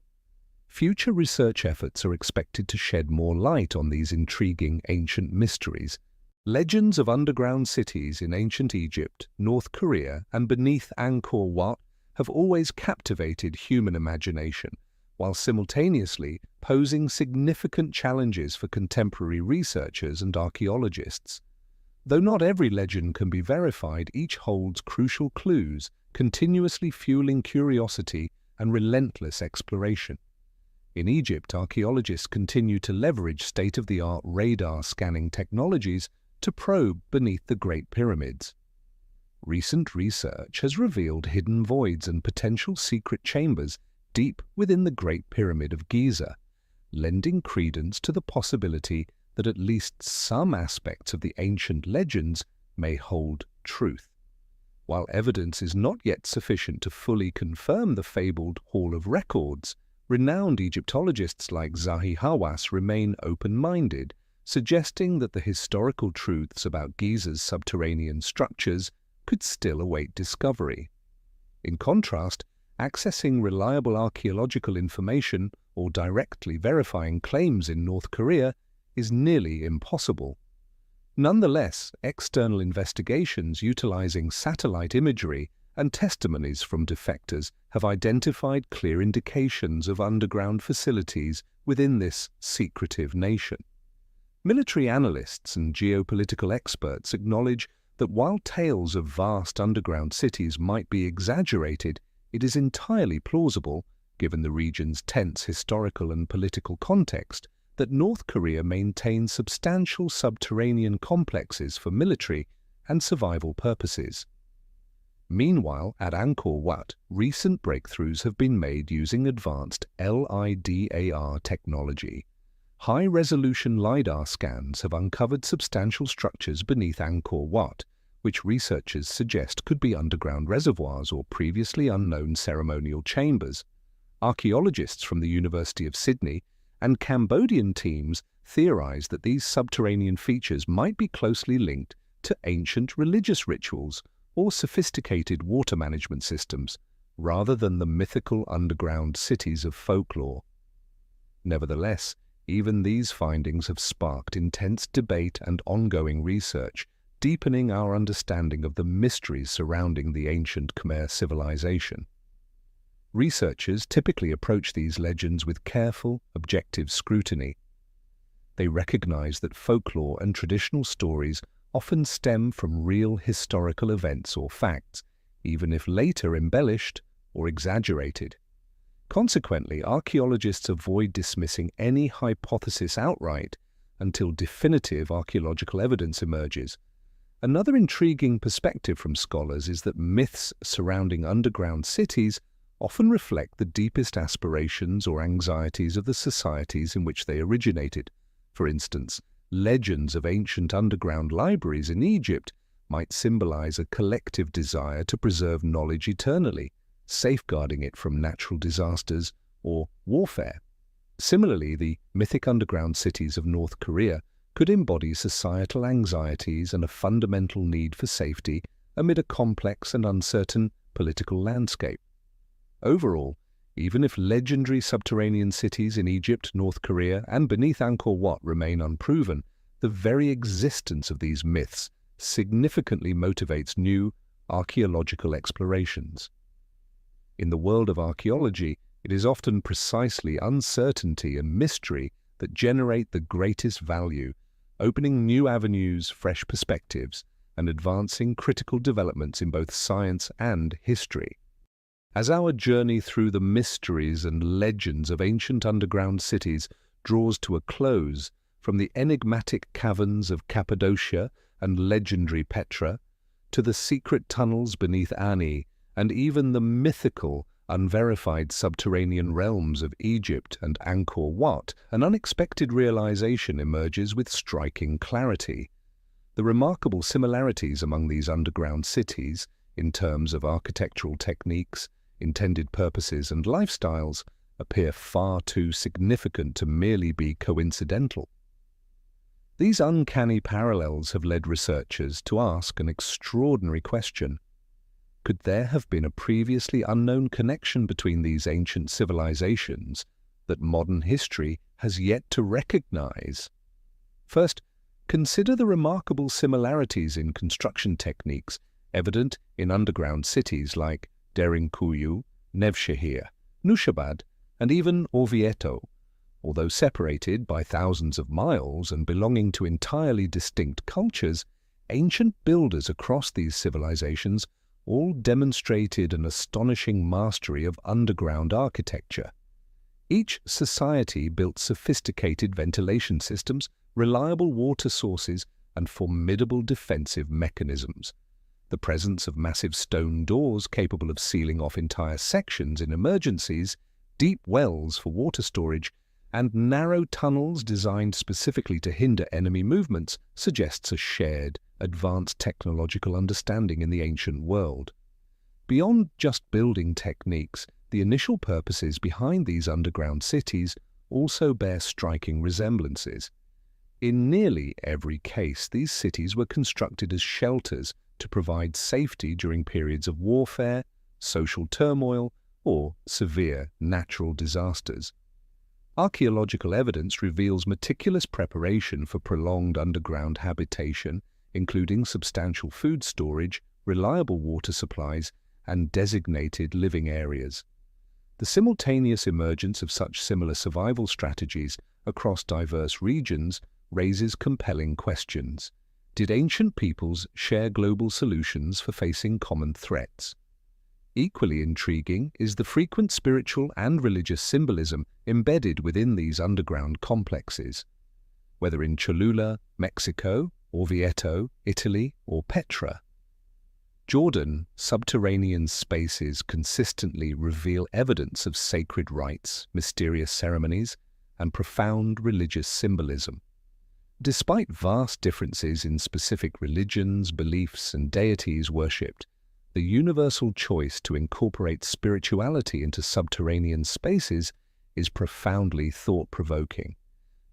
Future research efforts are expected to shed more light on these intriguing ancient mysteries. Legends of underground cities in ancient Egypt, North Korea, and beneath Angkor Wat have always captivated human imagination, while simultaneously posing significant challenges for contemporary researchers and archaeologists. Though not every legend can be verified, each holds crucial clues, continuously fueling curiosity and relentless exploration. In Egypt, archaeologists continue to leverage state-of-the-art radar scanning technologies to probe beneath the Great Pyramids. Recent research has revealed hidden voids and potential secret chambers deep within the Great Pyramid of Giza, lending credence to the possibility that at least some aspects of the ancient legends may hold truth. While evidence is not yet sufficient to fully confirm the fabled Hall of Records, renowned Egyptologists like Zahi Hawass remain open-minded, suggesting that the historical truths about Giza's subterranean structures could still await discovery. In contrast, accessing reliable archaeological information or directly verifying claims in North Korea is nearly impossible. Nonetheless, external investigations utilizing satellite imagery and testimonies from defectors have identified clear indications of underground facilities within this secretive nation. Military analysts and geopolitical experts acknowledge that while tales of vast underground cities might be exaggerated, it is entirely plausible, given the region's tense historical and political context, that North Korea maintains substantial subterranean complexes for military and survival purposes. Meanwhile, at Angkor Wat, recent breakthroughs have been made using advanced LIDAR technology. High-resolution LiDAR scans have uncovered substantial structures beneath Angkor Wat, which researchers suggest could be underground reservoirs or previously unknown ceremonial chambers. Archaeologists from the University of Sydney and Cambodian teams theorize that these subterranean features might be closely linked to ancient religious rituals or sophisticated water management systems, rather than the mythical underground cities of folklore. Nevertheless, even these findings have sparked intense debate and ongoing research, deepening our understanding of the mysteries surrounding the ancient Khmer civilization. Researchers typically approach these legends with careful, objective scrutiny. They recognize that folklore and traditional stories often stem from real historical events or facts, even if later embellished or exaggerated. Consequently, archaeologists avoid dismissing any hypothesis outright until definitive archaeological evidence emerges. Another intriguing perspective from scholars is that myths surrounding underground cities often reflect the deepest aspirations or anxieties of the societies in which they originated. For instance, legends of ancient underground libraries in Egypt might symbolize a collective desire to preserve knowledge eternally, safeguarding it from natural disasters or warfare. Similarly, the mythic underground cities of North Korea could embody societal anxieties and a fundamental need for safety amid a complex and uncertain political landscape. Overall, even if legendary subterranean cities in Egypt, North Korea, and beneath Angkor Wat remain unproven, the very existence of these myths significantly motivates new archaeological explorations. In the world of archaeology, it is often precisely uncertainty and mystery that generate the greatest value, opening new avenues, fresh perspectives, and advancing critical developments in both science and history. As our journey through the mysteries and legends of ancient underground cities draws to a close, from the enigmatic caverns of Cappadocia and legendary Petra, to the secret tunnels beneath Ani, and even the mythical, unverified subterranean realms of Egypt and Angkor Wat, an unexpected realization emerges with striking clarity. The remarkable similarities among these underground cities, in terms of architectural techniques, intended purposes and lifestyles, appear far too significant to merely be coincidental. These uncanny parallels have led researchers to ask an extraordinary question. Could there have been a previously unknown connection between these ancient civilizations, that modern history has yet to recognize. First, consider the remarkable similarities in construction techniques evident in underground cities like Derinkuyu, Nevşehir, Nushabad, and even Orvieto. Although separated by thousands of miles and belonging to entirely distinct cultures, ancient builders across these civilizations all demonstrated an astonishing mastery of underground architecture. Each society built sophisticated ventilation systems, reliable water sources, and formidable defensive mechanisms. The presence of massive stone doors capable of sealing off entire sections in emergencies, deep wells for water storage, and narrow tunnels designed specifically to hinder enemy movements suggests a shared, advanced technological understanding in the ancient world. Beyond just building techniques, the initial purposes behind these underground cities also bear striking resemblances. In nearly every case, these cities were constructed as shelters to provide safety during periods of warfare, social turmoil, or severe natural disasters. Archaeological evidence reveals meticulous preparation for prolonged underground habitation, including substantial food storage, reliable water supplies, and designated living areas. The simultaneous emergence of such similar survival strategies across diverse regions raises compelling questions. Did ancient peoples share global solutions for facing common threats? Equally intriguing is the frequent spiritual and religious symbolism embedded within these underground complexes. Whether in Cholula, Mexico, Orvieto, Italy, or Petra, Jordan, subterranean spaces consistently reveal evidence of sacred rites, mysterious ceremonies, and profound religious symbolism. Despite vast differences in specific religions, beliefs, and deities worshipped, the universal choice to incorporate spirituality into subterranean spaces is profoundly thought-provoking.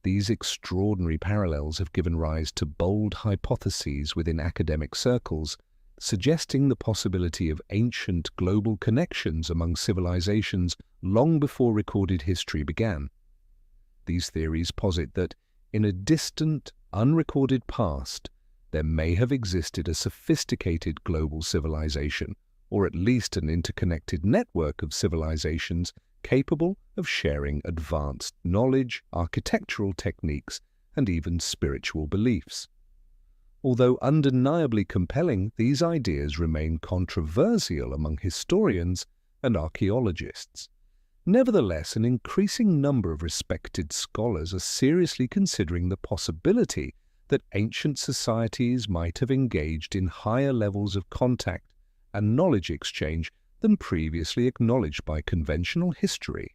These extraordinary parallels have given rise to bold hypotheses within academic circles, suggesting the possibility of ancient global connections among civilizations long before recorded history began. These theories posit that, in a distant, unrecorded past, there may have existed a sophisticated global civilization, or at least an interconnected network of civilizations capable of sharing advanced knowledge, architectural techniques, and even spiritual beliefs. Although undeniably compelling, these ideas remain controversial among historians and archaeologists. Nevertheless, an increasing number of respected scholars are seriously considering the possibility that ancient societies might have engaged in higher levels of contact and knowledge exchange than previously acknowledged by conventional history.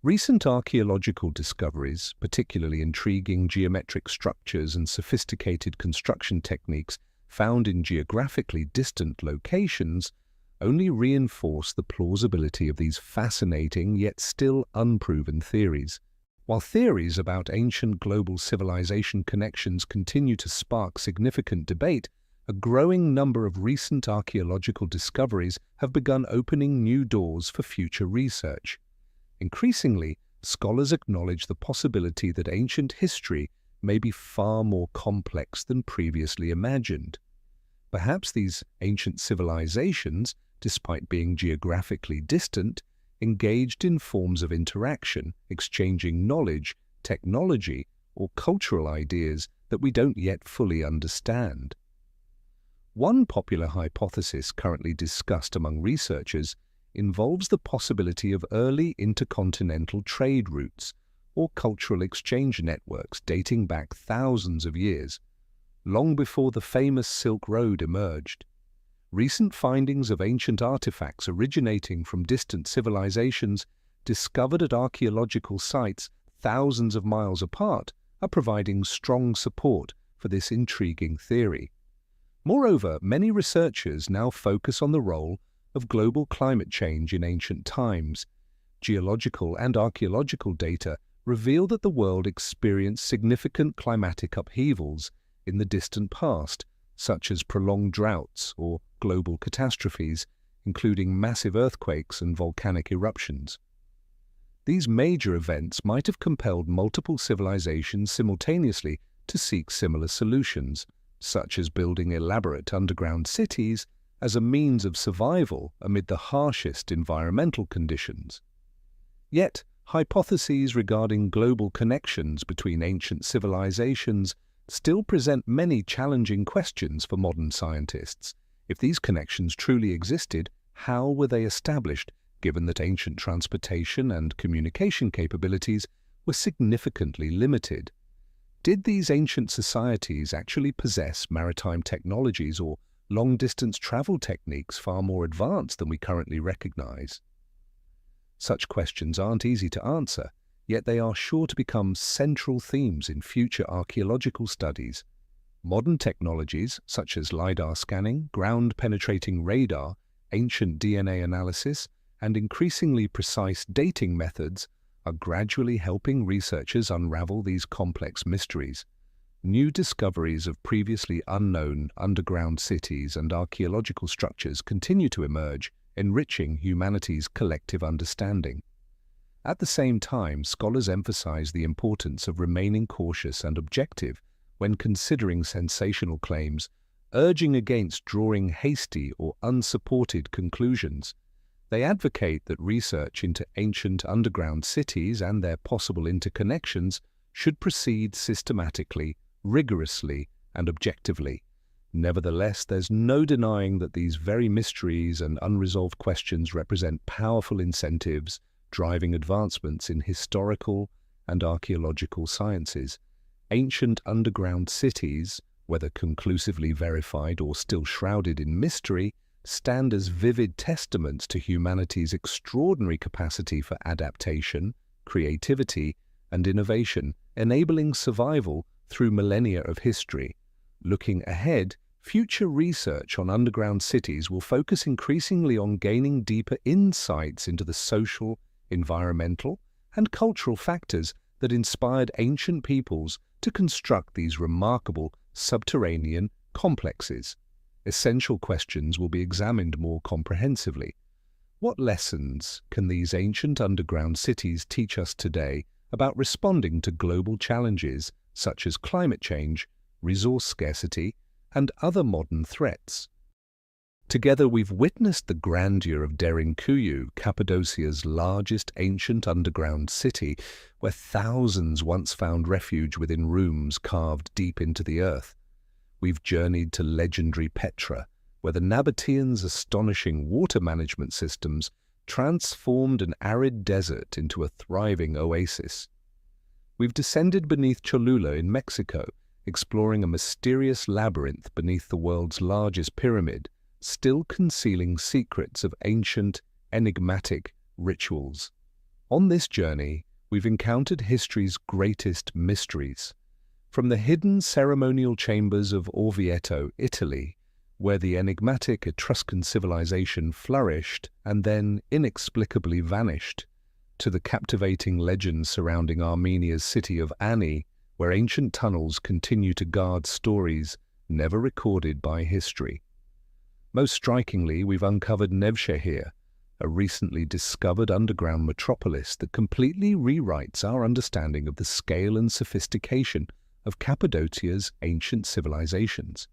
Recent archaeological discoveries, particularly intriguing geometric structures and sophisticated construction techniques found in geographically distant locations, only reinforce the plausibility of these fascinating yet still unproven theories. While theories about ancient global civilization connections continue to spark significant debate, a growing number of recent archaeological discoveries have begun opening new doors for future research. Increasingly, scholars acknowledge the possibility that ancient history may be far more complex than previously imagined. Perhaps these ancient civilizations, despite being geographically distant, engaged in forms of interaction, exchanging knowledge, technology, or cultural ideas that we don't yet fully understand. One popular hypothesis currently discussed among researchers involves the possibility of early intercontinental trade routes or cultural exchange networks dating back thousands of years, long before the famous Silk Road emerged. Recent findings of ancient artifacts originating from distant civilizations discovered at archaeological sites thousands of miles apart are providing strong support for this intriguing theory. Moreover, many researchers now focus on the role of global climate change in ancient times. Geological and archaeological data reveal that the world experienced significant climatic upheavals in the distant past, such as prolonged droughts or global catastrophes, including massive earthquakes and volcanic eruptions. These major events might have compelled multiple civilizations simultaneously to seek similar solutions, such as building elaborate underground cities as a means of survival amid the harshest environmental conditions. Yet, hypotheses regarding global connections between ancient civilizations still present many challenging questions for modern scientists. If these connections truly existed, how were they established, given that ancient transportation and communication capabilities were significantly limited? Did these ancient societies actually possess maritime technologies or long-distance travel techniques far more advanced than we currently recognize? Such questions aren't easy to answer, yet they are sure to become central themes in future archaeological studies. Modern technologies such as LiDAR scanning, ground-penetrating radar, ancient DNA analysis, and increasingly precise dating methods are gradually helping researchers unravel these complex mysteries. New discoveries of previously unknown underground cities and archaeological structures continue to emerge, enriching humanity's collective understanding. At the same time, scholars emphasize the importance of remaining cautious and objective when considering sensational claims, urging against drawing hasty or unsupported conclusions. They advocate that research into ancient underground cities and their possible interconnections should proceed systematically, rigorously, and objectively. Nevertheless, there's no denying that these very mysteries and unresolved questions represent powerful incentives driving advancements in historical and archaeological sciences. Ancient underground cities, whether conclusively verified or still shrouded in mystery, stand as vivid testaments to humanity's extraordinary capacity for adaptation, creativity, and innovation, enabling survival through millennia of history. Looking ahead, future research on underground cities will focus increasingly on gaining deeper insights into the social, environmental, and cultural factors that inspired ancient peoples to construct these remarkable subterranean complexes. Essential questions will be examined more comprehensively. What lessons can these ancient underground cities teach us today about responding to global challenges such as climate change, resource scarcity, and other modern threats? Together we've witnessed the grandeur of Derinkuyu, Cappadocia's largest ancient underground city, where thousands once found refuge within rooms carved deep into the earth. We've journeyed to legendary Petra, where the Nabateans' astonishing water management systems transformed an arid desert into a thriving oasis. We've descended beneath Cholula in Mexico, exploring a mysterious labyrinth beneath the world's largest pyramid, still concealing secrets of ancient, enigmatic rituals. On this journey, we've encountered history's greatest mysteries. From the hidden ceremonial chambers of Orvieto, Italy, where the enigmatic Etruscan civilization flourished and then inexplicably vanished, to the captivating legends surrounding Armenia's city of Ani, where ancient tunnels continue to guard stories never recorded by history. Most strikingly, we've uncovered Nevşehir, a recently discovered underground metropolis that completely rewrites our understanding of the scale and sophistication of Cappadocia's ancient civilizations.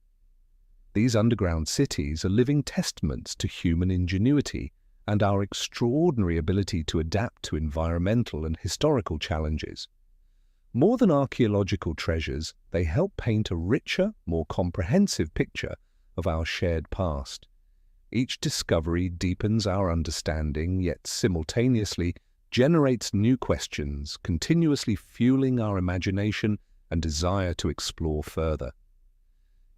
These underground cities are living testaments to human ingenuity and our extraordinary ability to adapt to environmental and historical challenges. More than archaeological treasures, they help paint a richer, more comprehensive picture of our shared past. Each discovery deepens our understanding, yet simultaneously generates new questions, continuously fueling our imagination and desire to explore further.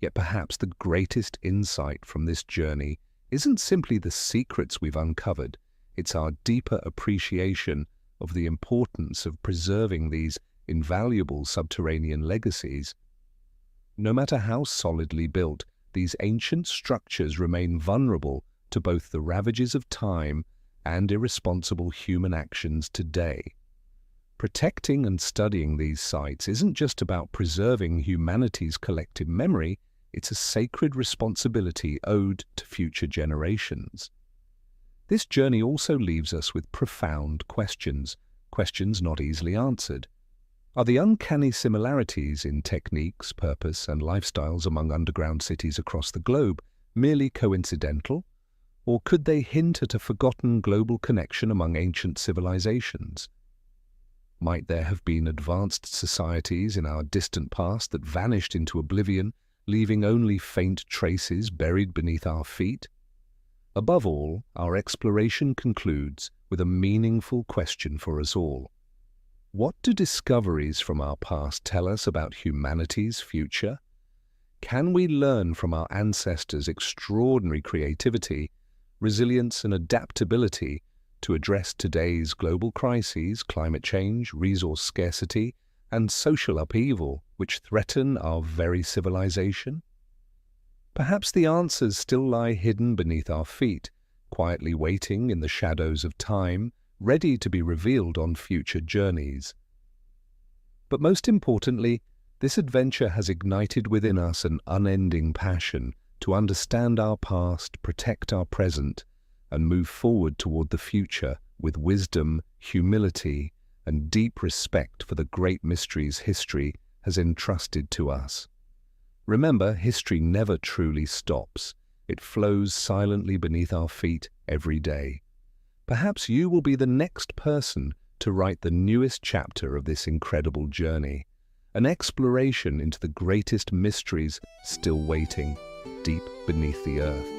Yet perhaps the greatest insight from this journey isn't simply the secrets we've uncovered, it's our deeper appreciation of the importance of preserving these invaluable subterranean legacies. No matter how solidly built, these ancient structures remain vulnerable to both the ravages of time and irresponsible human actions today. Protecting and studying these sites isn't just about preserving humanity's collective memory, it's a sacred responsibility owed to future generations. This journey also leaves us with profound questions. questions not easily answered. Are the uncanny similarities in techniques, purpose, and lifestyles among underground cities across the globe merely coincidental? Or could they hint at a forgotten global connection among ancient civilizations? Might there have been advanced societies in our distant past that vanished into oblivion, leaving only faint traces buried beneath our feet? Above all, our exploration concludes with a meaningful question for us all. What do discoveries from our past tell us about humanity's future? Can we learn from our ancestors' extraordinary creativity, resilience, and adaptability to address today's global crises, climate change, resource scarcity, and social upheaval which threaten our very civilization? Perhaps the answers still lie hidden beneath our feet, quietly waiting in the shadows of time, ready to be revealed on future journeys. But most importantly, this adventure has ignited within us an unending passion to understand our past, protect our present, and move forward toward the future with wisdom, humility, and deep respect for the great mysteries history has entrusted to us. Remember, history never truly stops. It flows silently beneath our feet every day. Perhaps you will be the next person to write the newest chapter of this incredible journey, an exploration into the greatest mysteries still waiting deep beneath the earth.